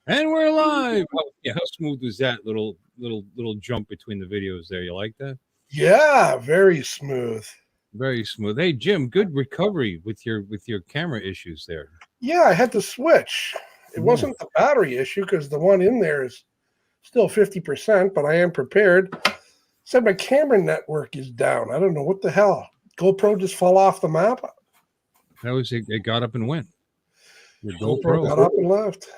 And we're live. Yeah, how smooth was that little jump between the videos there? You like that? Yeah, very smooth. Very smooth. Hey Jim, good recovery with your camera issues there. Yeah, I had to switch. It wasn't the battery issue because the one in there is still 50%, but I am prepared. Said my camera network is down. I don't know what the hell. GoPro just fell off the map. That was it. It got up and went. The GoPro got up and left.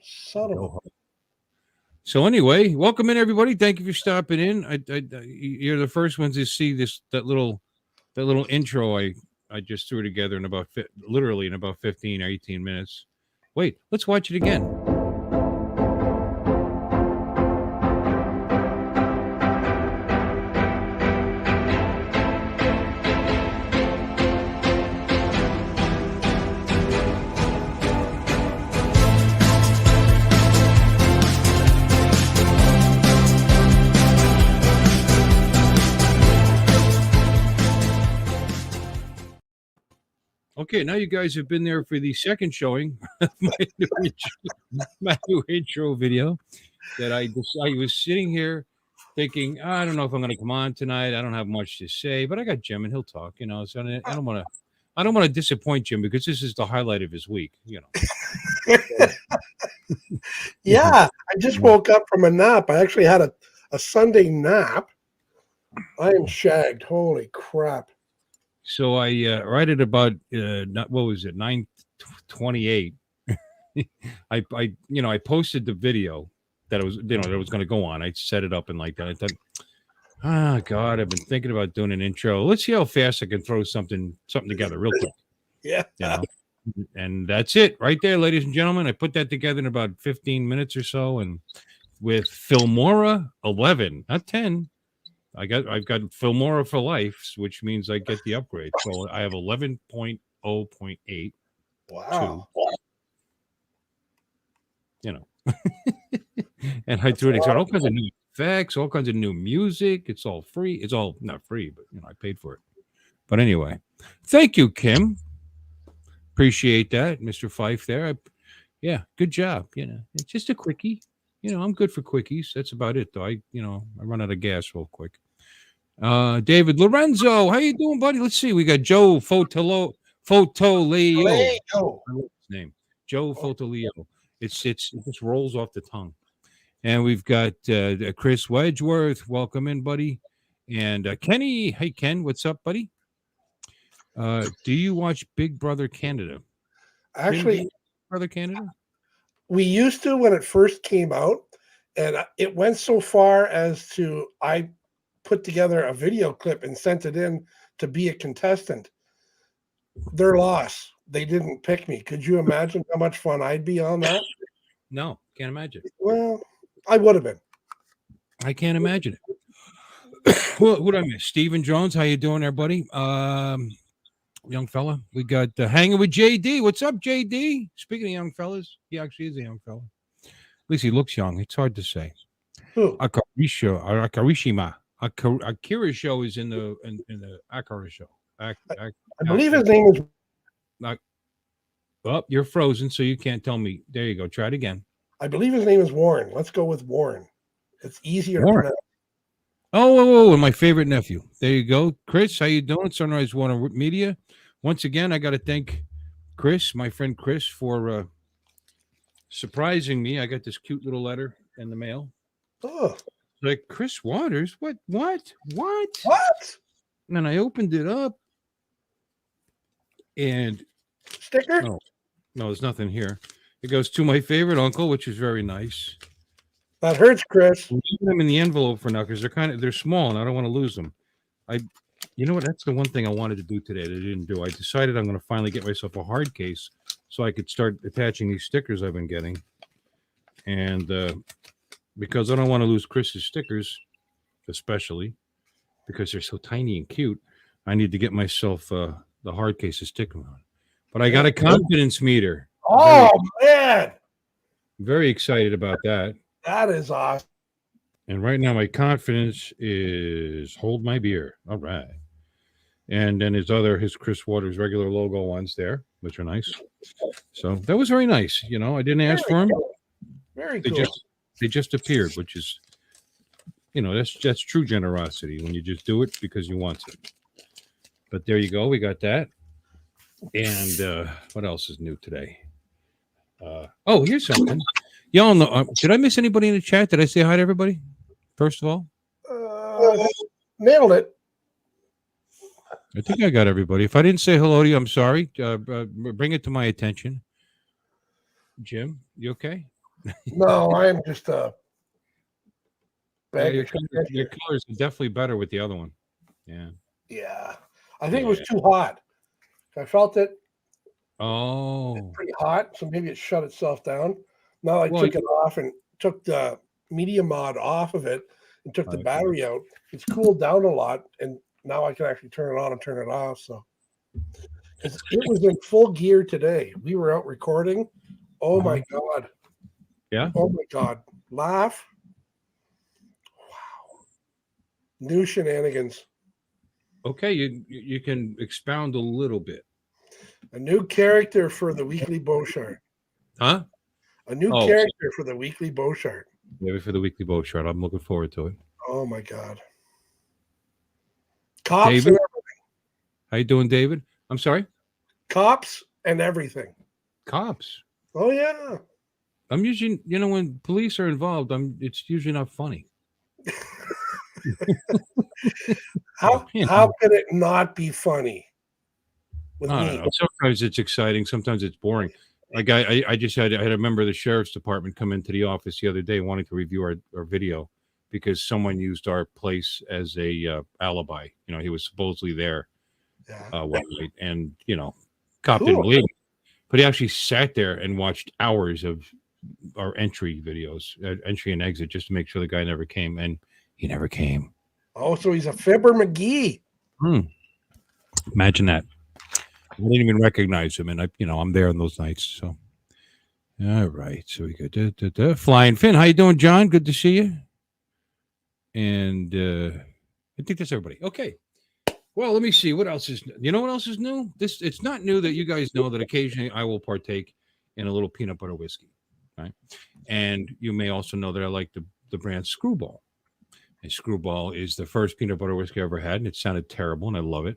Son of a. So anyway, welcome in everybody. Thank you for stopping in. You're the first ones to see that little intro I just threw together in about 15 or 18 minutes. Wait, let's watch it again. Okay, now you guys have been there for the second showing of my new intro video that I was sitting here thinking, I don't know if I'm going to come on tonight. I don't have much to say, but I got Jim and he'll talk, so I don't want to disappoint Jim because this is the highlight of his week, Yeah, I just woke up from a nap. I actually had a Sunday nap. I am shagged. Holy crap. So I right at about what was it, 9:28. I posted the video that was going to go on. I set it up and like that. I thought, God, I've been thinking about doing an intro. Let's see how fast I can throw something together real quick. Yeah. And that's it right there, ladies and gentlemen. I put that together in about 15 minutes or so, and with Filmora 11, not 10. I've got Filmora for life, which means I get the upgrade. So I have 11.0.8. Wow. And I threw it all kinds of new effects, all kinds of new music. It's all free. It's all not free, but I paid for it. But anyway, thank you, Kim. Appreciate that, Mr. Fife there. Good job. It's just a quickie. I'm good for quickies. That's about it, though. I run out of gas real quick. David Lorenzo, how you doing, buddy? Let's see. We got Joe Fotoleo. His name, Joe Fotoleo. It just rolls off the tongue. And we've got Chris Wedgeworth. Welcome in, buddy. And Kenny. Hey, Ken, what's up, buddy? Do you watch Big Brother Canada? Actually, Big Brother Canada? We used to when it first came out, and it went so far as to I put together a video clip and sent it in to be a contestant. Their loss. They didn't pick me. Could you imagine how much fun I'd be on that? No, can't imagine. Well, I would have been. I can't imagine it. Who did I miss? Stephen Jones, how you doing there, buddy? Young fella. We got hanging with JD. What's up, JD? Speaking of young fellas, he actually is a young fella. At least he looks young. It's hard to say. Who? Akarishima. Akira show is in the Akira show. I believe his name is. Well, you're frozen, so you can't tell me. There you go. Try it again. I believe his name is Warren. Let's go with Warren. It's easier to pronounce. Oh, and my favorite nephew. There you go. Chris, how you doing? Sunrise Warner Media. Once again, I got to thank Chris, my friend Chris, for surprising me. I got this cute little letter in the mail. Oh. Like, Chris Waters? What? And I opened it up. And sticker? No, there's nothing here. It goes to my favorite uncle, which is very nice. That hurts, Chris. I'm leaving them in the envelope for now because they're small and I don't want to lose them. You know what? That's the one thing I wanted to do today that I didn't do. I decided I'm going to finally get myself a hard case so I could start attaching these stickers I've been getting. And because I don't want to lose Chris's stickers, especially because they're so tiny and cute, I need to get myself the hard case to stick them on. But I got a confidence meter. Oh, man. Very excited about that. That is awesome. And right now, my confidence is hold my beer. All right. And then his Chris Waters regular logo ones there, which are nice. So that was very nice. I didn't ask for them. Very They cool. just appeared, which is, that's true generosity when you just do it because you want to. But there you go. We got that. And what else is new today? Here's something. Y'all know. Did I miss anybody in the chat? Did I say hi to everybody? First of all, Nailed it. I think I got everybody. If I didn't say hello to you, I'm sorry. Bring it to my attention. Jim, you okay? No, I am just a bag Your of shit. colors are definitely better with the other one. Yeah. Yeah. I think it was too hot. I felt it Oh. pretty hot, so maybe it shut itself down. Now I took it off and took the media mod off of it and took the battery out. It's cooled down a lot, and now I can actually turn it on and turn it off. So it was in full gear today. We were out recording. Oh my God. Yeah. Oh my God. Laugh. Wow. New shenanigans. Okay, you can expound a little bit. A new character for the Weekly Boshart. Huh? A new character for the Weekly Boshart. Maybe for the Weekly Boshart. I'm looking forward to it. Oh my God. Cops David? and everything. How you doing, David? I'm sorry? Cops and everything. Cops. Oh yeah. I'm usually, when police are involved, it's usually not funny. How could it not be funny? With I me? don't know. Sometimes it's exciting. Sometimes it's boring. Like I just had a member of the sheriff's department come into the office the other day wanting to review our video because someone used our place as a alibi. He was supposedly there one night, and cop didn't believe him. But he actually sat there and watched hours of our entry videos, entry and exit, just to make sure the guy never came, and he never came. Oh, so he's a Fibber McGee. Imagine that. I didn't even recognize him, and I'm there on those nights. So, all right. So we got Flying Finn. How you doing, John? Good to see you. And I think that's everybody. Okay. Well, let me see what else is. You know what else is new? It's not new that you guys know that occasionally I will partake in a little peanut butter whiskey, right? And you may also know that I like the brand Screwball. And Screwball is the first peanut butter whiskey I ever had, and it sounded terrible, and I love it.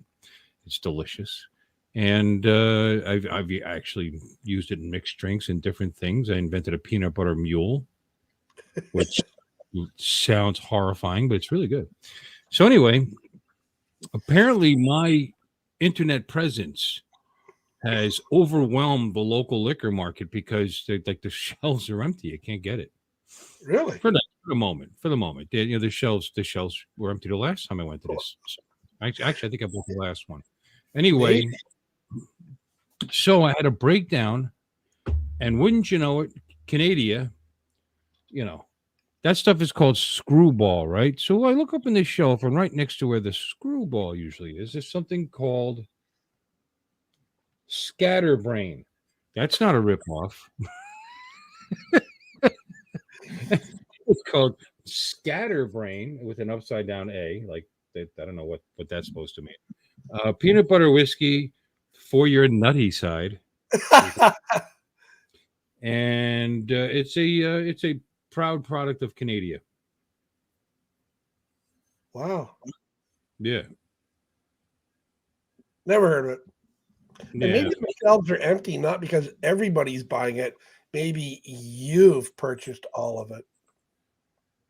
It's delicious. And I've actually used it in mixed drinks and different things. I invented a peanut butter mule, which sounds horrifying, but it's really good. So anyway, apparently my internet presence has overwhelmed the local liquor market because the shelves are empty. You can't get it. Really? For the moment. The shelves were empty the last time I went to this. Actually, I think I bought the last one. Anyway, so I had a breakdown, and wouldn't you know it, Canada, that stuff is called Screwball, right? So I look up in this shelf, and right next to where the Screwball usually is, there's something called Scatterbrain. That's not a ripoff. It's called Scatterbrain with an upside down A. Like that, I don't know what that's supposed to mean. Peanut butter whiskey for your nutty side, and it's a proud product of Canada. Wow. Yeah. Never heard of it. Yeah. And maybe the shelves are empty, not because everybody's buying it. Maybe you've purchased all of it.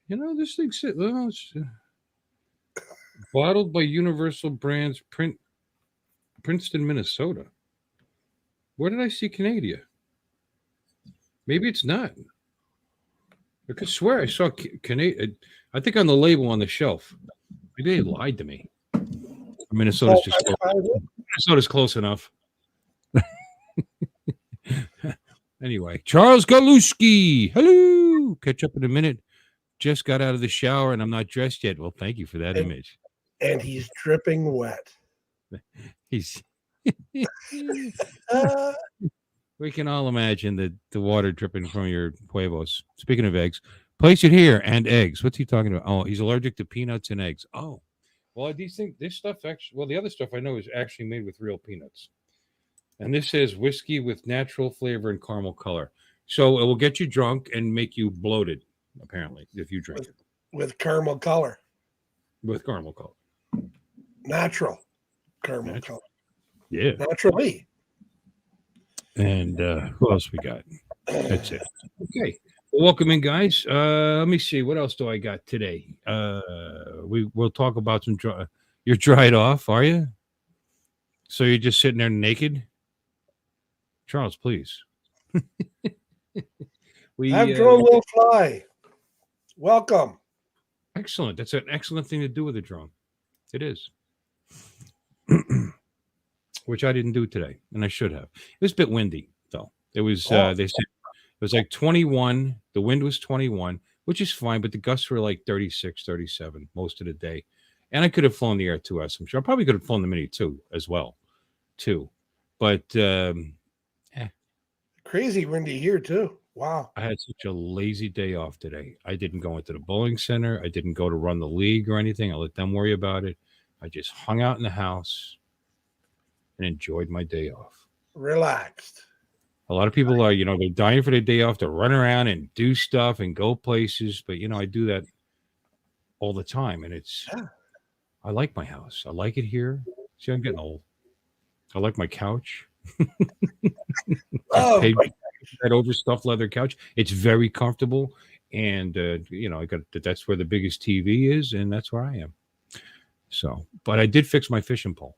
This thing it's bottled by Universal Brands, Princeton, Minnesota. Where did I see Canada? Maybe it's not. I could swear I saw Canada. I think on the label on the shelf. Maybe they lied to me. Minnesota's close enough. Anyway, Charles Galuski. Hello. Catch up in a minute. Just got out of the shower and I'm not dressed yet. Well, thank you for that image. And he's dripping wet. He's we can all imagine the water dripping from your huevos. Speaking of eggs, place it here and eggs. What's he talking about? Oh, he's allergic to peanuts and eggs. Oh, well, this stuff actually, well, the other stuff I know is actually made with real peanuts. And this says whiskey with natural flavor and caramel color. So it will get you drunk and make you bloated, apparently, if you drink it with caramel color, with caramel color. natural caramel Natural. color, Yeah. naturally. And who else we got? That's it. Okay. Well, welcome in, guys. Let me see. What else do I got today? We'll talk about some you're dried off, are you? So you're just sitting there naked? Charles, please. Have drone will fly. Welcome. Excellent. That's an excellent thing to do with a drone. It is. Which I didn't do today, and I should have. It was a bit windy, though. It was, they said it was like 21. The wind was 21, which is fine, but the gusts were like 36, 37 most of the day. And I could have flown the Air 2S, I'm sure. I probably could have flown the Mini 2 as well, too. But crazy windy here, too. Wow. I had such a lazy day off today. I didn't go into the bowling center. I didn't go to run the league or anything. I let them worry about it. I just hung out in the house and enjoyed my day off. Relaxed. A lot of people are, they're dying for their day off to run around and do stuff and go places. But, I do that all the time. And I like my house. I like it here. See, I'm getting old. I like my couch. That overstuffed leather couch. It's very comfortable. And, that's where the biggest TV is. And that's where I am. So, but I did fix my fishing pole.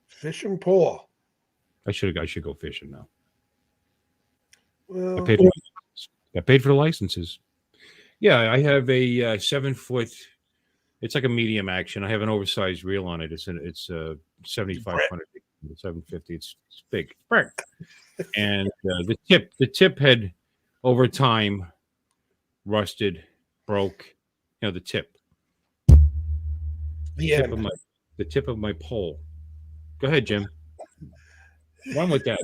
Fishing pole. I should go fishing now. Well, I paid for the licenses. Yeah, I have a 7-foot. It's like a medium action. I have an oversized reel on it. It's 7,500, 750. It's big, and the tip had over time rusted, broke. The tip. The tip of my pole. Go ahead, Jim. Run with that.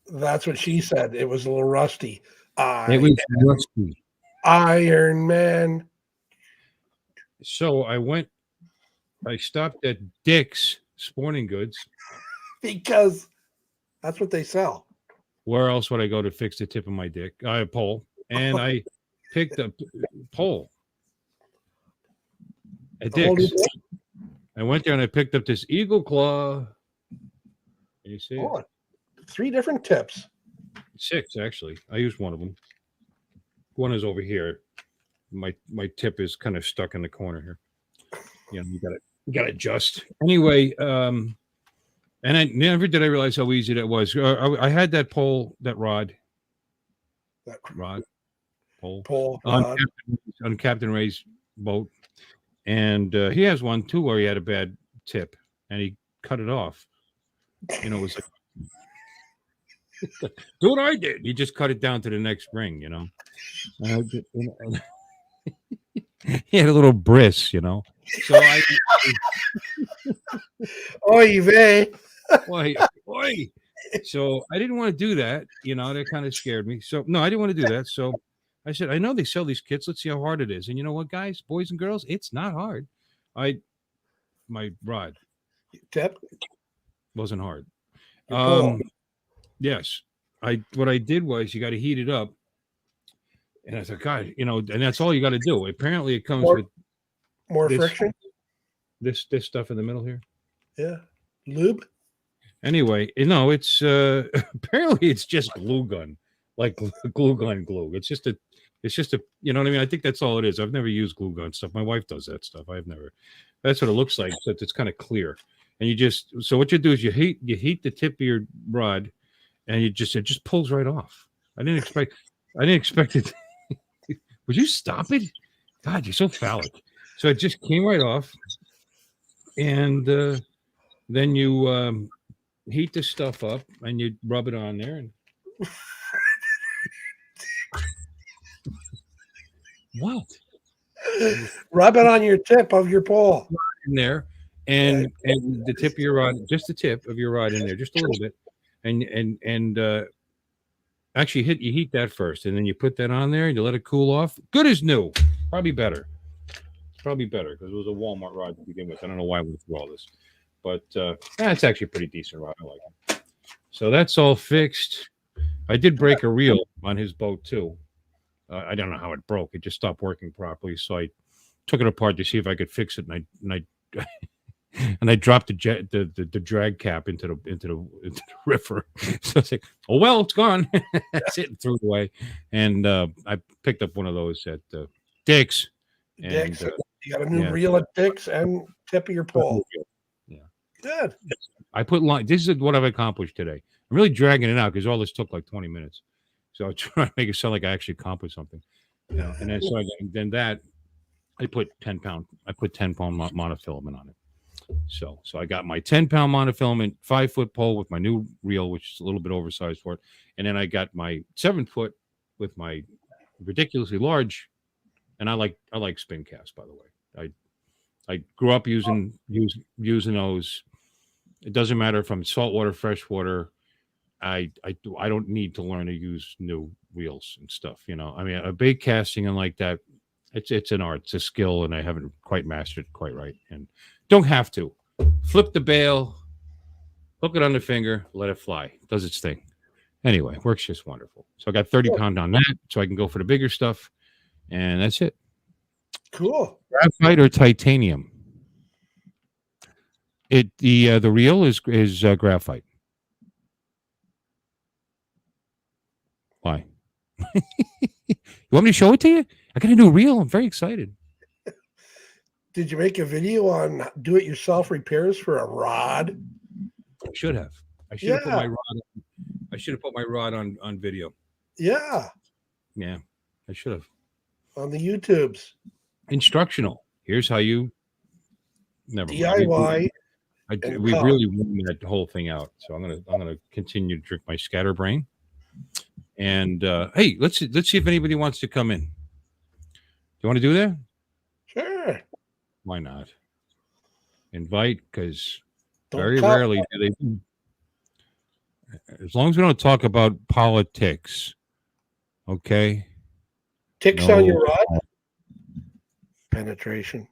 That's what she said. It was a little rusty. It was rusty. Iron Man. So I stopped at Dick's Sporting Goods. Because that's what they sell. Where else would I go to fix the tip of my pole? And I picked up pole at Dick's. I went there and I picked up this Eagle Claw. Can you see it? 3 different tips. 6, actually. I used one of them. One is over here. My tip is kind of stuck in the corner here. You got to adjust. Anyway, and I never did I realize how easy that was. I had that pole, that rod. Pole on Captain Ray's boat. And he has one too where he had a bad tip and he cut it off. It was like, do what I did. He just cut it down to the next ring, he had a little bris, So I. Oy vey. Oy. So I didn't want to do that. That kind of scared me. So no, I didn't want to do that. So I said, I know they sell these kits. Let's see how hard it is. And you know what, guys, boys and girls, it's not hard. My rod tip wasn't hard. Yes. What I did was you got to heat it up. And I thought, God, and that's all you got to do. Apparently it comes with more friction. This stuff in the middle here. Yeah. Lube. Anyway, it's apparently it's just glue gun. Like glue gun glue. It's just a you know what I mean? I think that's all it is. I've never used glue gun stuff. My wife does that stuff. I've never. That's what it looks like. So it's kind of clear. And so what you do is you heat the tip of your rod, and it just pulls right off. I didn't expect it. Would you stop it? God, you're so phallic. So it just came right off, and then you heat the stuff up and you rub it on there. And what? Rub it on your tip of your pole. In there, and the tip of your rod, just the tip of your rod in there, just a little bit, and actually you heat that first, and then you put that on there and you let it cool off. Good as new. Probably better. It's probably better because it was a Walmart rod to begin with. I don't know why I went through all this, but it's actually a pretty decent rod. I like it. So that's all fixed. I did break a reel on his boat too. I don't know how it broke. It just stopped working properly. So I took it apart to see if I could fix it, and I and I dropped the drag cap into the river. So it's like, oh well, it's gone. That's it. Threw it away, and I picked up one of those at Dick's. And, Dick's. You got a new yeah. reel at Dick's and tip of your pole. Yeah, Good. I put line. This is what I've accomplished today. I'm really dragging it out because all this took like 20 minutes. So I try to make it sound like I actually accomplished something. And then then that I put 10 pound monofilament on it. So I got my 10-pound monofilament 5-foot pole with my new reel, which is a little bit oversized for it, and then I got my 7-foot with my ridiculously large. And I like spin casts, by the way. I grew up using those. It doesn't matter if I'm saltwater, freshwater. I don't need to learn to use new reels and stuff. You know, I mean, a bait casting and like that, it's an art, it's a skill, and I haven't quite mastered it quite right. And don't have to flip the bail, hook it on the finger, let it fly. It does its thing. Anyway, works just wonderful. So I got 30 pound on that, so I can go for the bigger stuff, and that's it. Cool. Graphite or titanium? The reel is graphite. Why? You want me to show it to you? I got a new reel. I'm very excited. Did you make a video on do-it-yourself repairs for a rod? I should have. I should have put my rod. I should have put my rod on video. Yeah. Yeah, I should have. On the YouTubes. Instructional. Here's how you. Never DIY. We really worn that whole thing out. So I'm gonna continue to drink my scatterbrain. And hey, let's see if anybody wants to come in. Do you want to do that? Sure. Why not? Invite, because very rarely do they do. As long as we don't talk about politics, okay? Ticks on your rod? Penetration.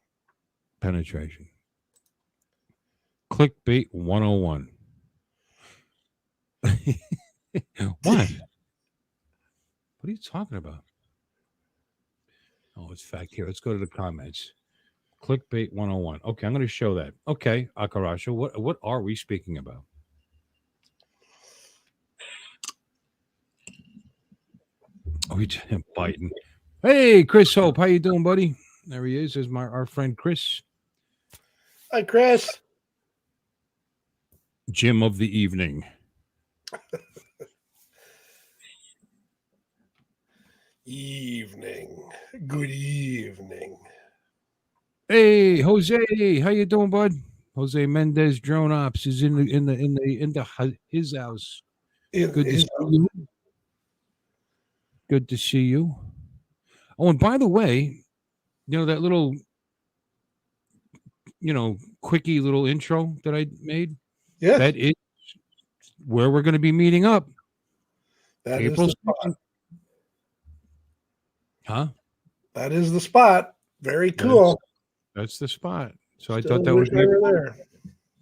Clickbait 101. What? What are you talking about? Oh, it's fact here. Let's go to the comments. Clickbait 101. Okay, I'm going to show that. Okay, Akarasha, what are we speaking about? Oh, he's biting. Hey, Chris Hope, how you doing, buddy? There he is. There's our friend Chris. Hi, Chris. Jim of the evening. Evening. Good evening. Hey, Jose, how you doing, bud? Jose Mendez Drone Ops is in his house. Good to see you. Good to see you. Oh, and by the way, you know that little, quickie little intro that I made? Yeah. That is where we're going to be meeting up. That April is the spot. Huh? That is the spot. Very cool. That's the spot. So I Still thought that was there.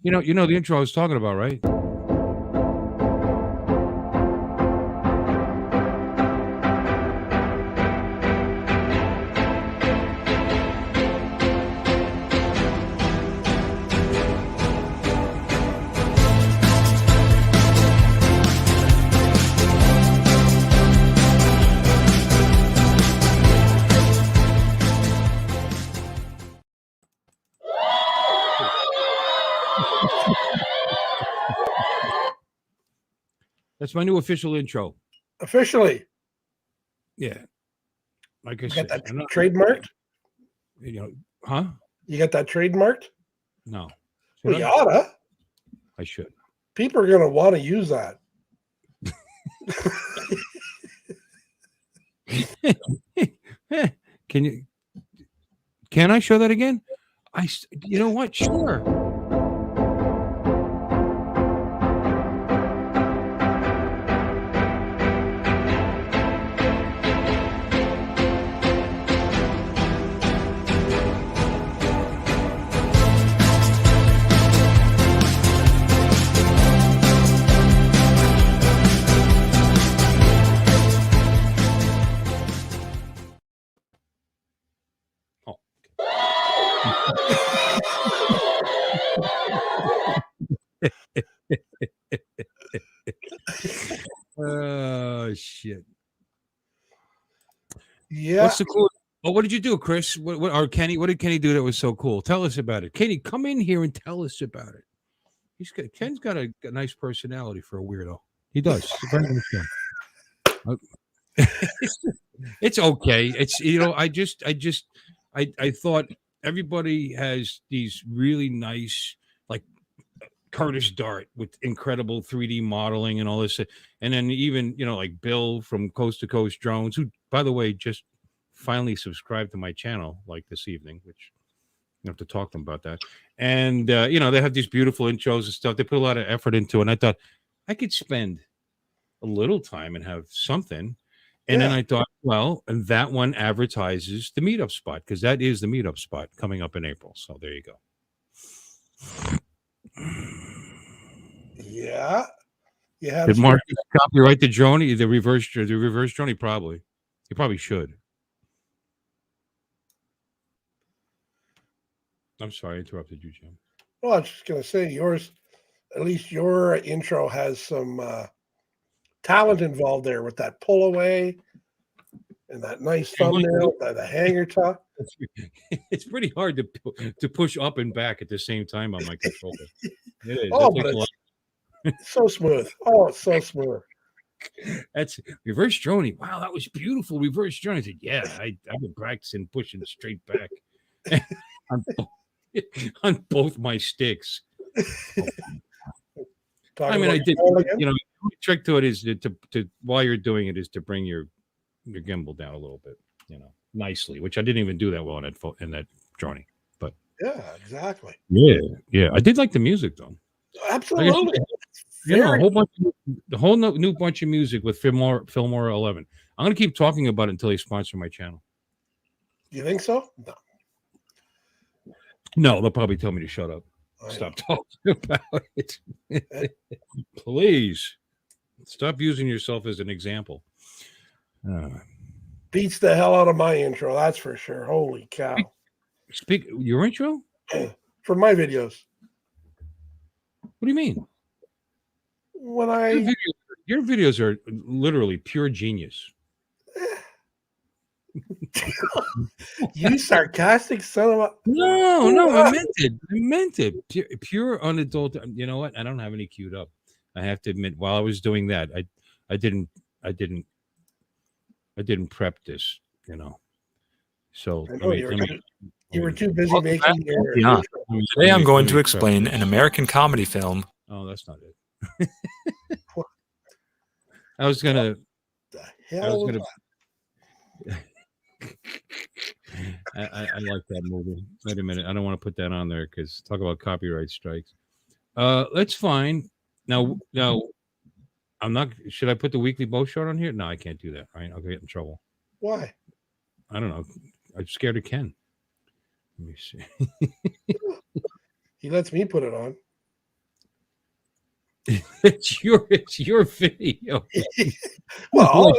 You know the intro I was talking about, right? That's my new official intro. Officially. Yeah. Like I You said. got that trademarked? Huh? You got that trademarked? No. Well, you oughta. I should. People are going to want to use that. Can I show that again? You know what? Sure. shit. Yeah. What's the cool? Oh, what did you do, Chris? What or Kenny? What did Kenny do that was so cool? Tell us about it. Kenny, come in here and tell us about it. Ken's got a nice personality for a weirdo. He does. Very much so. It's okay. It's I thought everybody has these really nice, like Curtis Dart with incredible 3D modeling and all this, and then even like Bill from Coast to Coast Drones, who by the way just finally subscribed to my channel like this evening, which I have to talk to them about that. And they have these beautiful intros and stuff. They put a lot of effort into it. And I thought I could spend a little time and have something. And then I thought, well, and that one advertises the meetup spot, because that is the meetup spot coming up in April. So there you go. Yeah. Yeah. Did Marcus copyright the Droney, the reverse Droney? Probably. He probably should. I'm sorry, I interrupted you, Jim. Well, I was just gonna say at least your intro has some talent involved there with that pull away and that nice thumbnail, the hanger top. It's pretty hard to push up and back at the same time on my controller. It is. Oh, but it's so smooth. Oh, it's so smooth. That's reverse Droney. Wow, that was beautiful. Reverse Droney. I said, yeah, I've been practicing pushing straight back on both my sticks. I mean, I did. The trick to it is to while you're doing it is to bring your gimbal down a little bit, nicely. Which I didn't even do that well in that Droney. But yeah, exactly. Yeah. I did like the music though. Absolutely. A whole new bunch of music with Fillmore 11. I'm gonna keep talking about it until they sponsor my channel. You think so? No, they'll probably tell me to shut up. Stop talking about it. Please stop using yourself as an example. Beats the hell out of my intro, that's for sure. Holy cow. Speak your intro? For my videos. What do you mean? When your videos are literally pure genius. You sarcastic son of a... No, I meant it. Pure unadulterated. You know what? I don't have any queued up. I have to admit, while I was doing that, I didn't prep this, So you were too busy making your... Yeah. Today I'm going to explain an American comedy film. Oh, that's not it. I was gonna. The hell was that? I like that movie. Wait a minute. I don't want to put that on there because talk about copyright strikes. That's fine. Now, I'm not. Should I put the weekly Boshart on here? No, I can't do that. Right? I'll get in trouble. Why? I don't know. I'm scared of Ken. Let me see. He lets me put it on. It's your video. Well,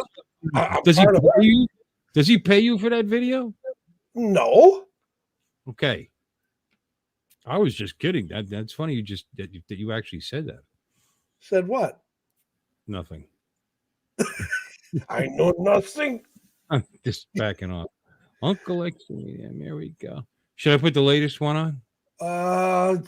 does he pay you? Does he pay you for that video? No. Okay. I was just kidding. That's funny. That you actually said that. Said what? Nothing. I know nothing. I'm just backing off. Uncle X. There we go. Should I put the latest one on?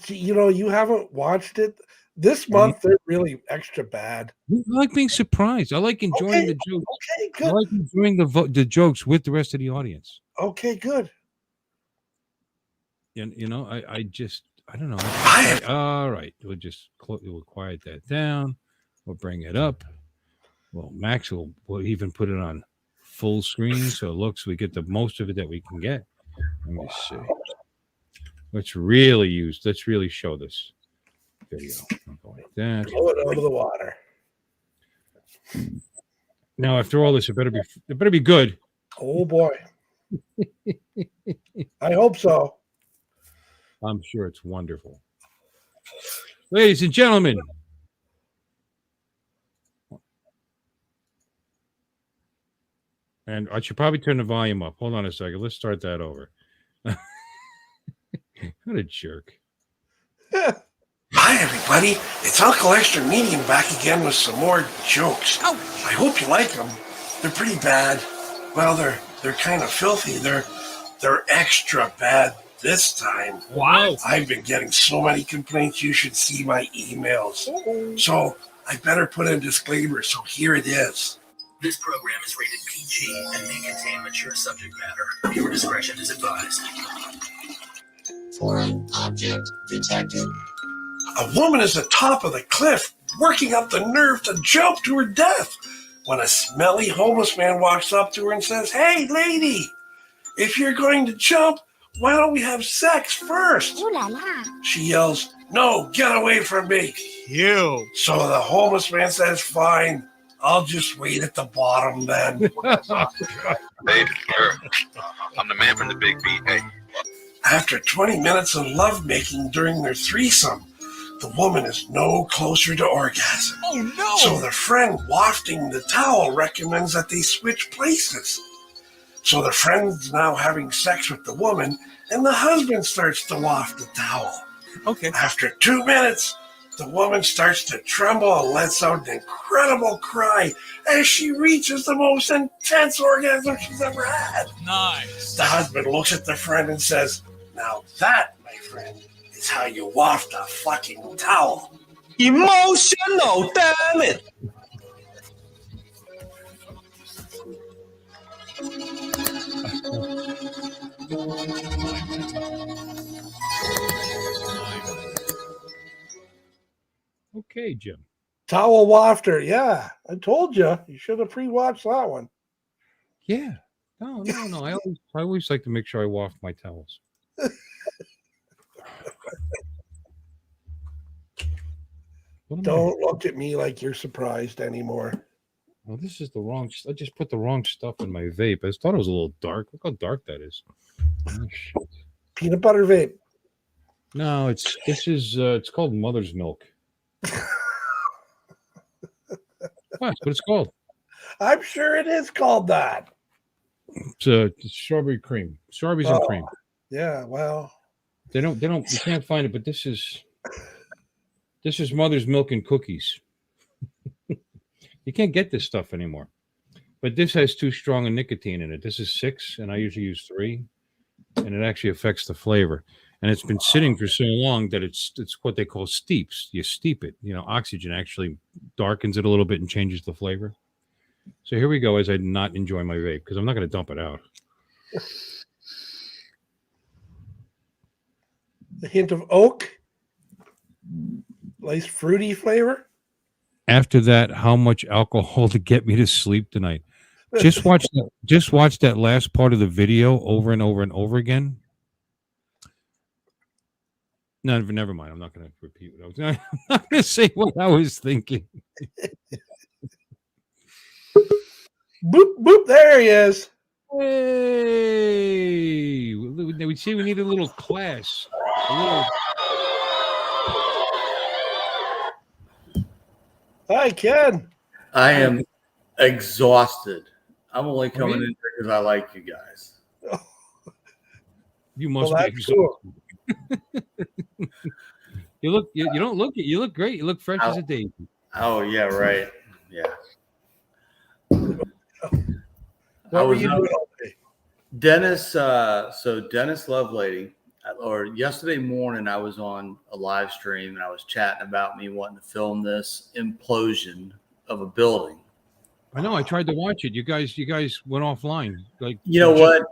You haven't watched it. This month they're really extra bad. I like being surprised. I like enjoying the jokes. Okay, good. I like enjoying the jokes with the rest of the audience. Okay, good. And I don't know. All right, we'll quiet that down. We'll bring it up. Well, Max will even put it on full screen so it looks we get the most of it that we can get. Let me see. Let's really show this video. Like that. Blow it out of the water. Now, after all this, it better be good. Oh boy. I hope so. I'm sure it's wonderful. Ladies and gentlemen. And I should probably turn the volume up. Hold on a second. Let's start that over. What a jerk. Hi, everybody. It's Uncle Extra Medium back again with some more jokes. Oh. I hope you like them. They're pretty bad. Well, they're kind of filthy. They're extra bad this time. Wow. I've been getting so many complaints. You should see my emails. So I better put in a disclaimer. So here it is. This program is rated PG and may contain mature subject matter. Viewer discretion is advised. Foreign object detected. A woman is atop of the cliff, working up the nerve to jump to her death, when a smelly homeless man walks up to her and says, "Hey, lady, if you're going to jump, why don't we have sex first?" Ooh la la. She yells, "No, get away from me." You. So the homeless man says, "Fine, I'll just wait at the bottom then." Hey, sir. I'm the man from the Big B. Hey. After 20 minutes of lovemaking during their threesome, the woman is no closer to orgasm. Oh no. So the friend wafting the towel recommends that they switch places. So the friend's now having sex with the woman, and the husband starts to waft the towel. Okay. After 2 minutes, the woman starts to tremble and lets out an incredible cry as she reaches the most intense orgasm she's ever had. Nice. The husband looks at the friend and says, "Now that, my friend, is how you waft a fucking towel." Emotional, damn it! Okay, Jim. Towel wafter, yeah. I told you. You should have pre-watched that one. Yeah. No. I always like to make sure I waft my towels. What am I- Don't look at me like you're surprised anymore. Well, this is the wrong. I just put the wrong stuff in my vape. I thought it was a little dark. Look how dark that is. Oh, shit. Peanut butter vape. No, it's called Mother's Milk. That's what it's called. I'm sure it is called that. It's strawberry cream, strawberries and cream. Yeah, well, They don't. You can't find it, but this is Mother's Milk and cookies. You can't get this stuff anymore. But this has too strong a nicotine in it. This is 6, and I usually use 3, and it actually affects the flavor. And it's been sitting for so long that it's what they call steeps. You steep it. Oxygen actually darkens it a little bit and changes the flavor. So here we go as I not enjoy my vape because I'm not going to dump it out. a hint of oak. Nice fruity flavor. After that, how much alcohol to get me to sleep tonight? Just watch that last part of the video over and over and over again. No, never mind. I'm not going to repeat what I was. I'm not going to say what I was thinking. Boop boop. There he is. Hey, we see we need a little class. Hi, Ken. I am exhausted. I'm only coming in here because I like you guys. You must Well, be that's exhausted. You don't look it. You look great. You look fresh as a daisy. Oh yeah, right. Yeah. What were you doing all day? Dennis, so Dennis Lovelady, or yesterday morning I was on a live stream and I was chatting about me wanting to film this implosion of a building. I know. I tried to watch it. You guys went offline. Like, you know what?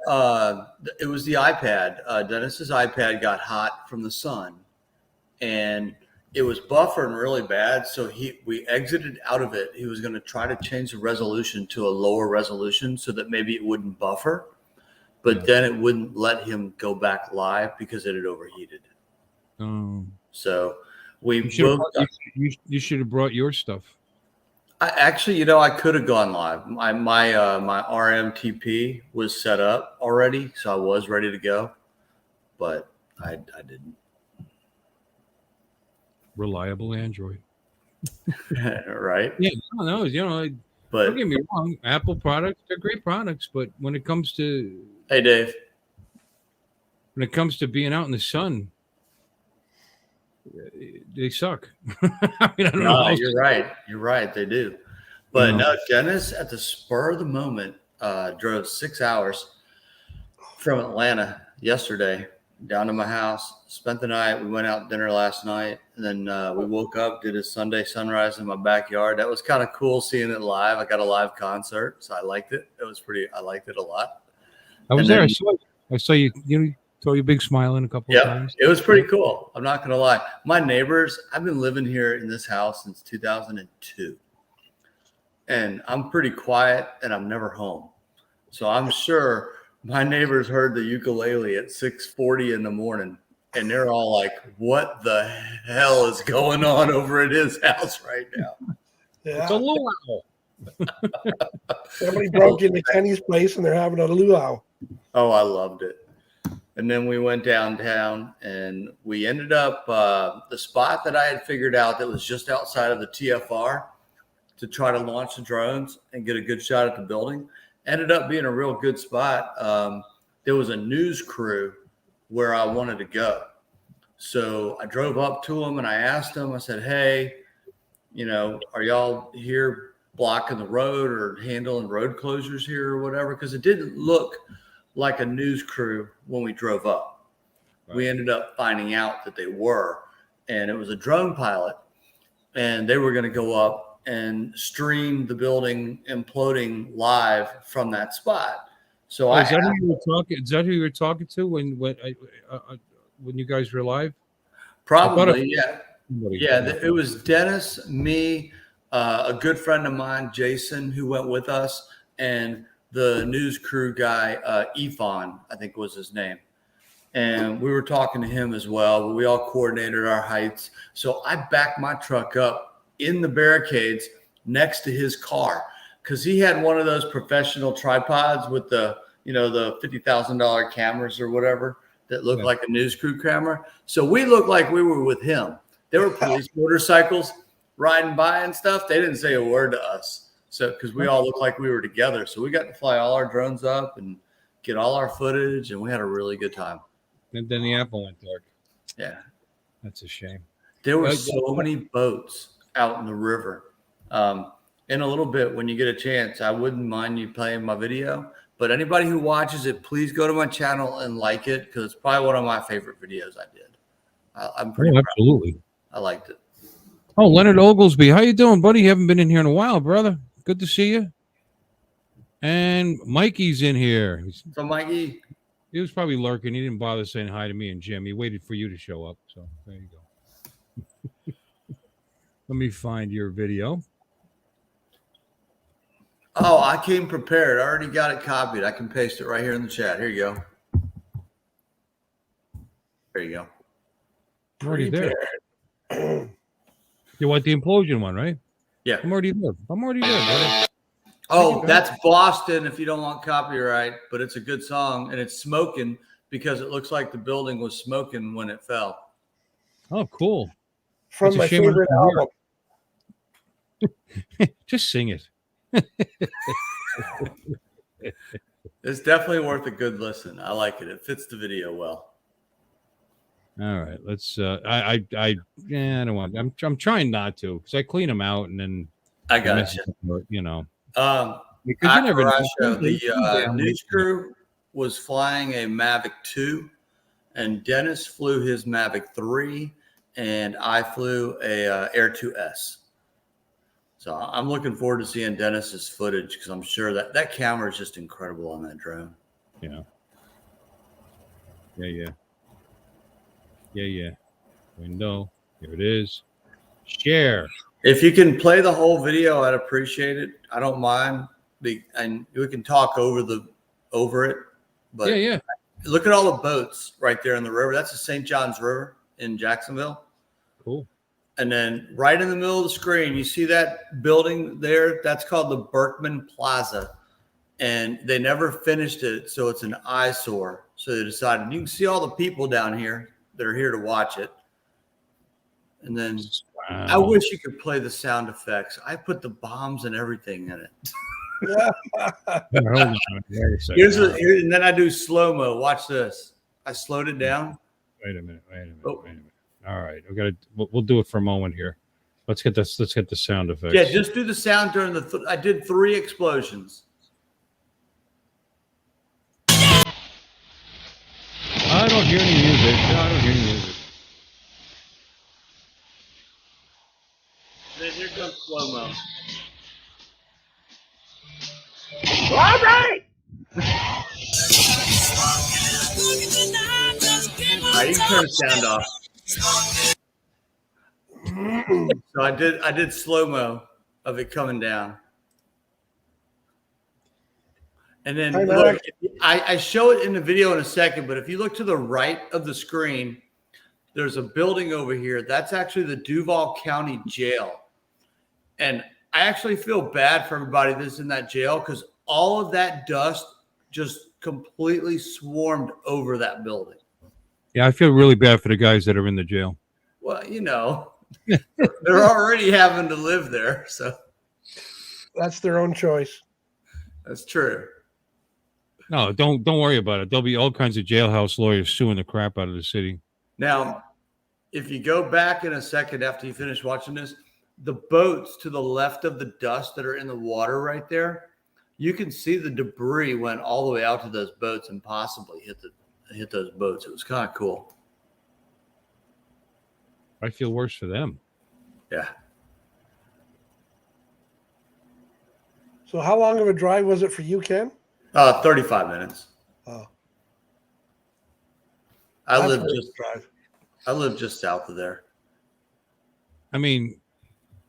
It was the iPad. Dennis's iPad got hot from the sun, and it was buffering really bad. So we exited out of it. He was going to try to change the resolution to a lower resolution so that maybe it wouldn't buffer, but then it wouldn't let him go back live because it had overheated. So we you should have brought your stuff. I could have gone live. My RMTP was set up already, so I was ready to go, but I didn't. Reliable Android, right? Yeah, no, but don't get me wrong. Apple products, they're great products, but when it comes to hey, Dave, when it comes to being out in the sun, they suck. I mean, I don't know. No, How else you're right. You're right. They do. But no, Dennis, at the spur of the moment, drove 6 hours from Atlanta yesterday down to my house, spent the night. We went out to dinner last night, and then we woke up, did a Sunday sunrise in my backyard. That was kind of cool seeing it live. I got a live concert, so I liked it. I liked it a lot. I was And there. then- I saw you. You throw your big smile in a couple of Yeah, times. it was pretty cool. I'm not going to lie. My neighbors, I've been living here in this house since 2002. And I'm pretty quiet and I'm never home. So I'm sure my neighbors heard the ukulele at 6:40 in the morning and they're all like, what the hell is going on over at his house right now? Yeah. It's a luau. Somebody broke into Kenny's place and they're having a luau. Oh, I loved it. And then we went downtown and we ended up the spot that I had figured out that was just outside of the TFR to try to launch the drones and get a good shot at the building. Ended up being a real good spot. There was a news crew where I wanted to go. So I drove up to them and I asked them, I said, hey, are y'all here blocking the road or handling road closures here or whatever? Because it didn't look like a news crew when we drove up. Right. We ended up finding out that they were, and it was a drone pilot, and they were going to go up and stream the building imploding live from that spot. So is that who you were talking? Is that who you were talking to when you guys were live? Probably, yeah. It was Dennis, me, a good friend of mine, Jason, who went with us, and the news crew guy, Ifan, I think was his name. And we were talking to him as well. We all coordinated our heights. So I backed my truck up in the barricades next to his car because he had one of those professional tripods with the $50,000 cameras or whatever that looked like a news crew camera. So we looked like we were with him. There were police motorcycles riding by and stuff. They didn't say a word to us. So, because we all looked like we were together. So we got to fly all our drones up and get all our footage, and we had a really good time. And then the apple went dark. Yeah. That's a shame. There were so many boats out in the river. In a little bit, when you get a chance, I wouldn't mind you playing my video. But anybody who watches it, please go to my channel and like it, because it's probably one of my favorite videos I did. I'm pretty proud. Absolutely. I liked it. Oh, Leonard Oglesby. How you doing, buddy? You haven't been in here in a while, brother. Good to see you. And Mikey's in here. So, Mikey, he was probably lurking. He didn't bother saying hi to me and Jim. He waited for you to show up. So there you go. Let me find your video. Oh, I came prepared. I already got it copied. I can paste it right here in the chat. Here you go. There you go. Already there. You want the implosion one, right? Yeah. I'm already there. Brother. Oh, that's Boston if you don't want copyright, but it's a good song and it's smoking because it looks like the building was smoking when it fell. Oh, cool. From my favorite album. Just sing it. It's definitely worth a good listen. I like it. It fits the video well. All right, let's. I don't want. I'm trying not to because I clean them out and then I got you. Because you never know. The news crew was flying a Mavic 2, and Dennis flew his Mavic 3, and I flew a Air 2S. So I'm looking forward to seeing Dennis's footage because I'm sure that camera is just incredible on that drone. Yeah. Window. Here it is. Share. If you can play the whole video, I'd appreciate it. I don't mind. And we can talk over it. But yeah. Look at all the boats right there in the river. That's the St. John's River in Jacksonville. Cool. And then right in the middle of the screen, you see that building there? That's called the Berkman Plaza. And they never finished it, so it's an eyesore. So they decided, you can see all the people down here that are here to watch it. And then I wish you could play the sound effects. I put the bombs and everything in it. And then I do slow-mo. Watch this. I slowed it down. Wait a minute. All right, we'll do it for a moment here. Let's get this. Let's get the sound effects. Yeah, just do the sound during the. I did 3 explosions. I don't hear any music. No, I don't hear any music. Then here comes slow mo. All right. All right, you can turn the sound off. So I did slow mo of it coming down, and then Hi, look, Mac. I show it in the video in a second. But if you look to the right of the screen, there's a building over here. That's actually the Duval County Jail, and I actually feel bad for everybody that's in that jail because all of that dust just completely swarmed over that building. Yeah, I feel really bad for the guys that are in the jail. Well, you know, they're already having to live there, so That's their own choice. that's true. No, don't worry about it. There'll be all kinds of jailhouse lawyers suing the crap out of the city. Now, if you go back in a second after you finish watching this, the boats to the left of the dust that are in the water right there, you can see the debris went all the way out to those boats and possibly hit those boats. It was kind of cool. I feel worse for them. Yeah. So how long of a drive was it for you, Ken? 35 minutes. Oh, I that's live a just drive. I live just south of there. I mean,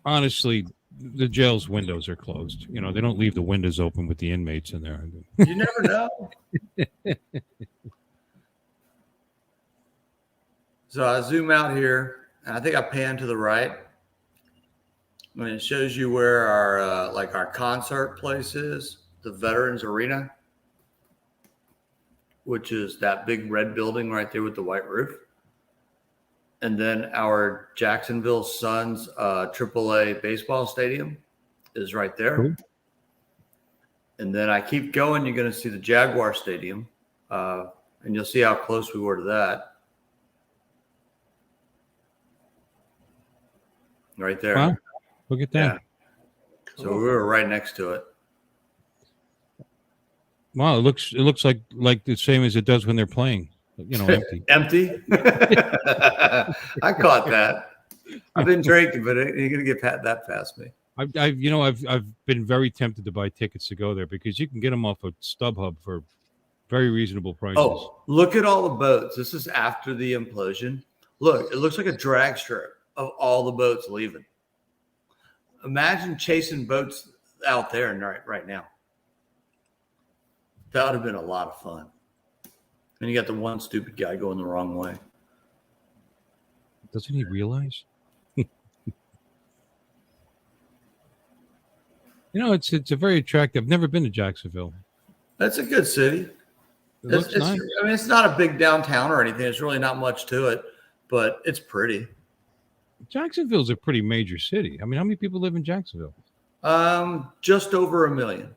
honestly, the jail's windows are closed. You know, they don't leave the windows open with the inmates in there. You never know. So I zoom out here, and I think I pan to the right. And it shows you where our our concert place is, the Veterans Arena, which is that big red building right there with the white roof. And then our Jacksonville Suns AAA baseball stadium is right there. Cool. And then I keep going, you're going to see the Jaguar Stadium, and you'll see how close we were to that. Right there. Wow, look at that. Yeah. So we were right next to it. Wow, it looks like the same as it does when they're playing. You know, empty. Empty? I caught that. I've been drinking, but you're going to get that past me. I've been very tempted to buy tickets to go there because you can get them off of StubHub for very reasonable prices. Oh, look at all the boats. This is after the implosion. Look, it looks like a drag strip of all the boats leaving. Imagine chasing boats out there right now. That would have been a lot of fun. And you got the one stupid guy going the wrong way. Doesn't he realize? You know, it's a very attractive. I've never been to Jacksonville. That's a good city. It looks nice. I mean, it's not a big downtown or anything. It's really not much to it, but it's pretty. Jacksonville's a pretty major city. I mean, how many people live in Jacksonville? Just over 1 million.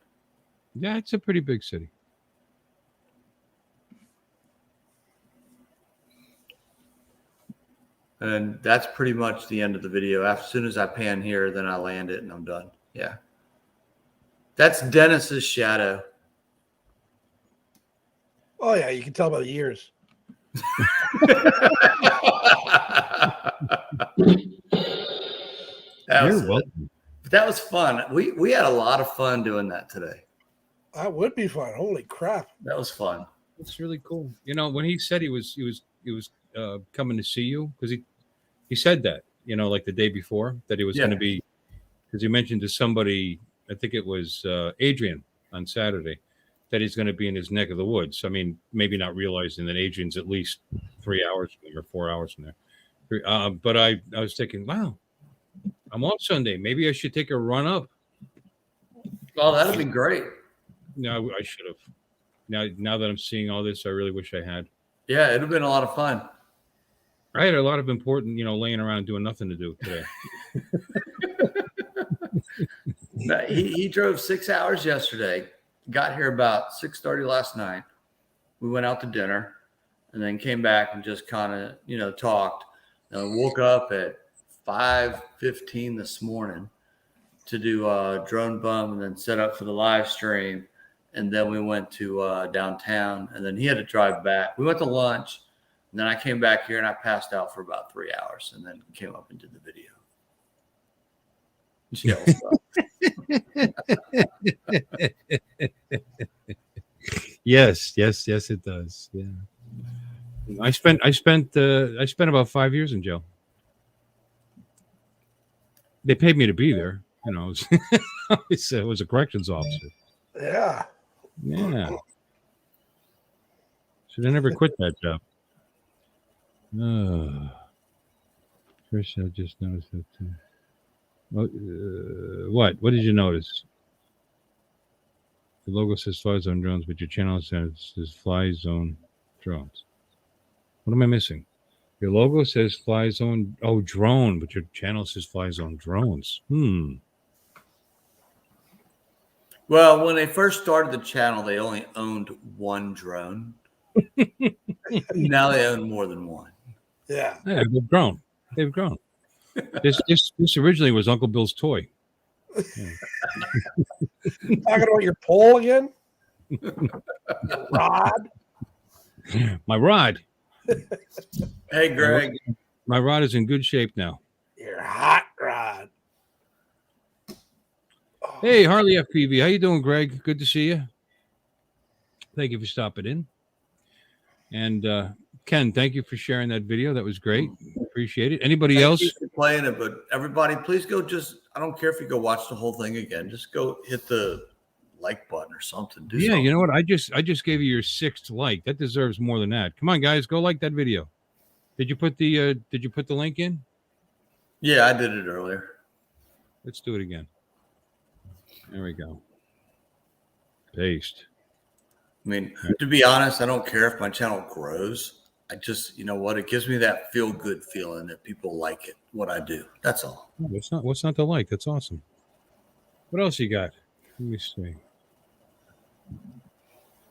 Yeah, it's a pretty big city. And that's pretty much the end of the video. As soon as I pan here, then I land it and I'm done. Yeah. That's Dennis's shadow. Oh yeah, you can tell by the years. That was fun. We had a lot of fun doing that today. That would be fun. Holy crap. That was fun. It's really cool. You know, when he said he was coming to see you, because he said that, you know, like the day before that he was going to be, because he mentioned to somebody, I think it was Adrian on Saturday, that he's going to be in his neck of the woods. I mean, maybe not realizing that Adrian's at least 3 hours from there or 4 hours from there. But I was thinking, wow, I'm off Sunday. Maybe I should take a run up. Oh, that'd be great. No, I should have. Now that I'm seeing all this, I really wish I had. Yeah, it'd have been a lot of fun. I had a lot of important, laying around doing nothing to do today. He drove 6 hours yesterday, got here about 6:30 last night. We went out to dinner and then came back and just kind of, talked. And I woke up at 5:15 this morning to do a drone bum and then set up for the live stream. And then we went to downtown, and then he had to drive back. We went to lunch, and then I came back here and I passed out for about 3 hours and then came up and did the video. Yes, it does. Yeah. I spent about 5 years in jail. They paid me to be there. You know, it was a corrections officer. Yeah. Yeah. Should have never quit that job. First, I just noticed that. What? What did you notice? The logo says Fly Zone Drones, but your channel says Fly Zone Drones. What am I missing? Your logo says Fly Zone Drone, but your channel says Fly Zone Drones. Well, when they first started the channel, they only owned one drone. Now they own more than one. Yeah. Yeah, they've grown. They've grown. This originally was Uncle Bill's toy. Yeah. Talking about your pole again? Your rod? My rod. Hey, Greg. My rod is in good shape now. Your hot rod. Oh. Hey, Harley FPV. How you doing, Greg? Good to see you. Thank you for stopping in. And Ken, thank you for sharing that video. That was great. Appreciate it. Anybody else? Thank you for playing it, but everybody, please go I don't care if you go watch the whole thing again. Just go hit the like button or something. Do something. You know what? I just gave you your 6th like. That deserves more than that. Come on, guys, go like that video. Did you put the link in? Yeah, I did it earlier. Let's do it again. There we go. Paste. I mean, to be honest, I don't care if my channel grows. I just, you know what? It gives me that feel good feeling that people like it, what I do. That's all. What's not to like? That's awesome. What else you got? Let me see.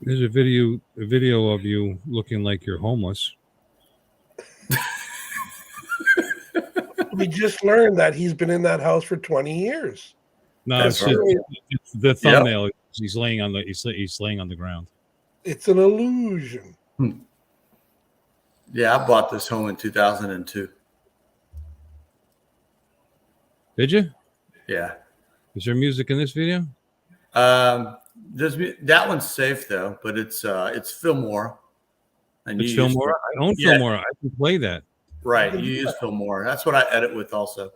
There's a video of you looking like you're homeless. We just learned that he's been in that house for 20 years. No, it's the thumbnail. Yep. He's laying on the ground. It's an illusion. Yeah, I bought this home in 2002. Did you? Yeah. Is there music in this video? That one's safe though, but it's Fillmore. And it's Fillmore. I own Fillmore. I can play that. Right. You use Fillmore. That's what I edit with also.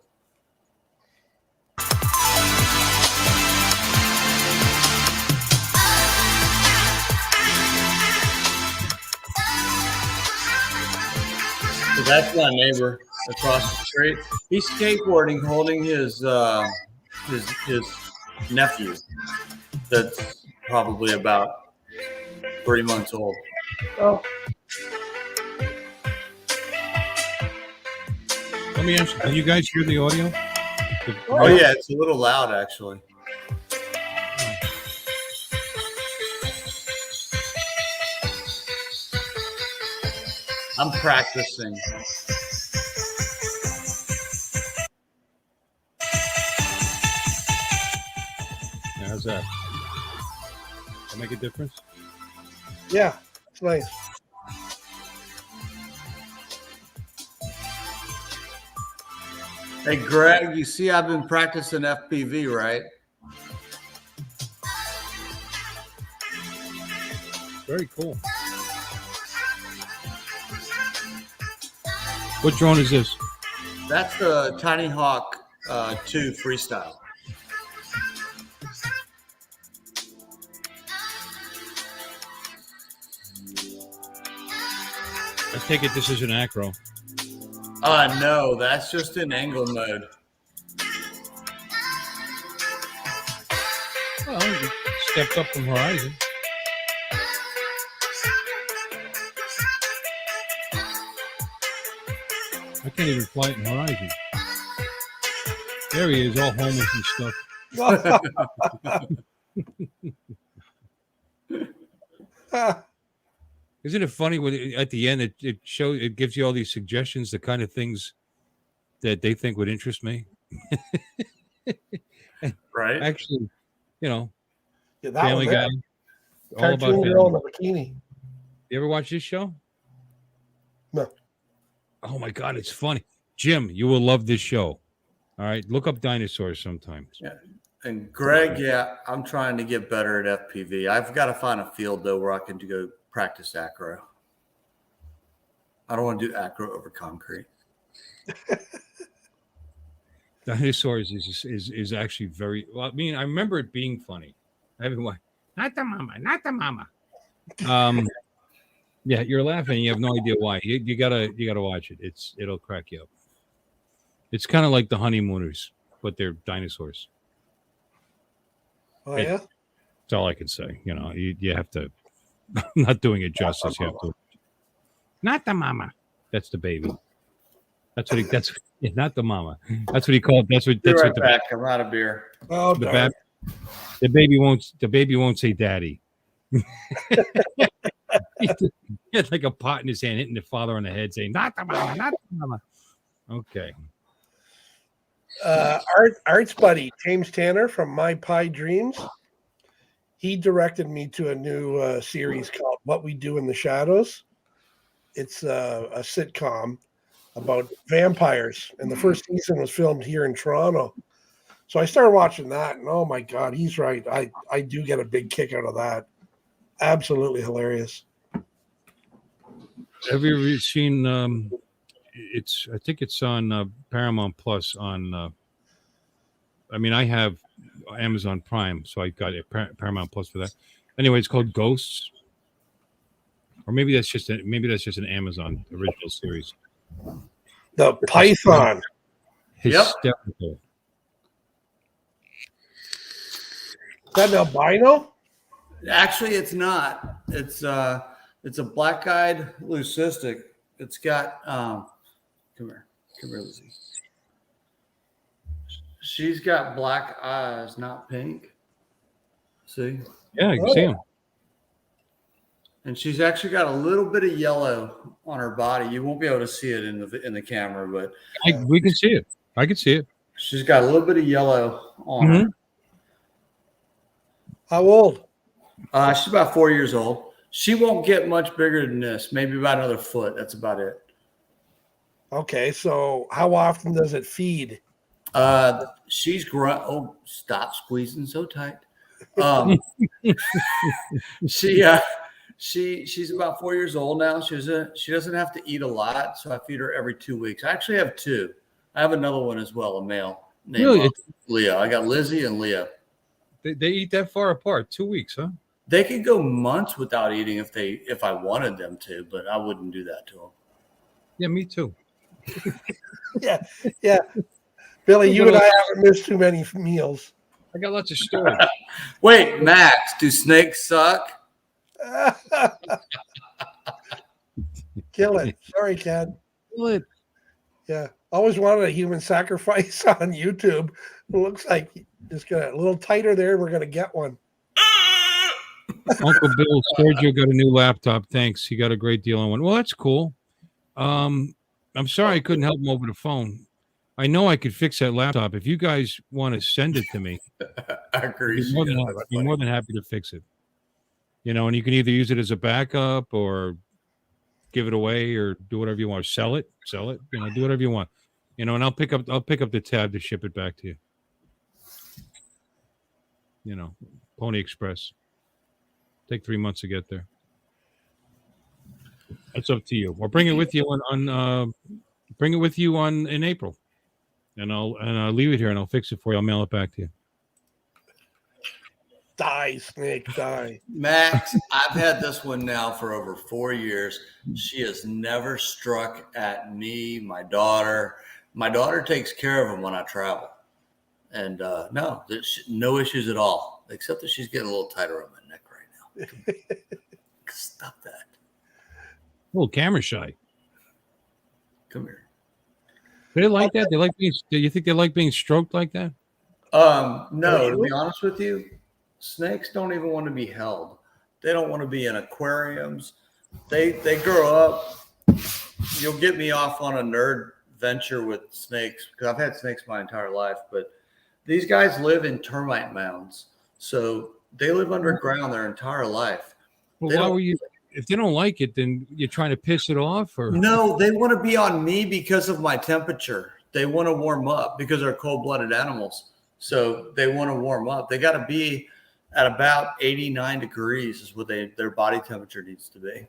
So that's my neighbor across the street. He's skateboarding, holding his nephew. That's probably about 3 months old. Oh. Let me ask you, can you guys hear the audio? Oh yeah, it's a little loud actually. I'm practicing. Yeah, how's that? Does that make a difference? Yeah, it's nice. Hey, Greg, you see I've been practicing FPV, right? Very cool. What drone is this? That's the Tiny Hawk 2 Freestyle. I take it this is an acro. No, that's just in angle mode. Well, you stepped up from horizon. I can't even fly it in horizon. There he is, all homeless and stuff. Isn't it funny when at the end it gives you all these suggestions, the kind of things that they think would interest me. Right? Actually, you know, Yeah, that Family one Guy, there. all about Cartoon girl in family. a bikini. You ever watch this show? No. Oh my God, it's funny. Jim, you will love this show. All right, look up dinosaurs sometimes. Yeah. And Greg, yeah, I'm trying to get better at FPV. I've got to find a field though where I can go practice acro. I don't want to do acro over concrete. Dinosaurs is actually very well. I mean, I remember it being funny. Everyone, not the mama, not the mama. Yeah, you're laughing. You have no idea why. You gotta watch it. It'll crack you up. It's kind of like the Honeymooners, but they're dinosaurs. Oh Hey. yeah. That's all I can say. You know, you have to. I'm not doing it justice. You have to. Not the mama. That's the baby. That's what he. That's yeah, not the mama. That's what he called. That's what. Be That's right what the, back. I'm out of beer. Oh, the, darn. the baby won't. The baby won't say daddy. He had like a pot in his hand, hitting the father on the head, saying, "Not the mama, not the mama." Okay. Art's buddy James Tanner from My Pie Dreams. He directed me to a new series called What We Do in the Shadows. It's a sitcom about vampires, and the first season was filmed here in Toronto. So I started watching that, and oh my God, he's right. I do get a big kick out of that. Absolutely hilarious. Have you ever seen? I think it's on Paramount Plus. I mean, I have Amazon Prime, so I got Paramount Plus for that. Anyway, it's called Ghosts, or maybe that's just an Amazon original series. The Python. Yep. Hysterical. Is that an albino? Actually, it's not. It's a black-eyed leucistic. It's got come here, Lizzie. She's got black eyes, not pink. See? Yeah, you can see him. And she's actually got a little bit of yellow on her body. You won't be able to see it in the camera, but We can see it. I can see it. she's got a little bit of yellow on her. How old? She's about 4 years old. She won't get much bigger than this. Maybe about another foot. That's about it. Okay, so how often does it feed? She's grown. Oh, stop squeezing so tight. She's about 4 years old now. She doesn't have to eat a lot, so I feed her every 2 weeks. I actually have two. I have another one as well, a male named Really? Leo. I got Lizzie and Leo. They eat that far apart, 2 weeks, huh? They could go months without eating if I wanted them to, but I wouldn't do that to them. Yeah, me too. Yeah. Billy, you and I haven't missed too many meals. I got lots of storage. Wait, Max, do snakes suck? Kill it. Sorry, Ken. What? Yeah. Always wanted a human sacrifice on YouTube. It looks like it's got a little tighter there. We're going to get one. Uncle Bill, Sergio got a new laptop. Thanks. He got a great deal on one. Well, that's cool. I'm sorry I couldn't help him over the phone. I know I could fix that laptop. If you guys want to send it to me, I agree. I'd be more than happy to fix it. You know, and you can either use it as a backup or give it away or do whatever you want. Sell it. You know, do whatever you want. You know, and I'll pick up the tab to ship it back to you. You know, Pony Express. Take 3 months to get there. That's up to you. Or bring it with you in April, and I'll leave it here and I'll fix it for you. I'll mail it back to you. Die, snake, die. Max, I've had this one now for over 4 years. She has never struck at me, my daughter. My daughter takes care of them when I travel. And no, there's no issues at all, except that she's getting a little tighter on my neck right now. Stop that. A little camera shy. Come here. They like that? Do you think they like being stroked like that? No, to be honest with you, snakes don't even want to be held. They don't want to be in aquariums. They grow up. You'll get me off on a nerd venture with snakes because I've had snakes my entire life, but these guys live in termite mounds, so they live underground their entire life. Well, why were you? If they don't like it, then you're trying to piss it off, or No, they want to be on me because of my temperature. They want to warm up because they're cold-blooded animals, so they want to warm up. They got to be at about 89 degrees is what their body temperature needs to be.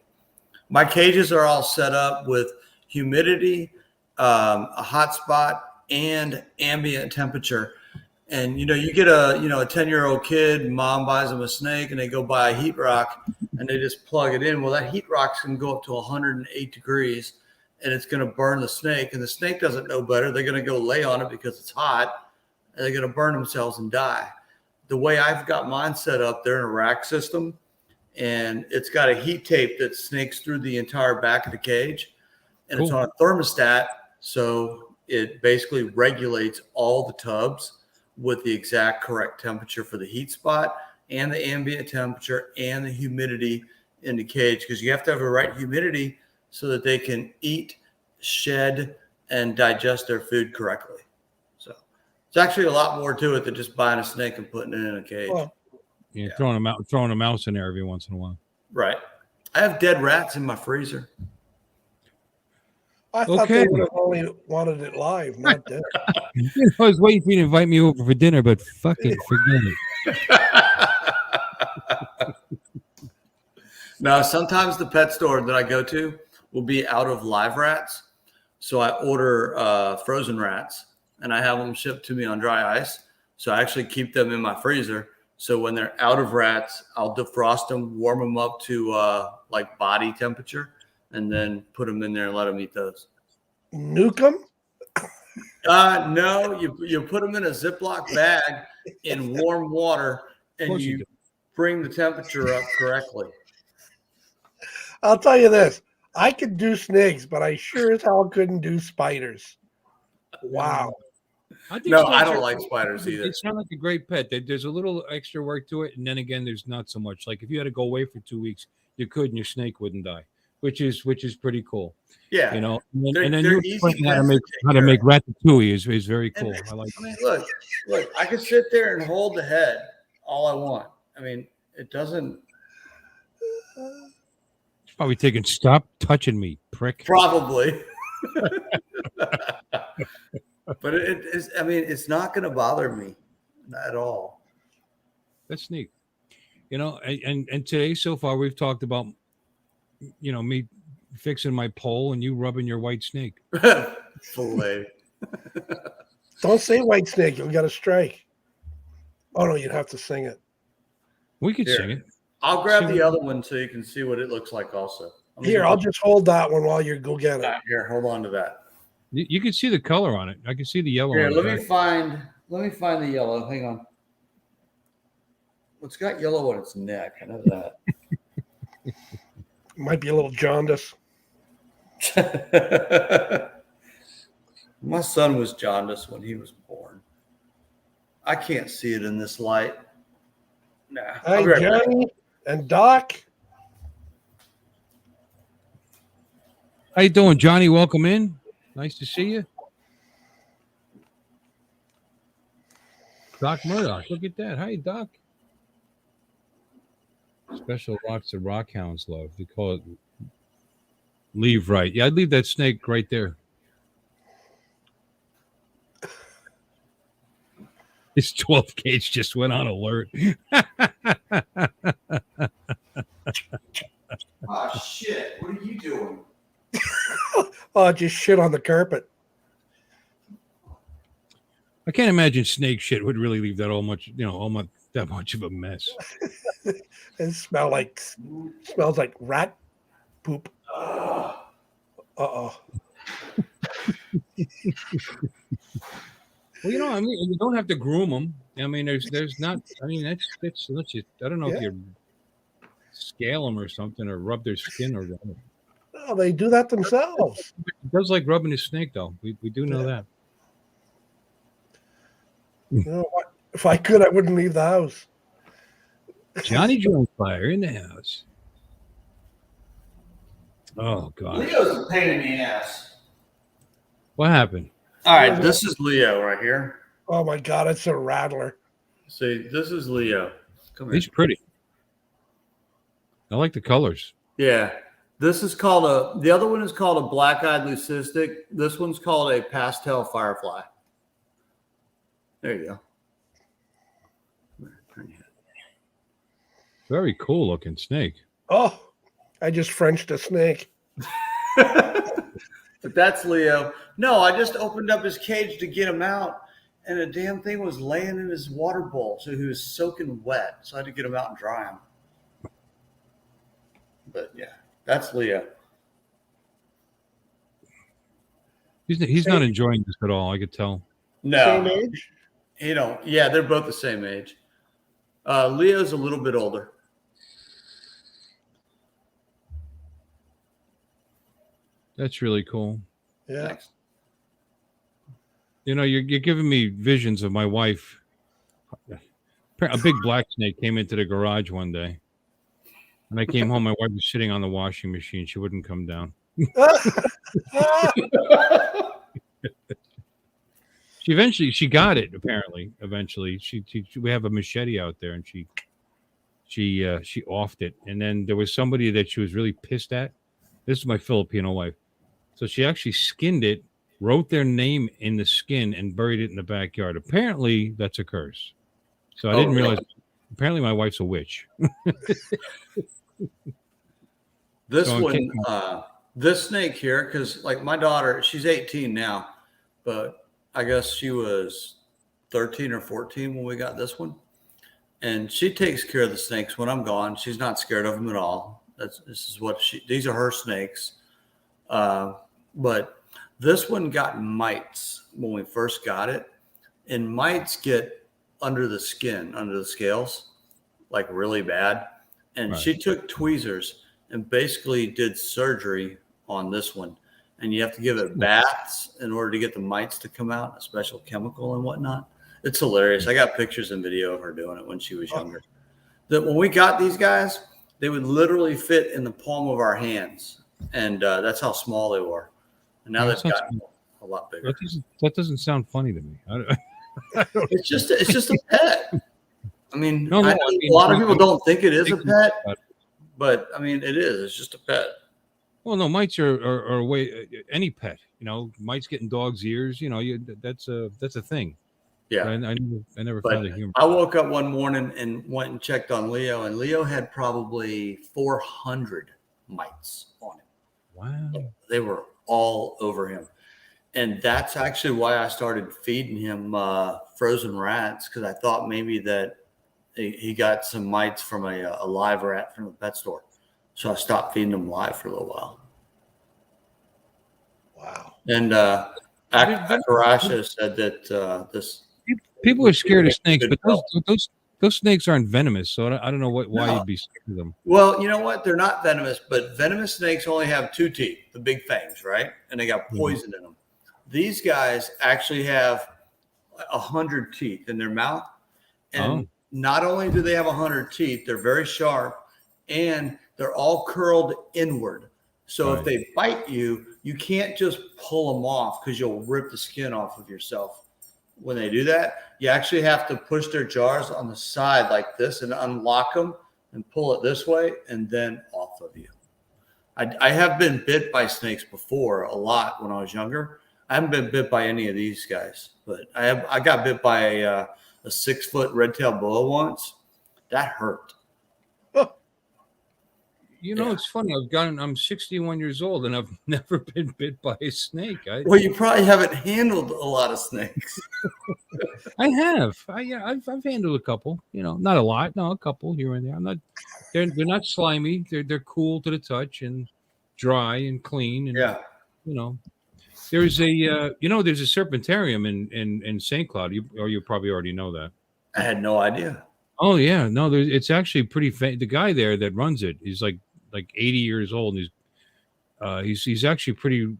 My cages are all set up with humidity, a hot spot, and ambient temperature. And you get a 10-year-old kid, mom buys them a snake, and they go buy a heat rock, and they just plug it in. Well, that heat rock's going to go up to 108 degrees, and it's going to burn the snake. And the snake doesn't know better. They're going to go lay on it because it's hot, and they're going to burn themselves and die. The way I've got mine set up, they're in a rack system, and it's got a heat tape that snakes through the entire back of the cage, and It's on a thermostat, so it basically regulates all the tubs with the exact correct temperature for the heat spot and the ambient temperature and the humidity in the cage, because you have to have the right humidity so that they can eat, shed, and digest their food correctly. So it's actually a lot more to it than just buying a snake and putting it in a cage. Well, yeah, throwing a mouse in there every once in a while. Right. I have dead rats in my freezer. I thought they would have only wanted it live, not dead. I was waiting for you to invite me over for dinner, but fucking forget it. Now, sometimes the pet store that I go to will be out of live rats. So I order frozen rats, and I have them shipped to me on dry ice. So I actually keep them in my freezer. So when they're out of rats, I'll defrost them, warm them up to like body temperature, and then put them in there and let them eat those. Nuke them? No, you put them in a Ziploc bag in warm water, and you bring the temperature up correctly. I'll tell you this. I could do snakes, but I sure as hell couldn't do spiders. Wow. I don't like spiders either. They sound like a great pet. There's a little extra work to it, and then again, there's not so much. Like if you had to go away for 2 weeks, you could, and your snake wouldn't die, which is pretty cool. Yeah, and then you explaining how to make ratatouille is very cool. I like. I mean, look, I could sit there and hold the head all I want. I mean, it doesn't. It's probably taking. Stop touching me, prick. Probably. But it is. I mean, it's not going to bother me at all. That's neat. And today so far we've talked about, me fixing my pole and you rubbing your white snake. Fillet. Don't say white snake. You'll get a strike. Oh, no, you'd have to sing it. We could sing it. I'll grab the other one so you can see what it looks like also. Here, I'll just hold that one while you go get it. Here, hold on to that. You can see the color on it. I can see the yellow. Here, on let me find the yellow. Hang on. It's got yellow on its neck. I know that. Might be a little jaundice. My son was jaundiced when he was born. I can't see it in this light. Nah. Hi, Johnny and Doc. How you doing, Johnny? Welcome in. Nice to see you. Doc Murdoch. Look at that. Hi, Doc. Special rocks that rockhounds love. They call it leave right. Yeah, I'd leave that snake right there. His 12 gauge just went on alert. Oh, shit. What are you doing? Oh, just shit on the carpet. I can't imagine snake shit would really leave that that much of a mess. It smells like rat poop. Uh-oh. Well, I mean, you don't have to groom them. I mean, there's not. I mean, that's just. I don't know if you scale them or something, or rub their skin or whatever. Oh, they do that themselves. It does like rubbing his snake, though. We do know that. You know what? If I could, I wouldn't leave the house. Johnny Jones Fire in the house. Oh God, Leo's a pain in the ass. what happened? All right, this is Leo right here. Oh my God, it's a rattler. See, this is Leo. Come here. He's pretty. I like the colors. Yeah. This is called the other one is called a black-eyed leucistic. This one's called a pastel firefly. There you go. Turn your head. Very cool looking snake. Oh, I just Frenched a snake. But that's Leo. No, I just opened up his cage to get him out, and the damn thing was laying in his water bowl, so he was soaking wet. So I had to get him out and dry him. But yeah, that's Leo. He's not enjoying this at all. I could tell. No, Same age? Yeah, they're both the same age. Leo's a little bit older. That's really cool. Yeah. Thanks. You know, you're giving me visions of my wife. A big black snake came into the garage one day, and I came home. My wife was sitting on the washing machine. She wouldn't come down. She got it. Apparently, eventually, we have a machete out there, and she offed it. And then there was somebody that she was really pissed at. This is my Filipino wife. So she actually skinned it, wrote their name in the skin, and buried it in the backyard. Apparently, that's a curse. So I didn't realize. Apparently, my wife's a witch. This So one, this snake here, because like my daughter, she's 18 now, but I guess she was 13 or 14 when we got this one. And she takes care of the snakes when I'm gone. She's not scared of them at all. These are her snakes. But this one got mites when we first got it. And mites get under the skin, under the scales, like really bad. And she took tweezers and basically did surgery on this one. And you have to give it baths in order to get the mites to come out, a special chemical and whatnot. It's hilarious. I got pictures and video of her doing it when she was younger. That when we got these guys, they would literally fit in the palm of our hands. And that's how small they were. And now they've gotten a lot bigger. That doesn't sound funny to me. It's just a pet. I mean, No, I I know mean, a lot of people don't think it is a pet, But- but I mean, it is. It's just a pet. Well, no, mites are way any pet. You know, mites getting dogs' ears. You know, that's a thing. Yeah. I never But found a humor. I woke up one morning and went and checked on Leo, and Leo had probably 400 mites on him. Wow. They were all over him. And that's actually why I started feeding him frozen rats, because I thought maybe that he got some mites from a live rat from the pet store. So I stopped feeding him live for a little while. Wow. And Akarasha said that this People are scared of snakes, Good but those snakes aren't venomous. So I don't know why No. you'd be scared of them. Well, you know what? They're not venomous, but venomous snakes only have 2 teeth, the big fangs, right? And they got poison in them. These guys actually have 100 teeth in their mouth. And not only do they have 100 teeth, they're very sharp and they're all curled inward. So if they bite you, you can't just pull them off because you'll rip the skin off of yourself. When they do that, you actually have to push their jaws on the side like this and unlock them and pull it this way and then off of you. I have been bit by snakes before a lot when I was younger. I haven't been bit by any of these guys, but I got bit by a 6-foot red-tailed boa once. That hurt. You know, it's funny. I'm 61 years old and I've never been bit by a snake. Well, you probably haven't handled a lot of snakes. I have. I've handled a couple. You know, not a lot. No, a couple here and there. I'm not. They're not slimy. They're cool to the touch and dry and clean. And you know, there's a there's a serpentarium in St. Cloud. You probably already know that. I had no idea. Oh yeah, no, it's actually pretty. The guy there that runs it, he's like 80 years old. And he's actually a pretty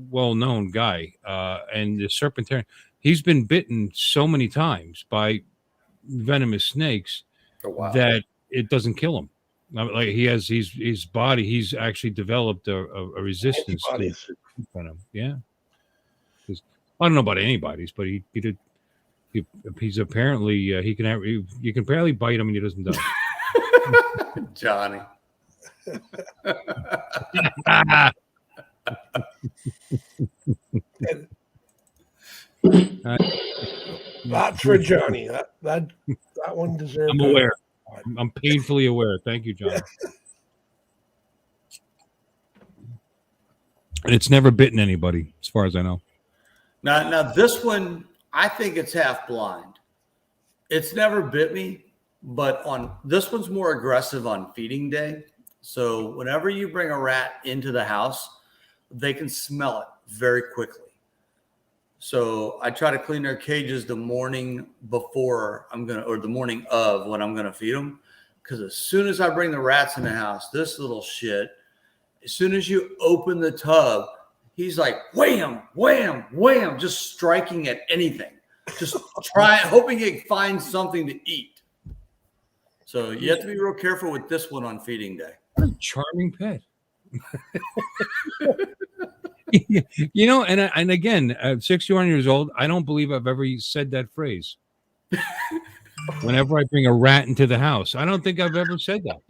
well known guy. And the serpentarium, he's been bitten so many times by venomous snakes that it doesn't kill him. Like his body. He's actually developed a resistance to Antibodies. venom. Yeah. 'Cause I don't know about antibodies, but he did. He's apparently he can have you can apparently bite him and he doesn't die. Johnny. Ah! Not for Johnny. That one deserved. I'm aware. I'm painfully aware. Thank you, John. And it's never bitten anybody, as far as I know. Now this one, I think it's half blind. It's never bit me, but on this one's more aggressive on feeding day. So whenever you bring a rat into the house, they can smell it very quickly. So I try to clean their cages the morning before or the morning of when I'm gonna feed them, because as soon as I bring the rats in the house, this little shit, as soon as you open the tub, he's like wham, wham, wham, just striking at anything, just hoping it finds something to eat. So you have to be real careful with this one on feeding day. What a charming pet. And again, at 61 years old, I don't believe I've ever said that phrase. Whenever I bring a rat into the house, I don't think I've ever said that.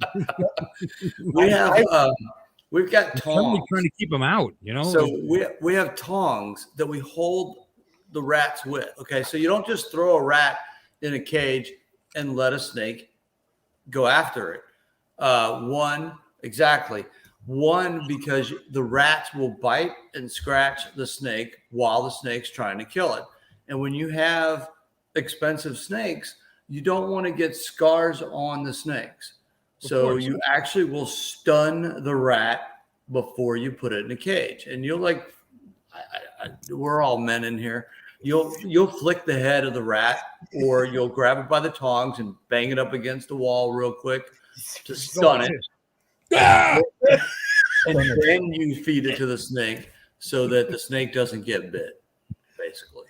We've got I'm tongs. trying to keep them out, So we have tongs that we hold the rats with. Okay, so you don't just throw a rat in a cage and let a snake go after it. One, because the rats will bite and scratch the snake while the snake's trying to kill it. And when you have expensive snakes, you don't want to get scars on the snakes. So you actually will stun the rat before you put it in a cage. And you'll we're all men in here. You'll flick the head of the rat, or you'll grab it by the tongs and bang it up against the wall real quick to stun it. And then you feed it to the snake so that the snake doesn't get bit, basically.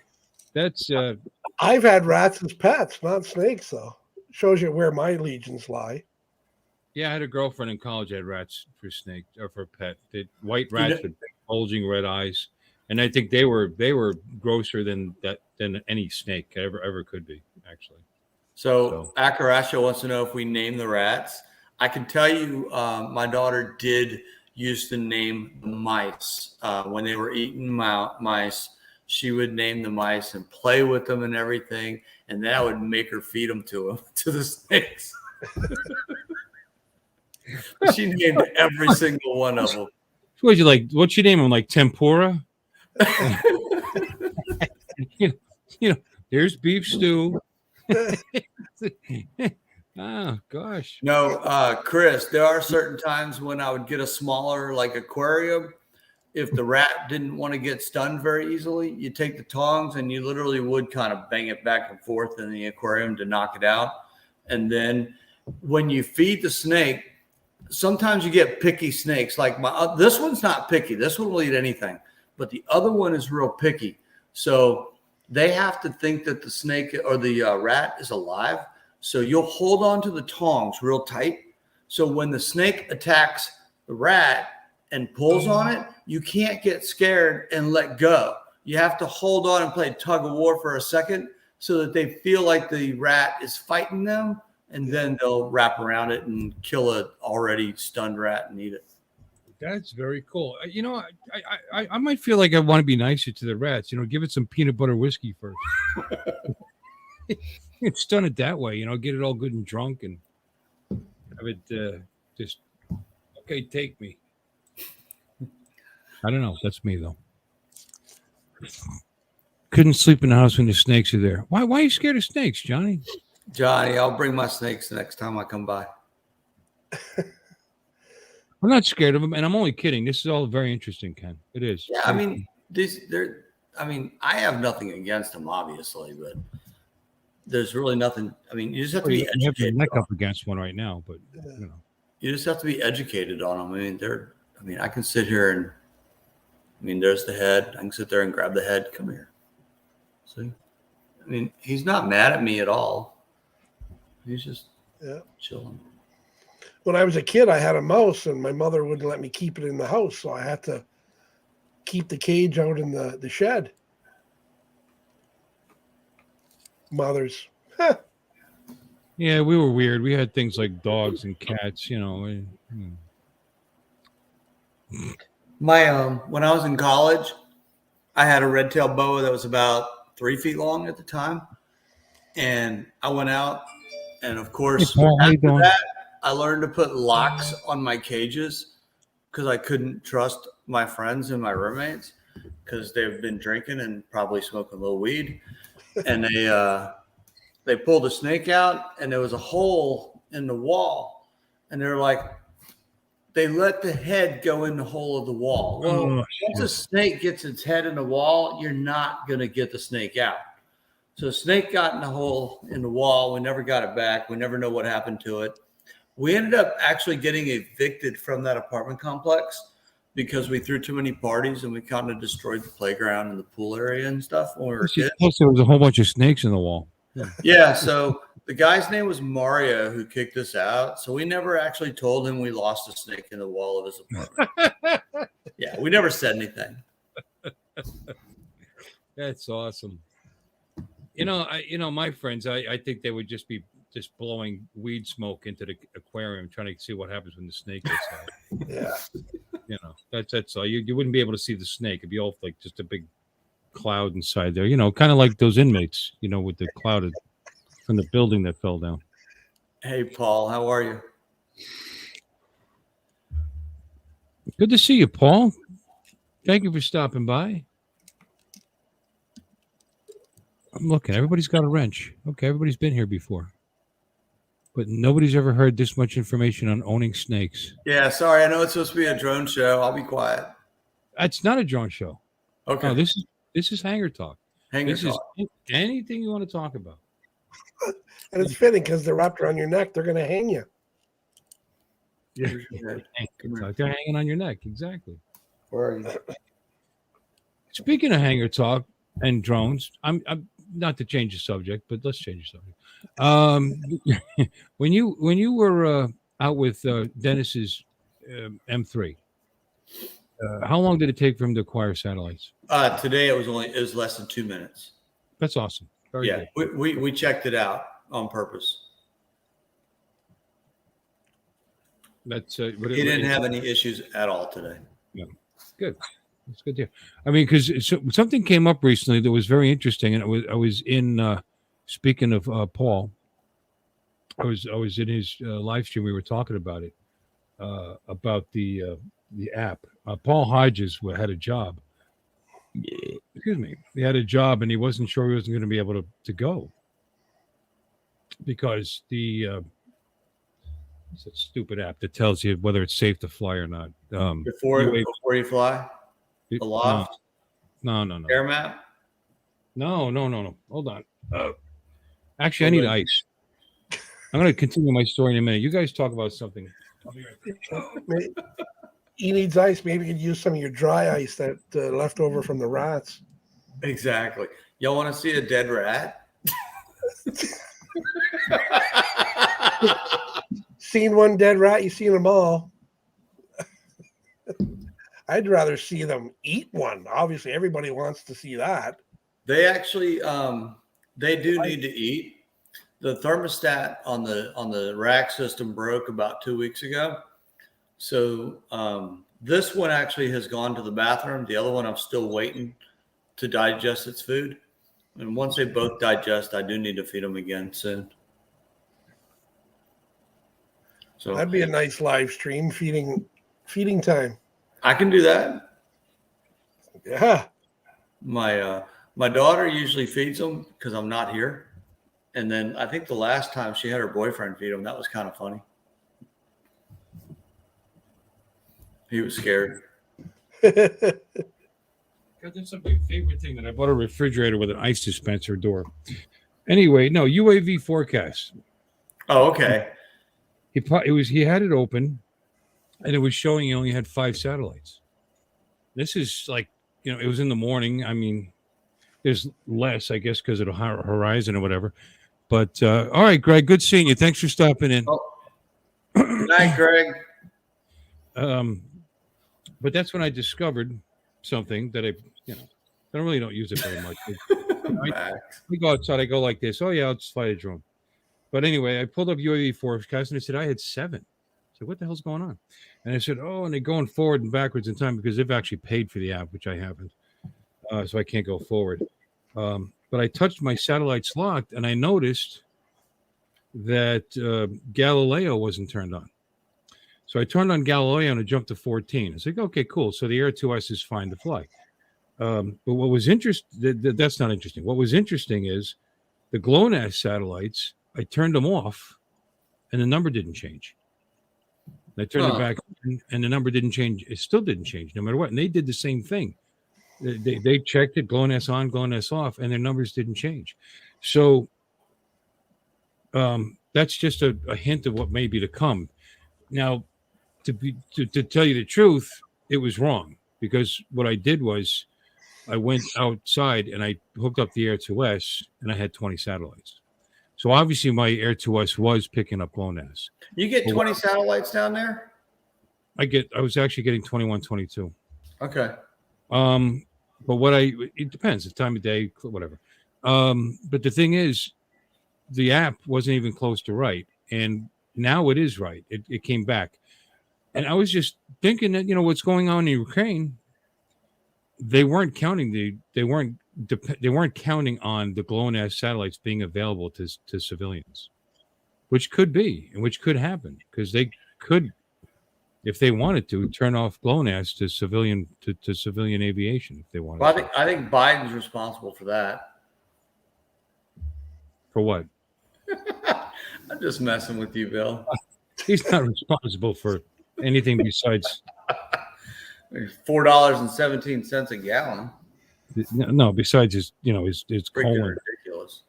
That's I've had rats as pets, not snakes, though. Shows you where my legions lie. I had a girlfriend in college that had rats for snake or for pet. White rats with big bulging red eyes, and I think they were grosser than any snake ever could be, actually. So Akarasha wants to know if we name the rats. I can tell you, my daughter did used to name the mice when they were eating mice. She would name the mice and play with them and everything, and that would make her feed them to the snakes. She named every single one of them. What'd you like? What'd you name them? Like tempura? There's beef stew. Oh gosh. No, Chris, there are certain times when I would get a smaller like aquarium. If the rat didn't want to get stunned very easily, you take the tongs and you literally would kind of bang it back and forth in the aquarium to knock it out. And then when you feed the snake, sometimes you get picky snakes. Like this one's not picky. This one will eat anything, but the other one is real picky. So they have to think that the snake or the rat is alive. So you'll hold on to the tongs real tight. So when the snake attacks the rat and pulls on it, you can't get scared and let go. You have to hold on and play tug of war for a second so that they feel like the rat is fighting them, and then they'll wrap around it and kill an already stunned rat and eat it. That's very cool. I might feel like I want to be nicer to the rats. Give it some peanut butter whiskey first. It's done it that way, get it all good and drunk and have it just, okay, take me. I don't know. That's me, though. Couldn't sleep in the house when the snakes are there. Why are you scared of snakes, Johnny? Johnny, I'll bring my snakes the next time I come by. I'm not scared of them, and I'm only kidding. This is all very interesting, Ken. It is. Yeah, I mean, I have nothing against them, obviously, but there's really nothing. I mean, you just have to be educated. You have your neck up against one right now, but you just have to be educated on them. I can sit here and there's the head. I can sit there and grab the head. Come here. See? He's not mad at me at all. He's just chilling. when I was a kid, I had a mouse, and my mother wouldn't let me keep it in the house, so I had to keep the cage out in the shed. Mothers. Yeah, we were weird. We had things like dogs and cats, you know. My when I was in college, I had a red-tailed boa that was about 3 feet long at the time, and I went out, and of course, Hey, Paul, how you after doing? that, I learned to put locks on my cages because I couldn't trust my friends and my roommates because they've been drinking and probably smoking a little weed, and they pulled a snake out, and there was a hole in the wall, and they're like, they let the head go in the hole of the wall. Well, Oh, once a snake gets its head in the wall, you're not going to get the snake out. So the snake got in the hole in the wall. We never got it back. We never know what happened to it. We ended up actually getting evicted from that apartment complex because we threw too many parties and we kind of destroyed the playground and the pool area and stuff when we were kids. Plus, there was a whole bunch of snakes in the wall. Yeah, so the guy's name was Mario who kicked us out. So we never actually told him we lost a snake in the wall of his apartment. Yeah, we never said anything. That's awesome. My friends, I think they would just be just blowing weed smoke into the aquarium, trying to see what happens when the snake gets out. Yeah. That's all. You wouldn't be able to see the snake. It'd be all like just a big cloud inside there. Kind of like those inmates. With the cloud from the building that fell down. Hey, Paul, how are you? Good to see you, Paul. Thank you for stopping by. I'm looking. Everybody's got a wrench. Okay, everybody's been here before. But nobody's ever heard this much information on owning snakes. Yeah, sorry. I know it's supposed to be a drone show. I'll be quiet. It's not a drone show. Okay. No, this is Hangar Talk. Hangar This talk. is anything you want to talk about. And it's fitting because they're wrapped around your neck. They're going to hang you. Here's your head. Come here. They're hanging on your neck. Exactly. Where are you? Speaking of Hangar Talk and drones, I'm not to change the subject, but let's change the subject. When you were out with Dennis's M3, how long did it take for him to acquire satellites? Today it was less than 2 minutes. That's awesome. Very Yeah, good. we checked it out on purpose. That's He didn't have any issues at all today. good. That's good to hear. I mean, because something came up recently that was very interesting, and I was in. Speaking of Paul, I was in his live stream. We were talking about it, about the app. Paul Hodges had a job. Excuse me. He had a job, and he wasn't sure he wasn't going to be able to go because it's a stupid app that tells you whether it's safe to fly or not. Before you fly, aloft, No. air map. No. Hold on. Actually, I need ice. I'm going to continue my story in a minute. You guys talk about something. I'll be right back. He needs ice. Maybe you could use some of your dry ice that left over from the rats. Exactly. Y'all want to see a dead rat? Seen one dead rat, you seen them all. I'd rather see them eat one. Obviously, everybody wants to see that. They actually they do need to eat. The thermostat on the rack system broke about 2 weeks ago. So this one actually has gone to the bathroom. The other one I'm still waiting to digest its food. And once they both digest, I do need to feed them again soon. So That'd be a nice live stream, feeding time. I can do that. Yeah. My daughter usually feeds them because I'm not here. And then I think the last time she had her boyfriend feed them, that was kind of funny. He was scared. God, that's my favorite thing that I bought a refrigerator with an ice dispenser door. Anyway, no UAV forecast. Oh, okay. He had it open, and it was showing he only had 5 satellites. This is like, it was in the morning. I mean, there's less, I guess, because of the horizon or whatever. But all right, Greg, good seeing you. Thanks for stopping in. Oh, Good night, Greg. But that's when I discovered something that I really don't use it very much. We go outside, I go like this. Oh yeah, I'll just fly a drone. But anyway, I pulled up UAV forecast and it said I had 7. So what the hell's going on? And I said, oh, and they're going forward and backwards in time because they've actually paid for the app, which I haven't. So I can't go forward. But I touched my satellites locked and I noticed that Galileo wasn't turned on. So I turned on Galileo and I jumped to 14. I was like, okay, cool. So the Air 2S is fine to fly. But what was interesting, that's not interesting. What was interesting is the GLONASS satellites, I turned them off and the number didn't change. I turned it back and the number didn't change. It still didn't change no matter what. And they did the same thing. They checked it, GLONASS on, GLONASS off, and their numbers didn't change. So that's just a hint of what may be to come. Now, to tell you the truth, it was wrong because what I did was I went outside and I hooked up the Air 2S and I had 20 satellites. So obviously my Air 2S was picking up GLONASS. You get 20 satellites down there? I was actually getting 21, 22. Okay. But it depends, the time of day, whatever. But the thing is, the app wasn't even close to right. And now it is right. It came back. And I was just thinking that, what's going on in Ukraine, they weren't counting they weren't counting on the GLONASS satellites being available to civilians, which could be and which could happen because they could, if they wanted to, turn off GLONASS to civilian aviation if they wanted. Well, I think Biden's responsible for that. For what? I'm just messing with you, Bill. He's not responsible for anything besides $4.17 a gallon. No, besides his Freaking colon ridiculous.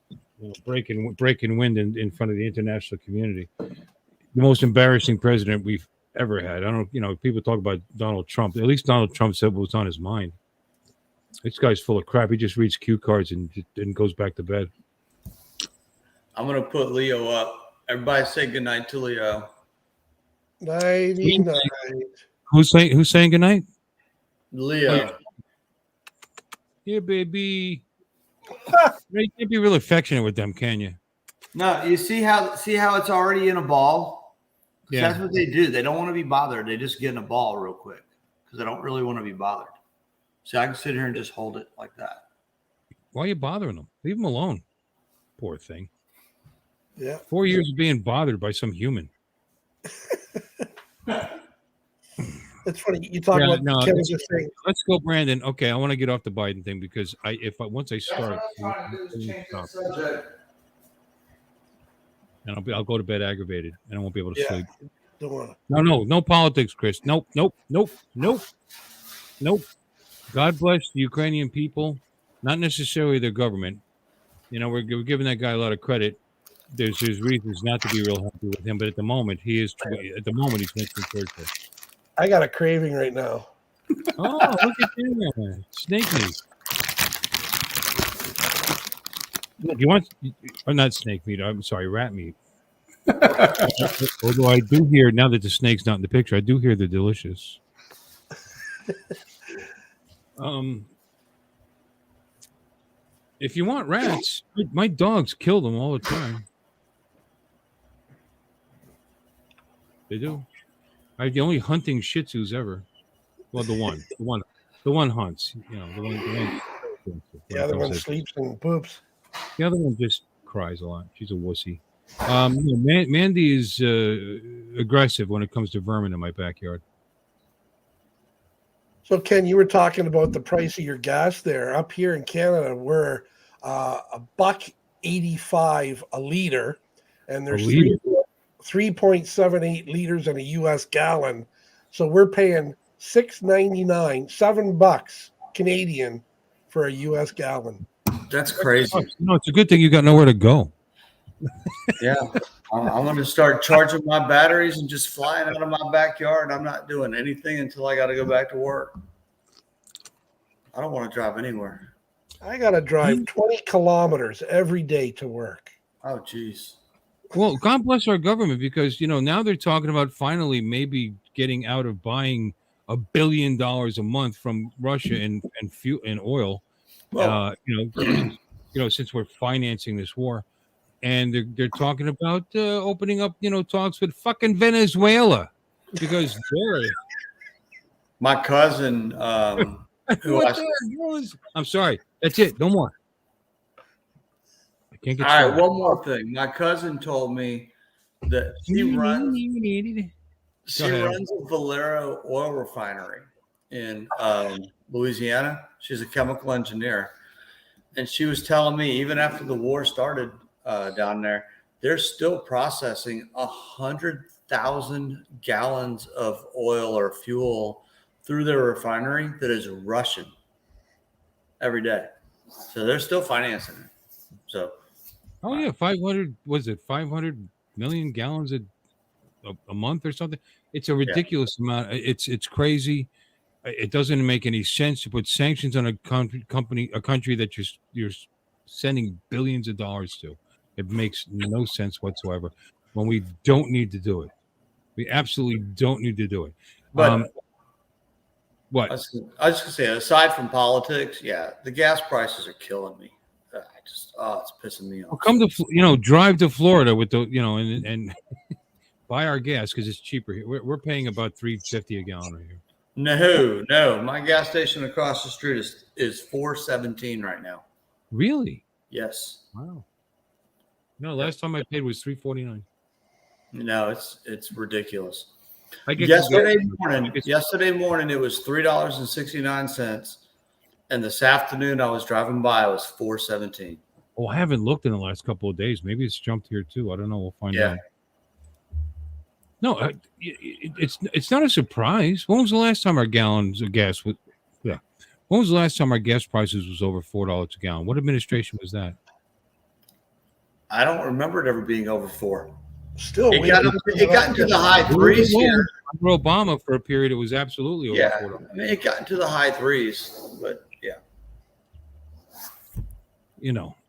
breaking wind in front of the international community. The most embarrassing president we've ever had. I don't, people talk about Donald Trump. At least Donald Trump said what was on his mind. This guy's full of crap. He just reads cue cards and goes back to bed. I'm gonna put Leo up. Everybody say goodnight to Leo. Nighty night. Who's saying goodnight? Leo. Yeah, baby. You can't be real affectionate with them, can you? No, you see how it's already in a ball? Yeah. That's what they do. They don't want to be bothered. They just get in a ball real quick because they don't really want to be bothered. So I can sit here and just hold it like that. Why are you bothering them? Leave them alone. Poor thing. Yeah. 4 years of being bothered by some human. It's funny you talk about Kevin just saying. Let's go, Brandon. Okay, I want to get off the Biden thing because once I start, and I'll go to bed aggravated, and I won't be able to sleep. Don't want to. No politics, Chris. Nope. God bless the Ukrainian people, not necessarily their government. We're giving that guy a lot of credit. There's reasons not to be real happy with him, but at the moment he's Winston Churchill. I got a craving right now. Oh, look at that. Snake meat. You want, not snake meat, I'm sorry, rat meat. Although I do hear, now that the snake's not in the picture, I do hear they're delicious. If you want rats, my dogs kill them all the time. They do. I have the only hunting Shih Tzus ever. Well, the one hunts. The one. The other one sleeps and poops. The other one just cries a lot. She's a wussy. Mandy is aggressive when it comes to vermin in my backyard. So, Ken, you were talking about the price of your gas there. Up here in Canada, we're $1.85 a liter, and there's 3.78 liters in a U.S. gallon. So we're paying $6.99, $7 Canadian for a U.S. gallon. That's crazy. It's a good thing you got nowhere to go. Yeah, I'm going to start charging my batteries and just flying out of my backyard. I'm not doing anything until I got to go back to work. I don't want to drive anywhere. I got to drive 20 kilometers every day to work. Oh, geez. Well, God bless our government because now they're talking about finally maybe getting out of buying $1 billion a month from Russia and fuel and oil. Well, Since we're financing this war, and they're talking about opening up talks with fucking Venezuela because they're my cousin, who what I, the hell is? I'm sorry, that's it. No more. I can't get all right, started. one more thing. My cousin told me that she runs a Valero oil refinery in Louisiana. She's a chemical engineer. And she was telling me, even after the war started down there, they're still processing 100,000 gallons of oil or fuel through their refinery that is Russian every day. So they're still financing it. So, Oh yeah, 500 was it 500 million gallons a month or something? It's a ridiculous amount. It's crazy. It doesn't make any sense to put sanctions on a country that you're sending billions of dollars to. It makes no sense whatsoever when we don't need to do it. We absolutely don't need to do it. but What? I was just going to say, aside from politics, yeah, the gas prices are killing me. It's pissing me off. Well, come to drive to Florida with the and buy our gas because it's cheaper here. We're paying about $3.50 a gallon right here. No. My gas station across the street is $4.17 right now. Really? Yes. Wow. No, last time I paid was $3.49. No, it's ridiculous. I get Yesterday morning it was $3.69, and this afternoon I was driving by, it was $4.17. Oh, I haven't looked in the last couple of days. Maybe it's jumped here too. I don't know. We'll find Yeah. out. No, it's not a surprise. When was the last time our gallons of gas was? Yeah. When was the last time our gas prices was over $4 a gallon? What administration was that? I don't remember it ever being over $4. Still, It got into the high threes here. Under Obama, for a period, it was absolutely over Yeah, $4. I mean, it got into the high threes, but yeah.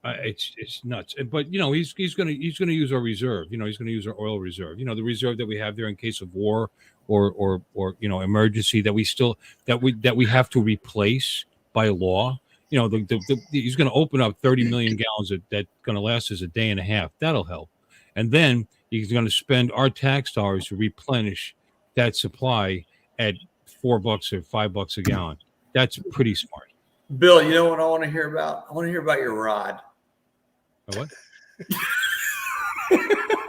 It's nuts. But he's gonna use our reserve. He's gonna use our oil reserve. The reserve that we have there in case of war or emergency that we have to replace by law. He's gonna open up 30 million gallons that's gonna last us a day and a half. That'll help, and then he's gonna spend our tax dollars to replenish that supply at $4 or $5 a gallon. That's pretty smart. Bill, you know what I want to hear about? I want to hear about your rod. A what?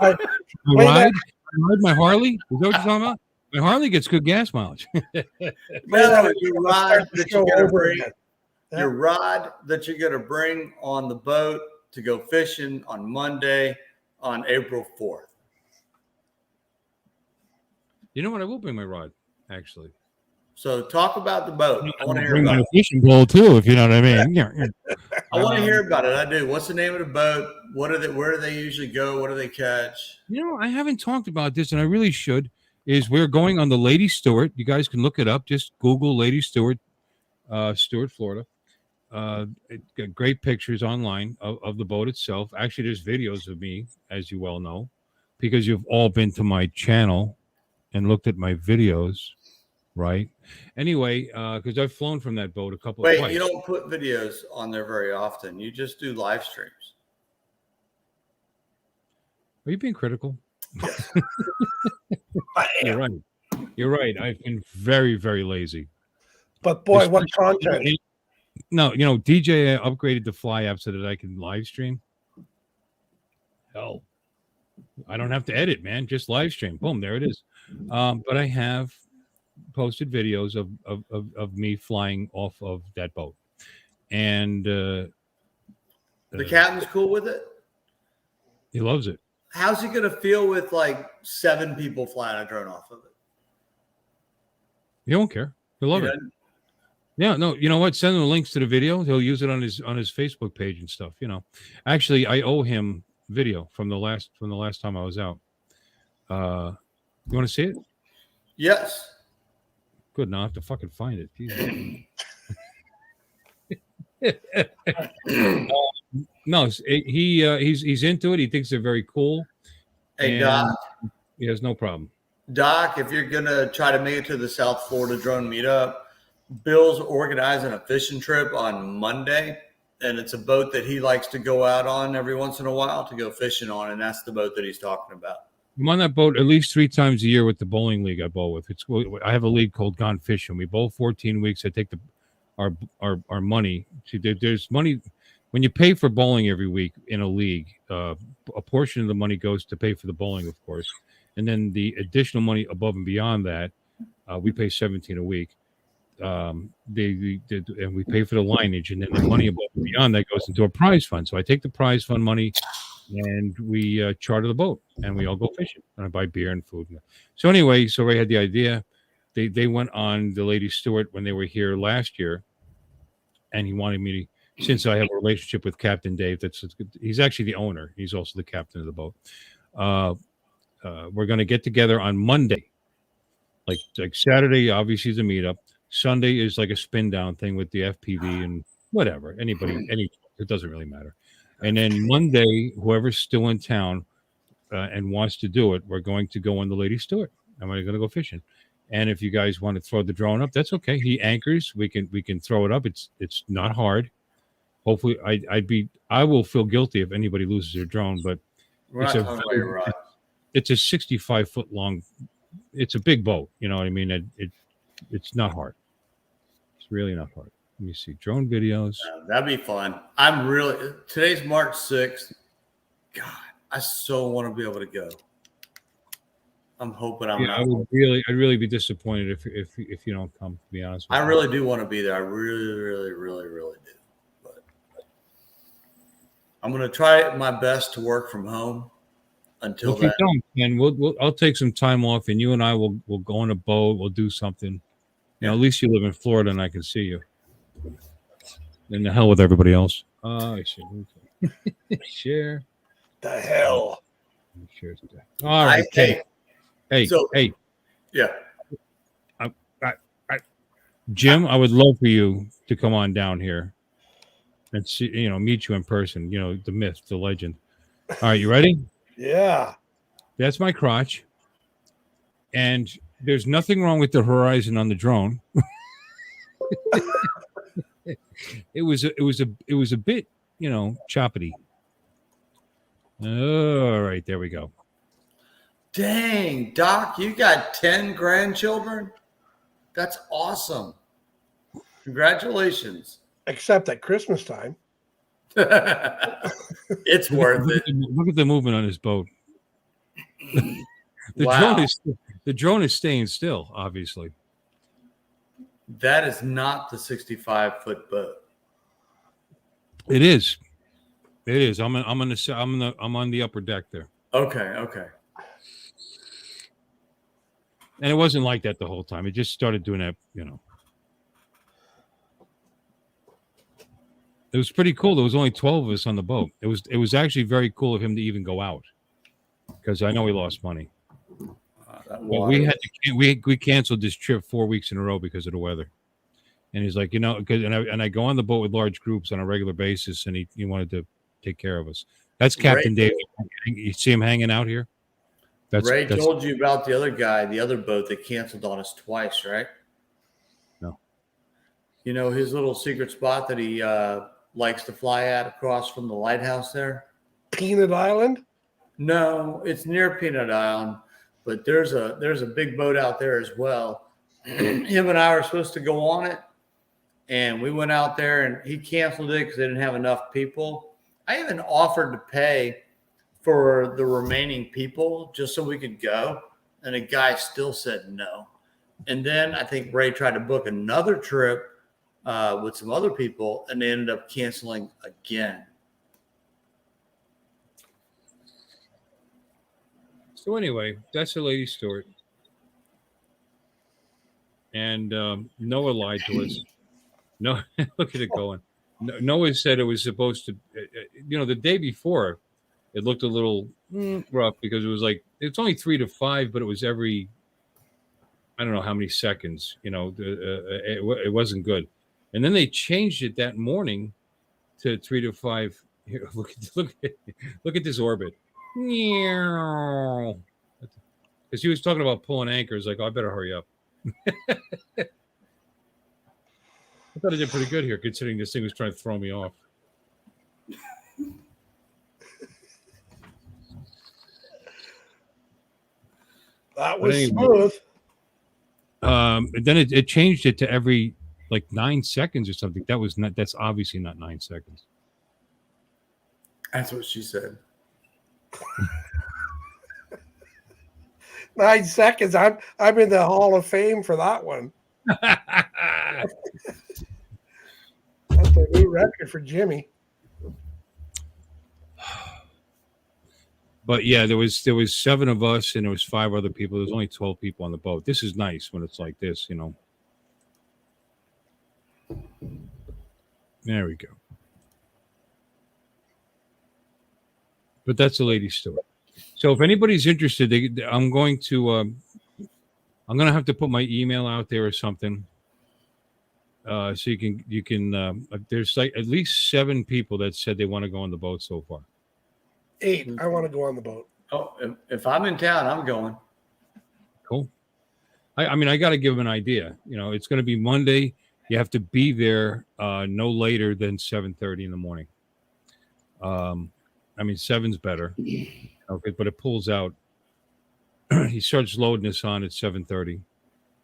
I ride my Harley? Is that what you're talking about? My Harley gets good gas mileage. Your rod that you're going to bring. Your rod that you're going to bring on the boat to go fishing on Monday on April 4th. You know what? I will bring my rod, actually. So talk about the boat. I want to hear bring about my it. fishing pole too, if you know what I mean. I want to hear about it. I do. What's the name of the boat? Where do they usually go? What do they catch? I haven't talked about this, and I really should. We're going on the Lady Stewart. You guys can look it up. Just Google Lady Stewart, Stewart, Florida. It got great pictures online of the boat itself. Actually, there's videos of me, as you well know, because you've all been to my channel and looked at my videos, right? Anyway, because I've flown from that boat a couple of times. Wait, you don't put videos on there very often. You just do live streams. Are you being critical? You're right. You're right. I've been very, very lazy. But boy, what content! No, DJ upgraded the Fly app so that I can live stream. Hell, I don't have to edit, man. Just live stream. Boom, there it is. But I have posted videos of me flying off of that boat, and the captain's cool with it. He loves it. How's he gonna feel with like 7 people flying a drone off of it? He won't care. He'll love it. Yeah, no, you know what? Send him the links to the video. He'll use it on his Facebook page and stuff. Actually, I owe him video from the last time I was out. You want to see it? Yes. Good. Now I have to fucking find it. No, he's into it. He thinks they're very cool. Hey, And Doc. he has no problem. Doc, if you're going to try to make it to the South Florida drone meetup, Bill's organizing a fishing trip on Monday, and it's a boat that he likes to go out on every once in a while to go fishing on, and that's the boat that he's talking about. I'm on that boat at least 3 times a year with the bowling league I bowl with. I have a league called Gone Fishing. We bowl 14 weeks. I take our money. See, there's money when you pay for bowling every week in a league. A portion of the money goes to pay for the bowling, of course, and then the additional money above and beyond that, we pay $17 a week. And we pay for the lineage, and then the money above and beyond that goes into a prize fund. So I take the prize fund money, and we charter the boat, and we all go fishing, and I buy beer and food. So anyway, so Ray had the idea. They went on the Lady Stewart when they were here last year, and he wanted me to, since I have a relationship with Captain Dave, he's actually the owner. He's also the captain of the boat. We're going to get together on Monday, like Saturday. Obviously, is a meetup. Sunday is like a spin down thing with the FPV and whatever. It doesn't really matter. And then Monday, whoever's still in town and wants to do it, we're going to go on the Lady Stewart, and we're going to go fishing. And if you guys want to throw the drone up, that's okay. He anchors. We can throw it up. It's not hard. Hopefully, I will feel guilty if anybody loses their drone, but it's a 65-foot long. It's a big boat. You know what I mean? It's not hard. It's really not hard. Let me see drone videos. That'd be fun. Today's March 6th. God, I so want to be able to go. I'm hoping I'm not. I'd really be disappointed if you don't come, to be honest with you. I really do want to be there. I really, really, really, really do. But I'm going to try my best to work from home until if you don't, and I'll take some time off, and you and I will go on a boat. We'll do something. You know, at least you live in Florida, and I can see you. And the hell with everybody else. I see. Okay. Share. The hell. Share today. All right. Hey. Yeah. Jim, I would love for you to come on down here and see, meet you in person. The myth, the legend. All right, you ready? Yeah. That's my crotch. And there's nothing wrong with the horizon on the drone. It was a bit, choppity. All right, there we go. Dang, Doc, you got 10 grandchildren? That's awesome. Congratulations. Except at Christmas time. It's worth it. Look at the movement on his boat. The drone is staying still, obviously. That is not the 65-foot boat. It is. I'm on the upper deck there. Okay. And it wasn't like that the whole time. It just started doing that, It was pretty cool. There was only 12 of us on the boat. It was actually very cool of him to even go out, because I know he lost money. But we canceled this trip 4 weeks in a row because of the weather. And he's like, and I go on the boat with large groups on a regular basis, and he wanted to take care of us. That's Captain David. You see him hanging out here? Ray told you about the other guy, the other boat that canceled on us twice, right? No. His little secret spot that he likes to fly at across from the lighthouse there? Peanut Island? No, it's near Peanut Island, but there's a big boat out there as well. Him and I were supposed to go on it, and we went out there, and he canceled it because they didn't have enough people. I even offered to pay for the remaining people just so we could go, and the guy still said no. And then I think Ray tried to book another trip with some other people, and they ended up canceling again. So anyway, that's the Lady Stewart. And Noah lied to us. No, look at it going. Noah said it was supposed to, the day before, it looked a little rough because it was like, it's only 3 to 5, but it was every, I don't know how many seconds, it wasn't good. And then they changed it that morning to 3 to 5. Here, look at this orbit. Because he was talking about pulling anchors. Like, oh, I better hurry up. I thought I did pretty good here, considering this thing was trying to throw me off. That But was anyway. smooth. And then it changed it to every like 9 seconds or something. That's obviously not 9 seconds. That's what she said. 9 seconds. I'm in the Hall of Fame for that one. That's a new record for Jimmy. But yeah, there was 7 of us and there was 5 other people. There's only 12 people on the boat. This is nice when it's like this, you know. There we go. But that's a lady's story. So if anybody's interested, I'm going to have to put my email out there or something. So you can there's like at least 7 people that said they want to go on the boat so far. 8. I want to go on the boat. Oh, if I'm in town, I'm going. Cool. I mean, I got to give them an idea. You know, it's going to be Monday. You have to be there no later than 7:30 in the morning. I mean, 7's better. Okay, but it pulls out. He starts loading this on at 7:30.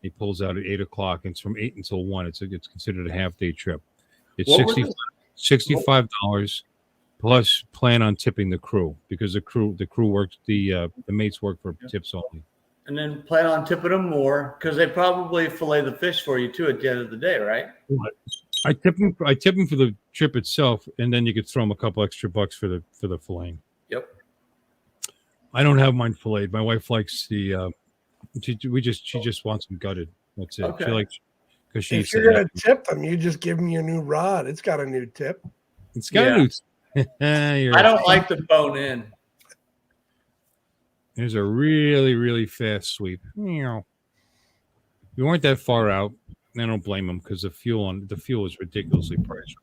He pulls out at 8 o'clock, and it's from 8 until 1. It's considered a half-day trip. It's $65 plus plan on tipping the crew because the crew works the mates work for tips only. And then plan on tipping them more because they probably fillet the fish for you too at the end of the day, right? I tip them for the trip itself, and then you could throw them a couple extra bucks for the filleting. Yep. I don't have mine filleted. My wife likes the. She just wants them gutted. That's it. Okay. She likes because If you're gonna tip them, you just give them your new rod. It's got a new tip. It's got a new. I don't like the bone in. There's a really, really fast sweep. We weren't that far out. I don't blame them because the fuel is ridiculously priced.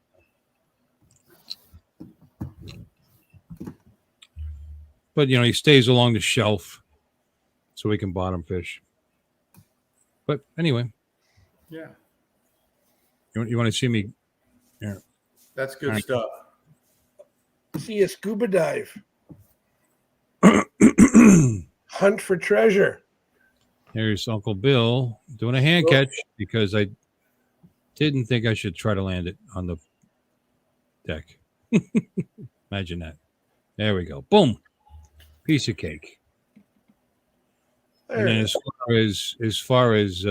But he stays along the shelf so we can bottom fish. But anyway, Yeah, you want to see me? Yeah. that's good stuff. See a scuba dive. Hunt for treasure. There's Uncle Bill doing a hand catch because I didn't think I should try to land it on the deck. Imagine that. There we go. Boom. Piece of cake. There And then it is. as far as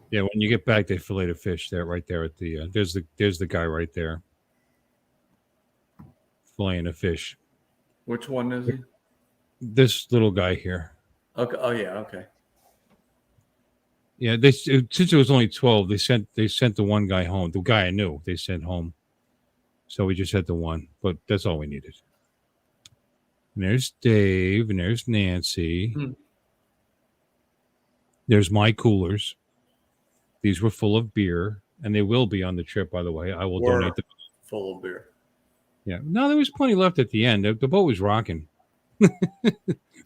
yeah, when you get back, they fillet the fish there, right there at the. There's the guy right there, filleting a fish. Which one is he? This little guy here. Okay. Oh yeah. Okay. Yeah, since it was only 12, they sent the one guy home. The guy I knew they sent home, so we just had the one. But that's all we needed. And there's Dave, and there's Nancy. There's my coolers. These were full of beer, and they will be on the trip. By the way, I will donate them. Full of beer. Yeah, no, there was plenty left at the end. The boat was rocking.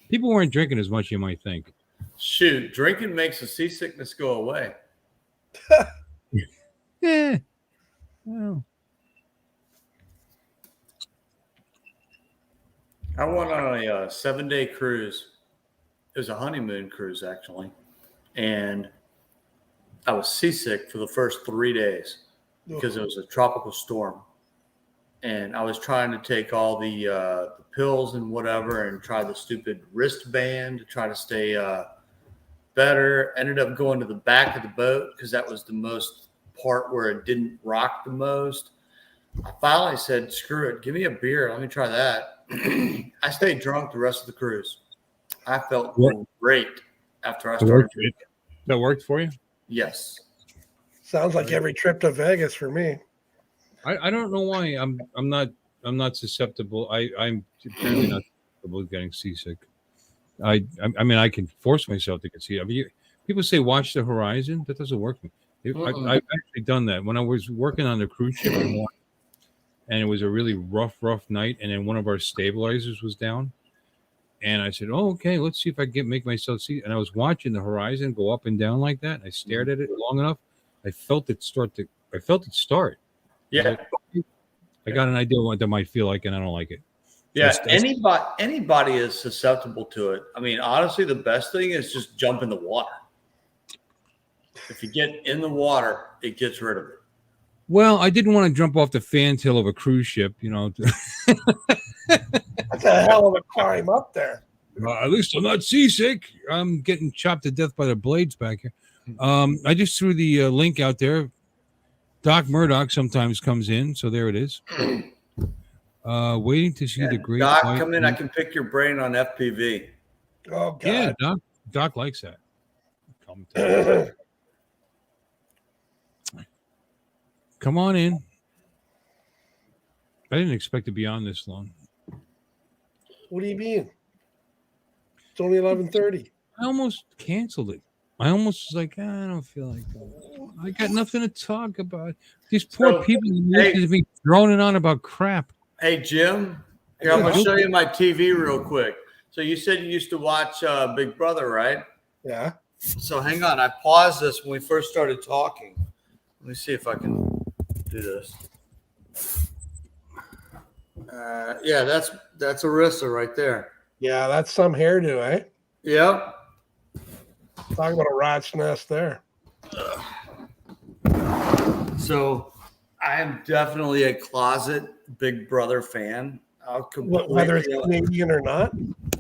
People weren't drinking as much as you might think. Shoot, drinking makes the seasickness go away. Yeah. Well, I went on a 7-day cruise. It was a honeymoon cruise, actually. And I was seasick for the first 3 days because it was a tropical storm. And I was trying to take all the pills and whatever and try the stupid wristband to try to stay better. Ended up going to the back of the boat because that was the most part where it didn't rock the most. I finally said, screw it, give me a beer. Let me try that. I stayed drunk the rest of the cruise. I felt great after I started drinking. that worked for you? Yes. Sounds like every trip to Vegas for me. I don't know why I'm not susceptible. I'm apparently not susceptible to getting seasick. I mean I can force myself to get seasick. I mean, people say watch the horizon. That doesn't work for me. I've actually done that when I was working on the cruise ship in Hawaii, and it was a really rough night, and then one of our stabilizers was down, and I said, "Oh, okay, let's see if I can make myself see." And I was watching the horizon go up and down like that. And I stared at it long enough. I felt it start. Yeah. I got an idea what that might feel like, and I don't like it. Yeah, That's- anybody is susceptible to it. I mean, honestly, the best thing is just jump in the water. If you get in the water, it gets rid of it. Well, I didn't want to jump off the fantail of a cruise ship, That's a hell of a climb up there. At least I'm not seasick. I'm getting chopped to death by the blades back here. I just threw the link out there. Doc Murdoch sometimes comes in, so there it is. Waiting to see the great. Doc, come in. I can pick your brain on FPV. Oh, God. Yeah, Doc likes that. Come on in. I didn't expect to be on this long. What do you mean? It's only 11:30. I almost canceled it. I almost was like, I don't feel like that. I got nothing to talk about. These poor people listening to me droning on about crap. Hey, Jim, here, I'm going to show you my TV real quick. So you said you used to watch Big Brother, right? Yeah. So hang on. I paused this when we first started talking. Let me see if I can do this. Yeah, that's Arissa right there. Yeah, that's some hairdo, eh? Yep. Talk about a rat's nest there. So I am definitely a closet Big Brother fan. Whether it's Canadian or not.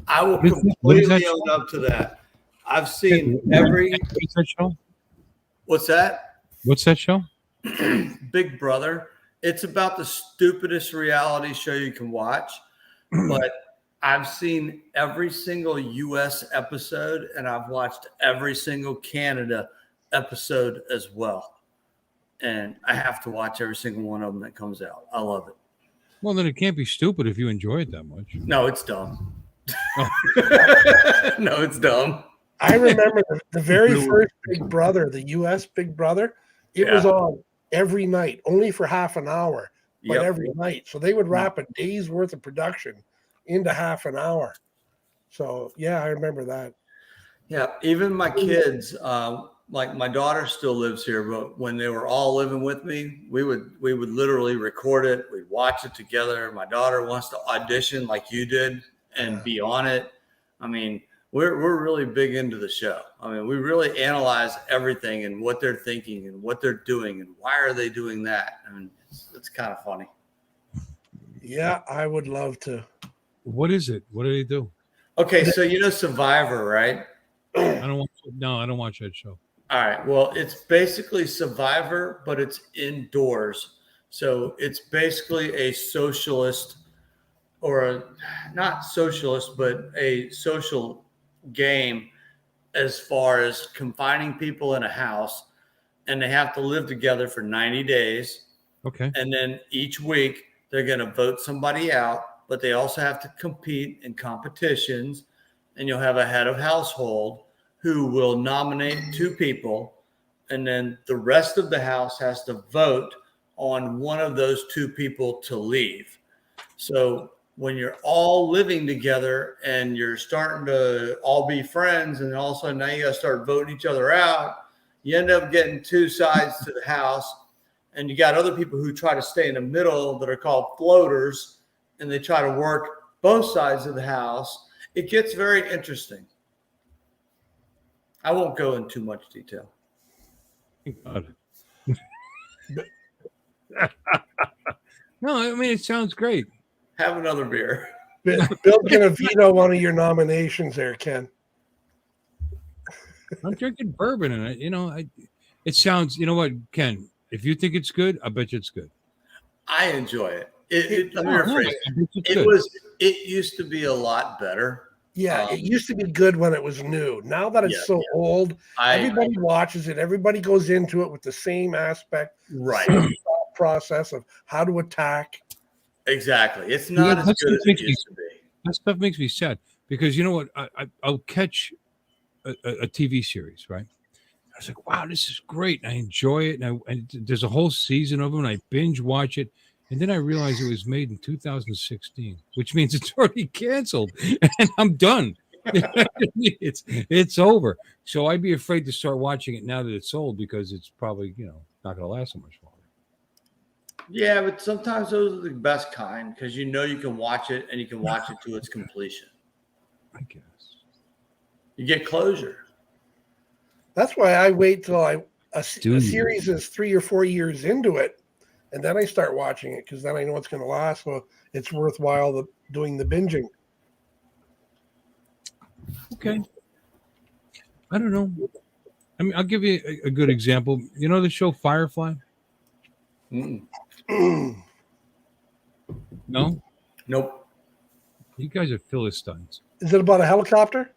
I will What is that completely own up to that. I've seen What's that show? What's that? What's that show? Big Brother. It's about the stupidest reality show you can watch, but I've seen every single US episode and I've watched every single Canada episode as well. And I have to watch every single one of them that comes out. I love it. Well, then it can't be stupid if you enjoy it that much. No, it's dumb. No, it's dumb. I remember the very first Big Brother, the US Big Brother, it was on every night, only for half an hour, but every night. So they would wrap a day's worth of production into half an hour. So, yeah, I remember that. Yeah, even my kids, like my daughter still lives here, but when they were all living with me, we would literally record it. We'd watch it together. My daughter wants to audition like you did and be on it. I mean, we're really big into the show. I mean, we really analyze everything and what they're thinking and what they're doing and why are they doing that. I mean, it's kind of funny. Yeah, I would love to. What is it? What do they do? Okay, so you know Survivor, right? I don't watch that show. All right. Well, it's basically Survivor, but it's indoors. So it's basically a socialist not socialist, but a social game as far as confining people in a house, and they have to live together for 90 days. Okay. And then each week they're going to vote somebody out, but they also have to compete in competitions, and you'll have a head of household who will nominate two people, and then the rest of the house has to vote on one of those two people to leave. So when you're all living together and you're starting to all be friends, and all of a sudden now you got to start voting each other out, you end up getting two sides to the house, and you got other people who try to stay in the middle that are called floaters, and they try to work both sides of the house. It gets very interesting. I won't go into much detail. God. No, I mean, it sounds great. Have another beer. Bill's going to veto one of your nominations there, Ken. I'm drinking bourbon, and it sounds. You know what, Ken? If you think it's good, I bet you it's good. I enjoy it. Let me rephrase. It used to be a lot better. Yeah, it used to be good when it was new. Now that it's old, everybody watches it. Everybody goes into it with the same aspect, right? Same thought process of how to attack. Exactly. It's not as good as it used to be. That stuff makes me sad because you know what? I'll catch a TV series, right? was like, wow, this is great. And I enjoy it. And there's a whole season of them, and I binge watch it. And then I realized it was made in 2016, which means it's already canceled, and I'm done. it's over. So I'd be afraid to start watching it now that it's sold because it's probably not going to last so much longer. Yeah, but sometimes those are the best kind because you can watch it and you can watch it to its completion. I guess You get closure. That's why I wait till a series is 3 or 4 years into it, and then I start watching it because then I know it's going to last. So it's worthwhile doing the binging. Okay. I don't know. I mean, I'll give you a good example. You know the show Firefly? Mm-mm. No? Nope. You guys are Philistines. Is it about a helicopter?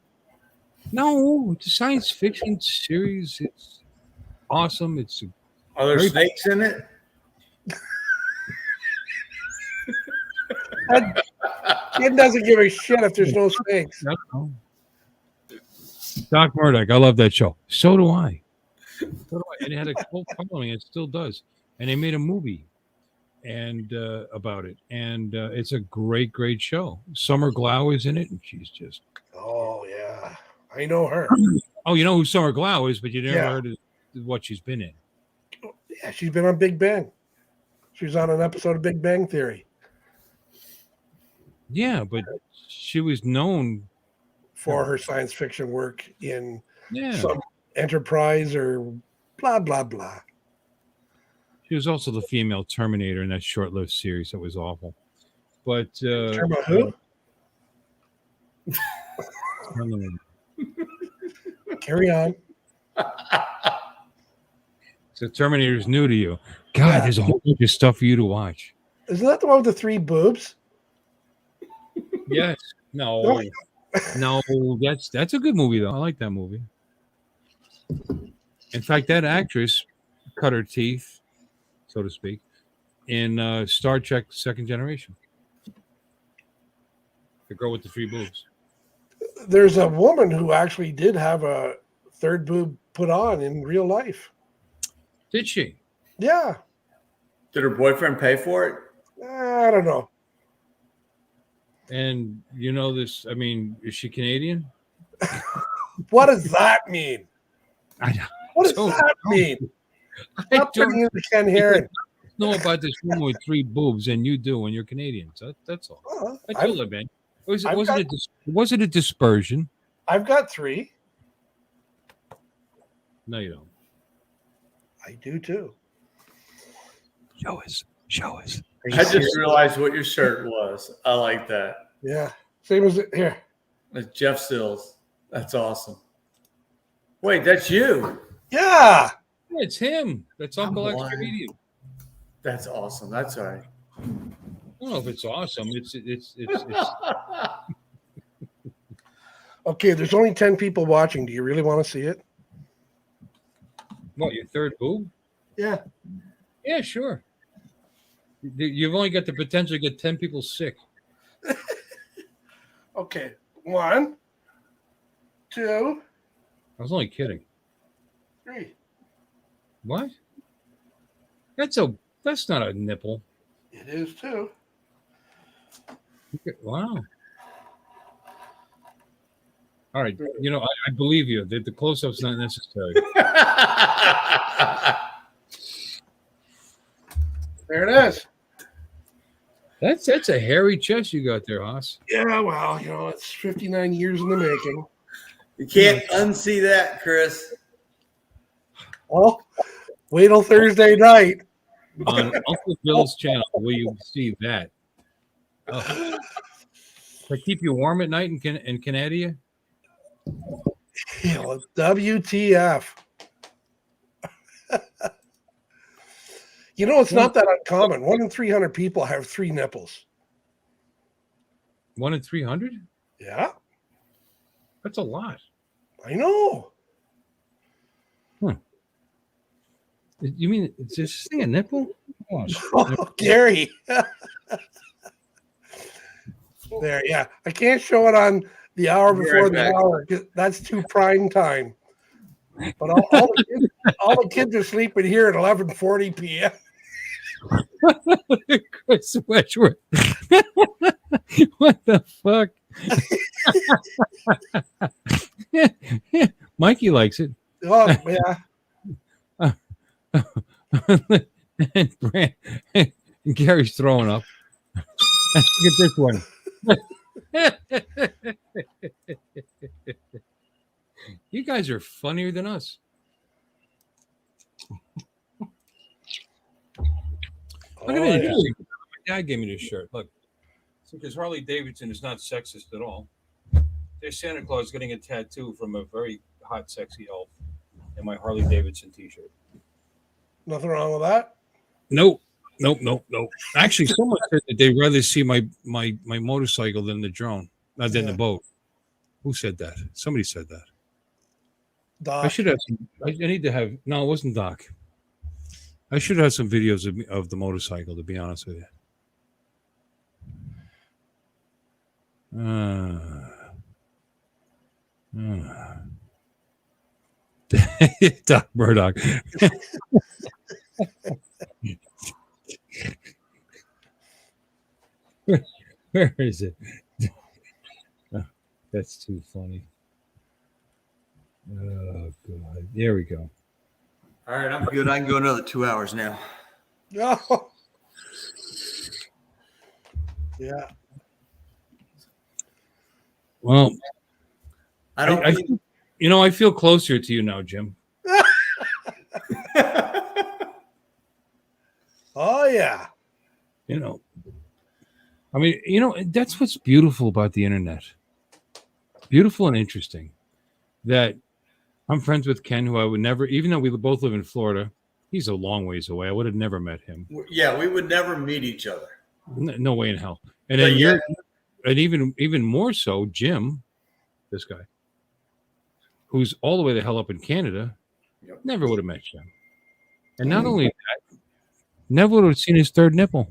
No, it's a science fiction series. It's awesome. Are there snakes in it? It doesn't give a shit if there's no snakes. No. Doc Murdoch. I love that show. So do I. And it had a cult following. It still does. And they made a movie about it. And it's a great, great show. Summer Glau is in it, and she's just. Oh, yeah. I know her. Oh, you know who Summer Glau is, but you never heard of what she's been in. Yeah, she's been on Big Bang. She was on an episode of Big Bang Theory. Yeah, but she was known for her science fiction work in Yeah. some enterprise or blah, blah, blah. She was also the female Terminator in that short-lived series that was awful. But who? Carry on. So Terminator's new to you. God, there's a whole bunch of stuff for you to watch. Isn't that the one with the 3 boobs? Yes. No. No, that's a good movie though. I like that movie. In fact, that actress cut her teeth, so to speak, in Star Trek Second Generation. The girl with the 3 boobs. There's a woman who actually did have a 3rd boob put on in real life. Did she? Yeah. Did her boyfriend pay for it? I don't know. And you know this, I mean, is she Canadian? What does that mean? What does that mean? I don't into Ken Herron. know about this woman with 3 boobs, and you do, and you're Canadian. So that's all. I told her, man. Was it a dispersion? I've got 3. No, you don't. I do too. Show us. I just realized what your shirt was. I like that. Yeah. Same as it here. It's Jeff Sills. That's awesome. Wait, that's you. Yeah. It's him. That's Uncle X blind. Comedian. That's awesome. That's all right. I don't know if it's awesome. It's Okay, there's only 10 people watching. Do you really want to see it? what, your 3rd boob? Yeah. Yeah, sure. You've only got the potential to get 10 people sick. Okay. 1, 2, I was only kidding. 3. What? That's not a nipple. It is too. Wow. All right. You know, I believe you. The close-up's not necessary. There it is. That's a hairy chest you got there, Haas. Yeah, well, it's 59 years in the making. You can't unsee that, Chris. Well, wait till Thursday night. On Uncle Bill's channel, will you see that? Oh. To keep you warm at night in Canada? WTF. It's not that uncommon. 1 in 300 people have 3 nipples. 1 in 300? Yeah, That's a lot. I know. You mean is this thing a nipple? Oh, Gary. There, yeah. I can't show it on the hour before the hour. 'Cause that's too prime time. But all the kids are sleeping here at 11:40 p.m. Chris Wedgworth. What the fuck? Mikey likes it. Oh yeah, And Gary's throwing up. Look at this one. You guys are funnier than us. Look at Oh, it. yeah. My dad gave me this shirt. Look, because Harley Davidson is not sexist at all. There's Santa Claus getting a tattoo from a very hot, sexy elf in my Harley Davidson T-shirt. Nothing wrong with that. Nope. Actually, someone said that they'd rather see my motorcycle than the drone, not than the boat. Who said that? Somebody said that. Doc. I should have. I need to have. No, it wasn't Doc. I should have some videos of the motorcycle. To be honest with you. Doc Murdoch. Where is it? Oh, that's too funny. Oh God! There we go. All right, I'm good. I can go another 2 hours now. Oh. Yeah. Well, I don't. I feel closer to you now, Jim. Oh yeah. I mean, that's what's beautiful about the internet. Beautiful and interesting. That I'm friends with Ken, who I would never, even though we both live in Florida, he's a long ways away. I would have never met him. Yeah, we would never meet each other. No way in hell. And then and even more so, Jim, this guy, who's all the way the hell up in Canada, never would have met Jim. And not only that, never would have seen his third nipple.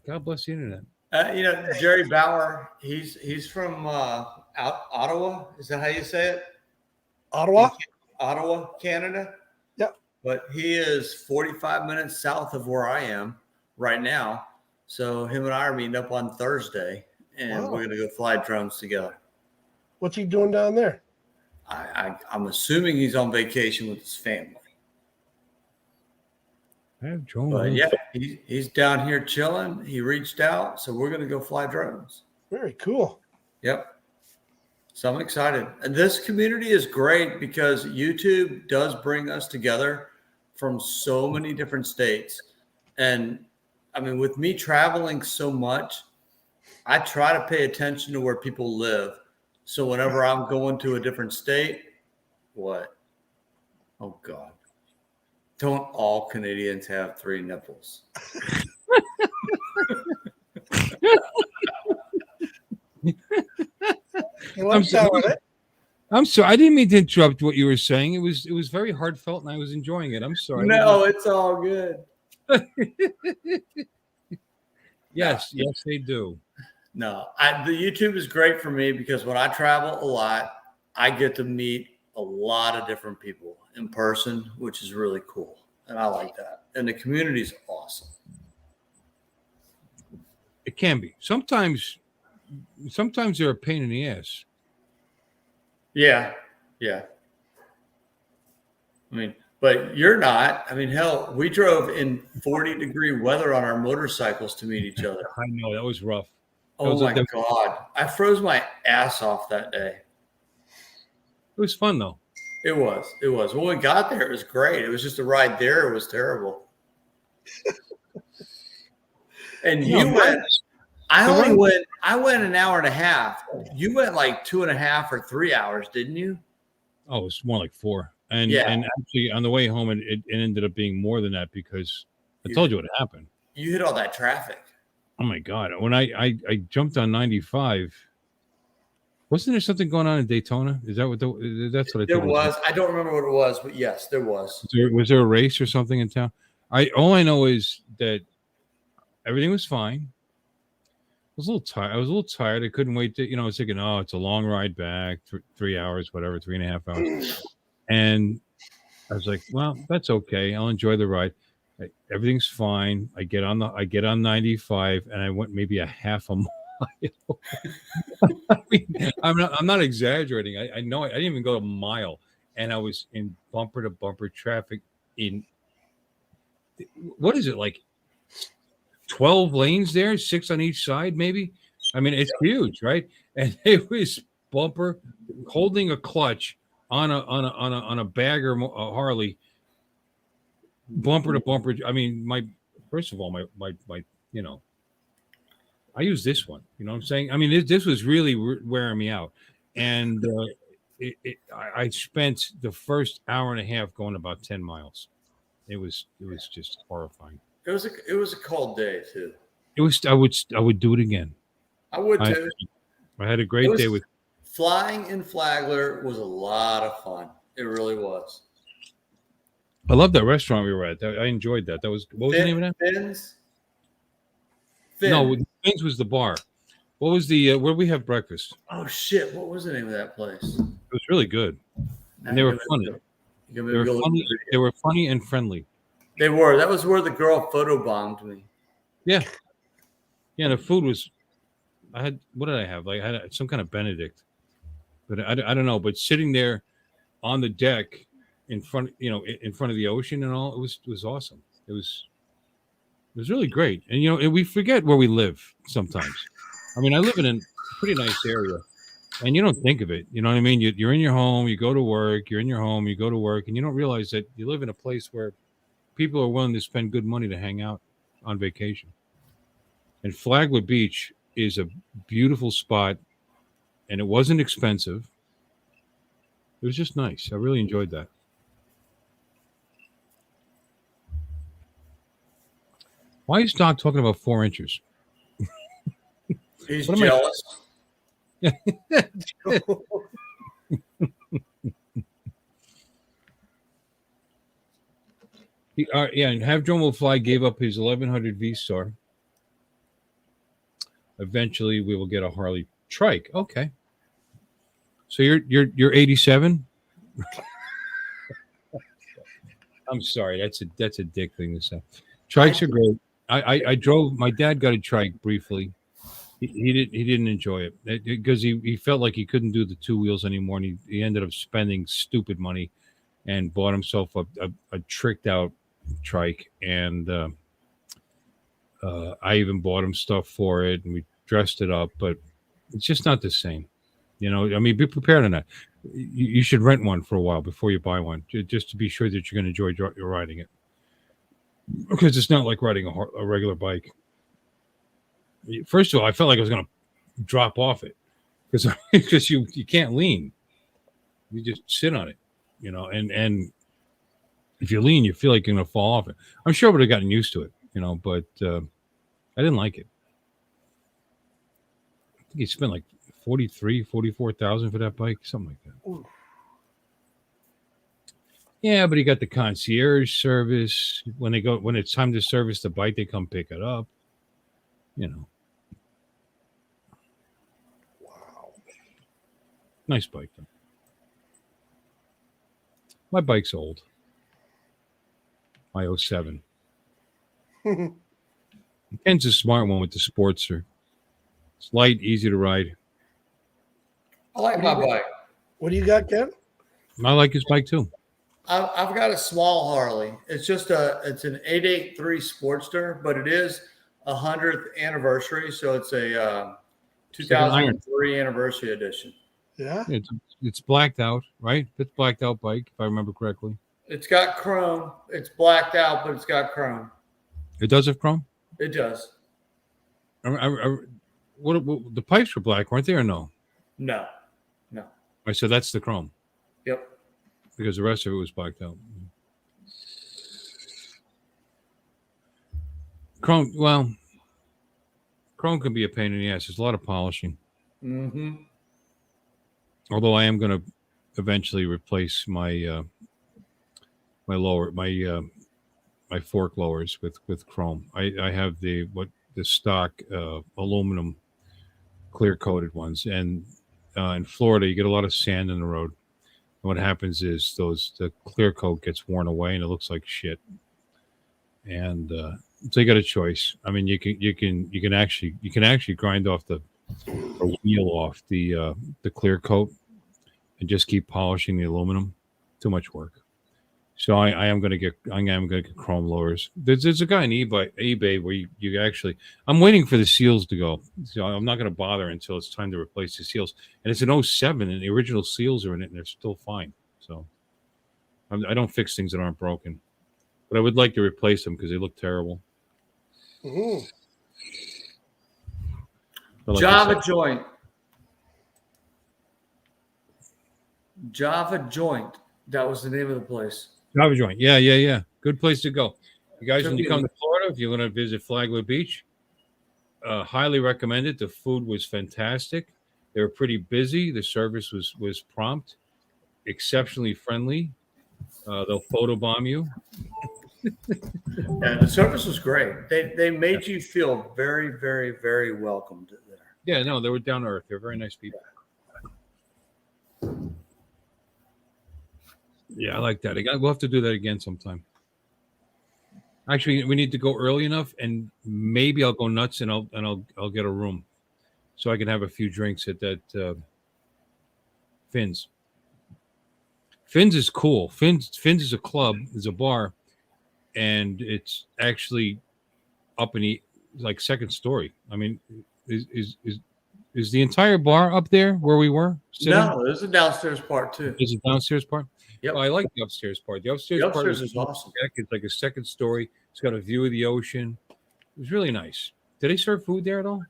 God bless the internet. Jerry Bauer, he's from Ottawa. Is that how you say it? Ottawa? Ottawa, Canada. Yep. But he is 45 minutes south of where I am right now. So him and I are meeting up on Thursday, and we're going to go fly drones together. What's he doing down there? I'm assuming he's on vacation with his family. But yeah, he's down here chilling. He reached out, so we're going to go fly drones. Very cool. Yep. So I'm excited. And this community is great because YouTube does bring us together from so many different states. And I mean, with me traveling so much, I try to pay attention to where people live. So whenever I'm going to a different state, what? Oh, God. Don't all Canadians have 3 nipples? I'm sorry. I didn't mean to interrupt what you were saying. It was very heartfelt, and I was enjoying it. I'm sorry. No, it's all good. Yes, they do. No, the YouTube is great for me because when I travel a lot, I get to meet a lot of different people in person, which is really cool. And I like that. And the community is awesome. It can be. Sometimes they're a pain in the ass. Yeah. I mean, but you're not. I mean, hell, we drove in 40-degree weather on our motorcycles to meet each other. I know, that was rough. Oh, my God. I froze my ass off that day. It was fun, though. It was. When we got there, it was great. It was just a ride there. It was terrible. And you went. I went an hour and a half. You went like 2.5 or 3 hours, didn't you? Oh, it's more like 4. And actually on the way home, it ended up being more than that because I told you what happened. You hit all that traffic. Oh my God! When I jumped on 95, wasn't there something going on in Daytona? Is that that's what I there thought was? I don't remember what it was, but yes, there was. Was there a race or something in town? All I know is that everything was fine. was a little tired. I was a little tired. I couldn't wait to, I was thinking, oh, it's a long ride back, 3 hours, whatever, 3.5 hours. And I was like, well, that's okay. I'll enjoy the ride. Everything's fine. I get on 95, and I went maybe a half a mile. I mean, I'm not exaggerating. I know I didn't even go a mile, and I was in bumper to bumper traffic in what is it, like 12 lanes there, 6 on each side, maybe. I mean, it's huge, right? And it was bumper holding a clutch on a bagger Harley, bumper to bumper. I mean, first of all, my I use this one. You know what I'm saying? I mean, this was really wearing me out, and I spent the first hour and a half going about 10 miles. It was just horrifying. It was a cold day too. It was. I would do it again. I would too. I had a great day with flying in Flagler. Was a lot of fun. It really was. I love that restaurant we were at. I enjoyed that. That was what was the name of that? Fins. No, Fins was the bar. What was the where we have breakfast? Oh shit! What was the name of that place? It was really good, and they were funny. They were funny and friendly. They were. That was where the girl photobombed me. Yeah. Yeah, the food was. What did I have? Like I had some kind of Benedict, but I don't know. But sitting there on the deck in front of the ocean and all, it was awesome. It was really great. And we forget where we live sometimes. I mean, I live in a pretty nice area, and you don't think of it. You know what I mean? You're in your home, you go to work. You're in your home, you go to work, and you don't realize that you live in a place where people are willing to spend good money to hang out on vacation. And Flagler Beach is a beautiful spot, and it wasn't expensive. It was just nice. I really enjoyed that. Why is Doc talking about 4 inches? He's jealous. And Have Drone Will Fly gave up his 1100 V-Star. Eventually, we will get a Harley trike. Okay. So you're 87. I'm sorry. That's a dick thing to say. Trikes are great. I drove. My dad got a trike briefly. He didn't enjoy it because he felt like he couldn't do the 2 wheels anymore, and he ended up spending stupid money and bought himself a tricked out trike. And I even bought him stuff for it, and we dressed it up, but it's just not the same. I mean, be prepared on that. You should rent one for a while before you buy one, just to be sure that you're going to enjoy riding it. Because it's not like riding a regular bike. First of all, I felt like I was going to drop off it because you can't lean. You just sit on it, and if you lean, you feel like you're going to fall off it. I'm sure I would have gotten used to it, but I didn't like it. I think he spent like 44,000 for that bike, something like that. Ooh. Yeah, but he got the concierge service. When it's time to service the bike, they come pick it up. Wow. Nice bike, though. My bike's old. My 07. Ken's a smart one with the Sportster. It's light, easy to ride. I like my bike. What do you got, Ken? I like his bike, too. I've got a small Harley. It's an 883 Sportster, but it is 100th anniversary, so it's a 2003 anniversary edition. Yeah, it's blacked out, right? It's blacked out bike, if I remember correctly. It's got chrome. It's blacked out, but it's got chrome. It does have chrome. It does. What the pipes were black, weren't they, or no? No. I said that's the chrome. Yep. Because the rest of it was blacked out. Chrome can be a pain in the ass. There's a lot of polishing. Mm-hmm. Although I am going to eventually replace my fork lowers with chrome. I have the stock aluminum clear coated ones. And in Florida, you get a lot of sand in the road. And what happens is the clear coat gets worn away and it looks like shit. And so you got a choice. I mean, you can actually grind off the wheel off the clear coat and just keep polishing the aluminum. Too much work. So I am going to get chrome lowers. There's a guy on eBay where you actually, I'm waiting for the seals to go. So I'm not going to bother until it's time to replace the seals. And it's an 07 and the original seals are in it and they're still fine. So I don't fix things that aren't broken. But I would like to replace them because they look terrible. Mhm. But like I Java said, Joint. Java Joint. That was the name of the place. Java Joint. Yeah. Good place to go. You guys, Should when you be- come to Florida, if you're going to visit Flagler Beach, highly recommend it. The food was fantastic. They were pretty busy. The service was prompt, exceptionally friendly. They'll photobomb you. Yeah, the service was great. They made you feel very, very, very welcomed there. Yeah, no, they were down to earth. They're very nice people. Yeah, I like that. We'll have to do that again sometime. Actually, we need to go early enough, and maybe I'll go nuts and I'll get a room, so I can have a few drinks at that Finn's. Finn's is cool. Finn's is a club, is a bar, and it's actually up in the like second story. I mean, is the entire bar up there where we were sitting? No, there's a downstairs part too. Is it downstairs part? Yep. Well, I like the upstairs part. The upstairs, The part upstairs is awesome. deck. It's like a second story. It's got a view of the ocean. It was really nice. Did they serve food there at all?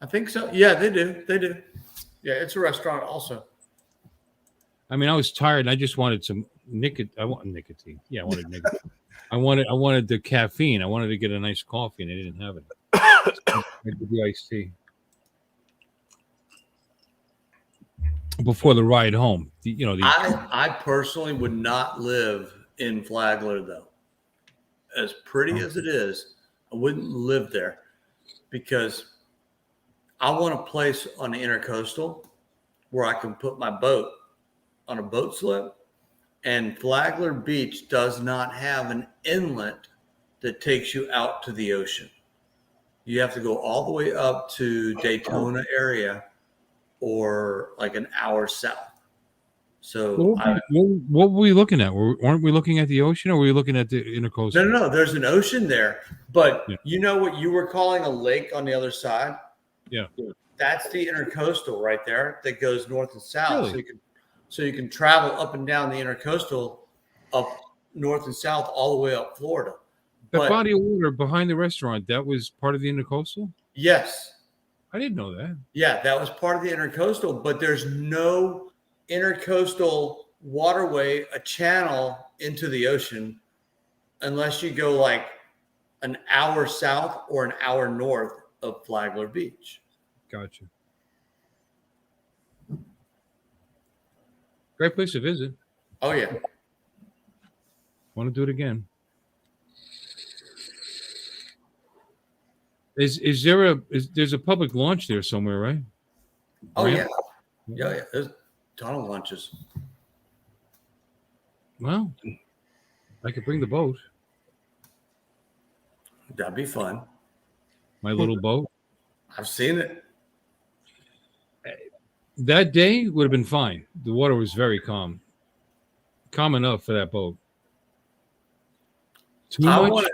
I think so. Yeah, they do. They do. Yeah, it's a restaurant also. I mean, I was tired and I just wanted some nicotine. I want nicotine. Yeah, I wanted nicotine. I wanted the caffeine. I wanted to get a nice coffee and they didn't have it. So I did the iced tea. Before the ride home, I personally would not live in Flagler though. As pretty as it is, I wouldn't live there because I want a place on the intercoastal where I can put my boat on a boat slip. And Flagler Beach does not have an inlet that takes you out to the ocean. You have to go all the way up to Daytona area or like an hour south. So what were we looking at? Weren't we looking at the ocean, or were we looking at the intercoastal? no, there's an ocean there, but Yeah. you know what you were calling a lake on the other side? Yeah. That's the intercoastal right there that goes north and south. Really? So you can travel up and down the intercoastal, up north and south, all the way up Florida. The But body of water behind the restaurant, that was part of the intercoastal? yes, I didn't know that. yeah, that was part of the intercoastal, but there's no intercoastal waterway, a channel into the ocean, unless you go like an hour south or an hour north of Flagler Beach. Gotcha. Great place to visit. Oh yeah. Want to do it again. There's a public launch there somewhere, right? Oh Ramp? yeah. There's a ton of lunches. Well, I could bring the boat, That'd be fun. my little boat. I've seen it. That day would have been fine. The water was very calm. Calm enough for that boat. Too much?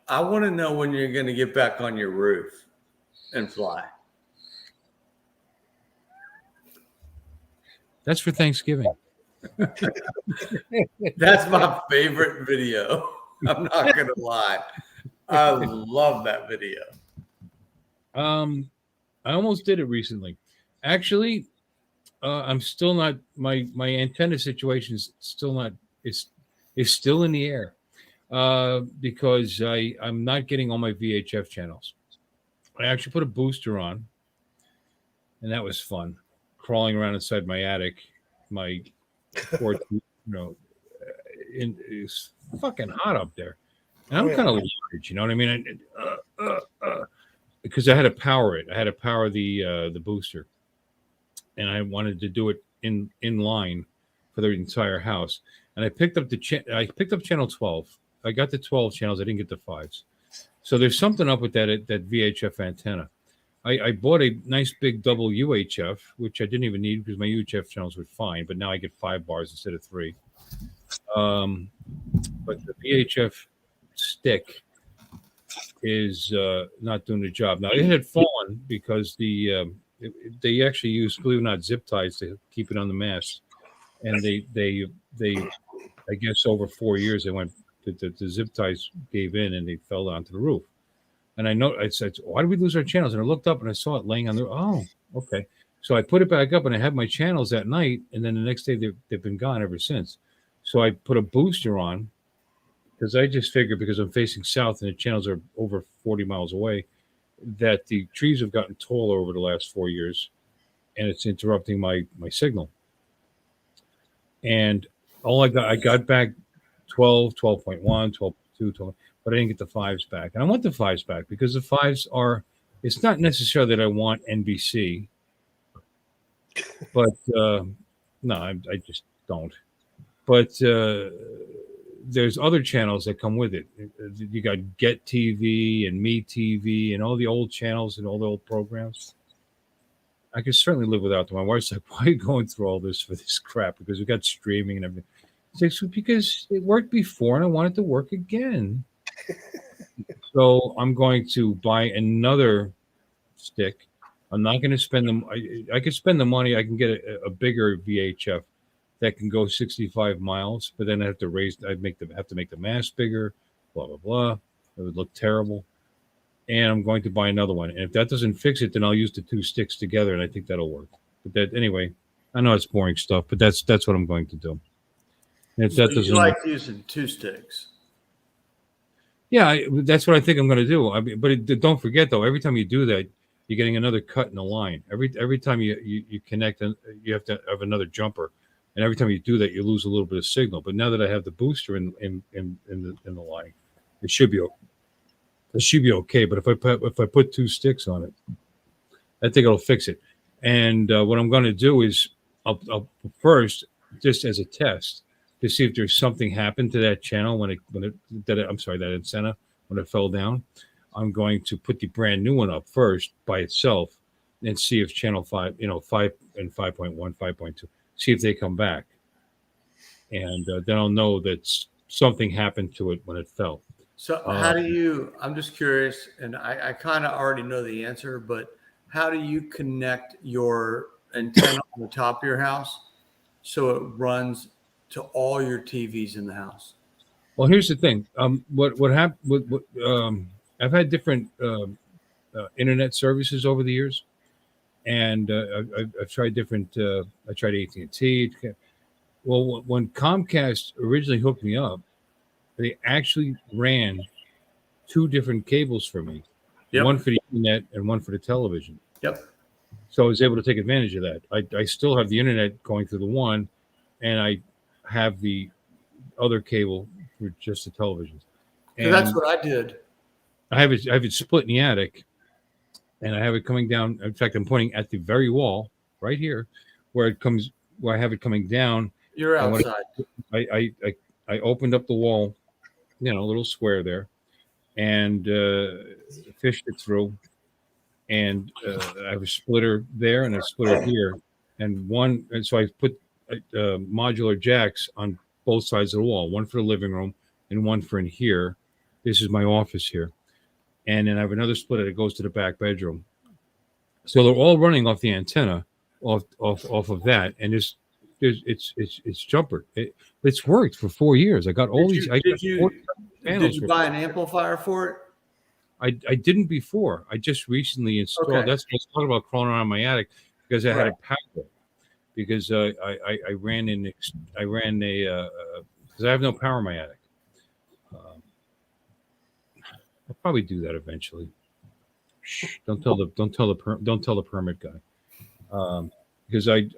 I want to know when you're going to get back on your roof and fly. That's for Thanksgiving. That's my favorite video. I'm not going to lie. I love that video. I almost did it recently. Actually, I'm still not my antenna situation is still not is still in the air because I'm not getting all my VHF channels. I actually put a booster on, and that was fun. Crawling around inside my attic, my porch, it's fucking hot up there, and I'm kind of large. You know what I mean? I because I had to power it. I had to power the booster, and I wanted to do it in line for the entire house. And I picked up I picked up channel 12. I got the 12 channels. I didn't get the 5s. So there's something up with that VHF antenna. I bought a nice big double UHF, which I didn't even need because my UHF channels were fine. But now I get 5 bars instead of 3. But the VHF stick is not doing the job. Now it had fallen because they actually use, believe it or not, zip ties to keep it on the mast, and they I guess over 4 years they went the zip ties gave in and they fell onto the roof. And I said, why did we lose our channels? And I looked up and I saw it laying on the. Oh, okay. So I put it back up and I had my channels that night, and then the next day they've been gone ever since. So I put a booster on because I just figured, because I'm facing south and the channels are over 40 miles away, that the trees have gotten taller over the last 4 years, and it's interrupting my signal. And I got back 12, 12.1, 12.2, 12, but I didn't get the 5s back. And I want the 5s back because the 5s are, it's not necessarily that I want NBC, but no, I just don't. But there's other channels that come with it. You got Get TV and Me TV and all the old channels and all the old programs. I could certainly live without them. My wife's like, why are you going through all this for this crap? Because we got streaming and everything. It's like, because it worked before and I want it to work again. So I'm going to buy another stick. I'm not going to spend them. I could spend the money. I can get a bigger VHF that can go 65 miles, but then I have to have to make the mast bigger, blah, blah, blah. It would look terrible. And I'm going to buy another one. And if that doesn't fix it, then I'll use the 2 sticks together, and I think that'll work. But anyway, I know it's boring stuff, but that's what I'm going to do. And if So that doesn't, you like using 2 sticks? yeah, that's what I think I'm going to do. I mean, but don't forget though, every time you do that, you're getting another cut in the line. Every time you connect, you have to have another jumper, and every time you do that, you lose a little bit of signal. But now that I have the booster in the line, it should be okay. But if I put 2 sticks on it, I think it'll fix it. And what I'm going to do is I'll first, just as a test, to see if there's something happened to that channel that antenna when it fell down. I'm going to put the brand new one up first by itself and see if channel 5, 5 and 5.1, 5.2, see if they come back. And then I'll know that something happened to it when it fell. So how do you, I'm just curious, and I kind of already know the answer, but how do you connect your antenna on the top of your house so it runs to all your TVs in the house? Well, here's the thing. What happened? I've had different internet services over the years, and I've tried different. I tried AT&T. Well, when Comcast originally hooked me up, they actually ran 2 different cables for me. Yep. One for the internet and one for the television. Yep. So I was able to take advantage of that. I still have the internet going through the one, and I have the other cable for just the television. And that's what I did. I have it split in the attic, and I have it coming down. In fact, I'm pointing at the very wall right here, where I have it coming down. You're outside. I opened up the wall, a little square there, and fished it through. And I have a splitter there and a splitter here, and so I put modular jacks on both sides of the wall, one for the living room and one for in here. This is my office here, and then I have another splitter that goes to the back bedroom. So they're all running off the antenna, off of that, and it's jumper. It's worked for 4 years. I got all these. Did you buy an amplifier for it? I didn't before. I just recently installed. Okay. That's what I was talking about, crawling around my attic, because I had a power. Because I ran because I have no power in my attic. I'll probably do that eventually. Shh, don't tell the permit guy. Because I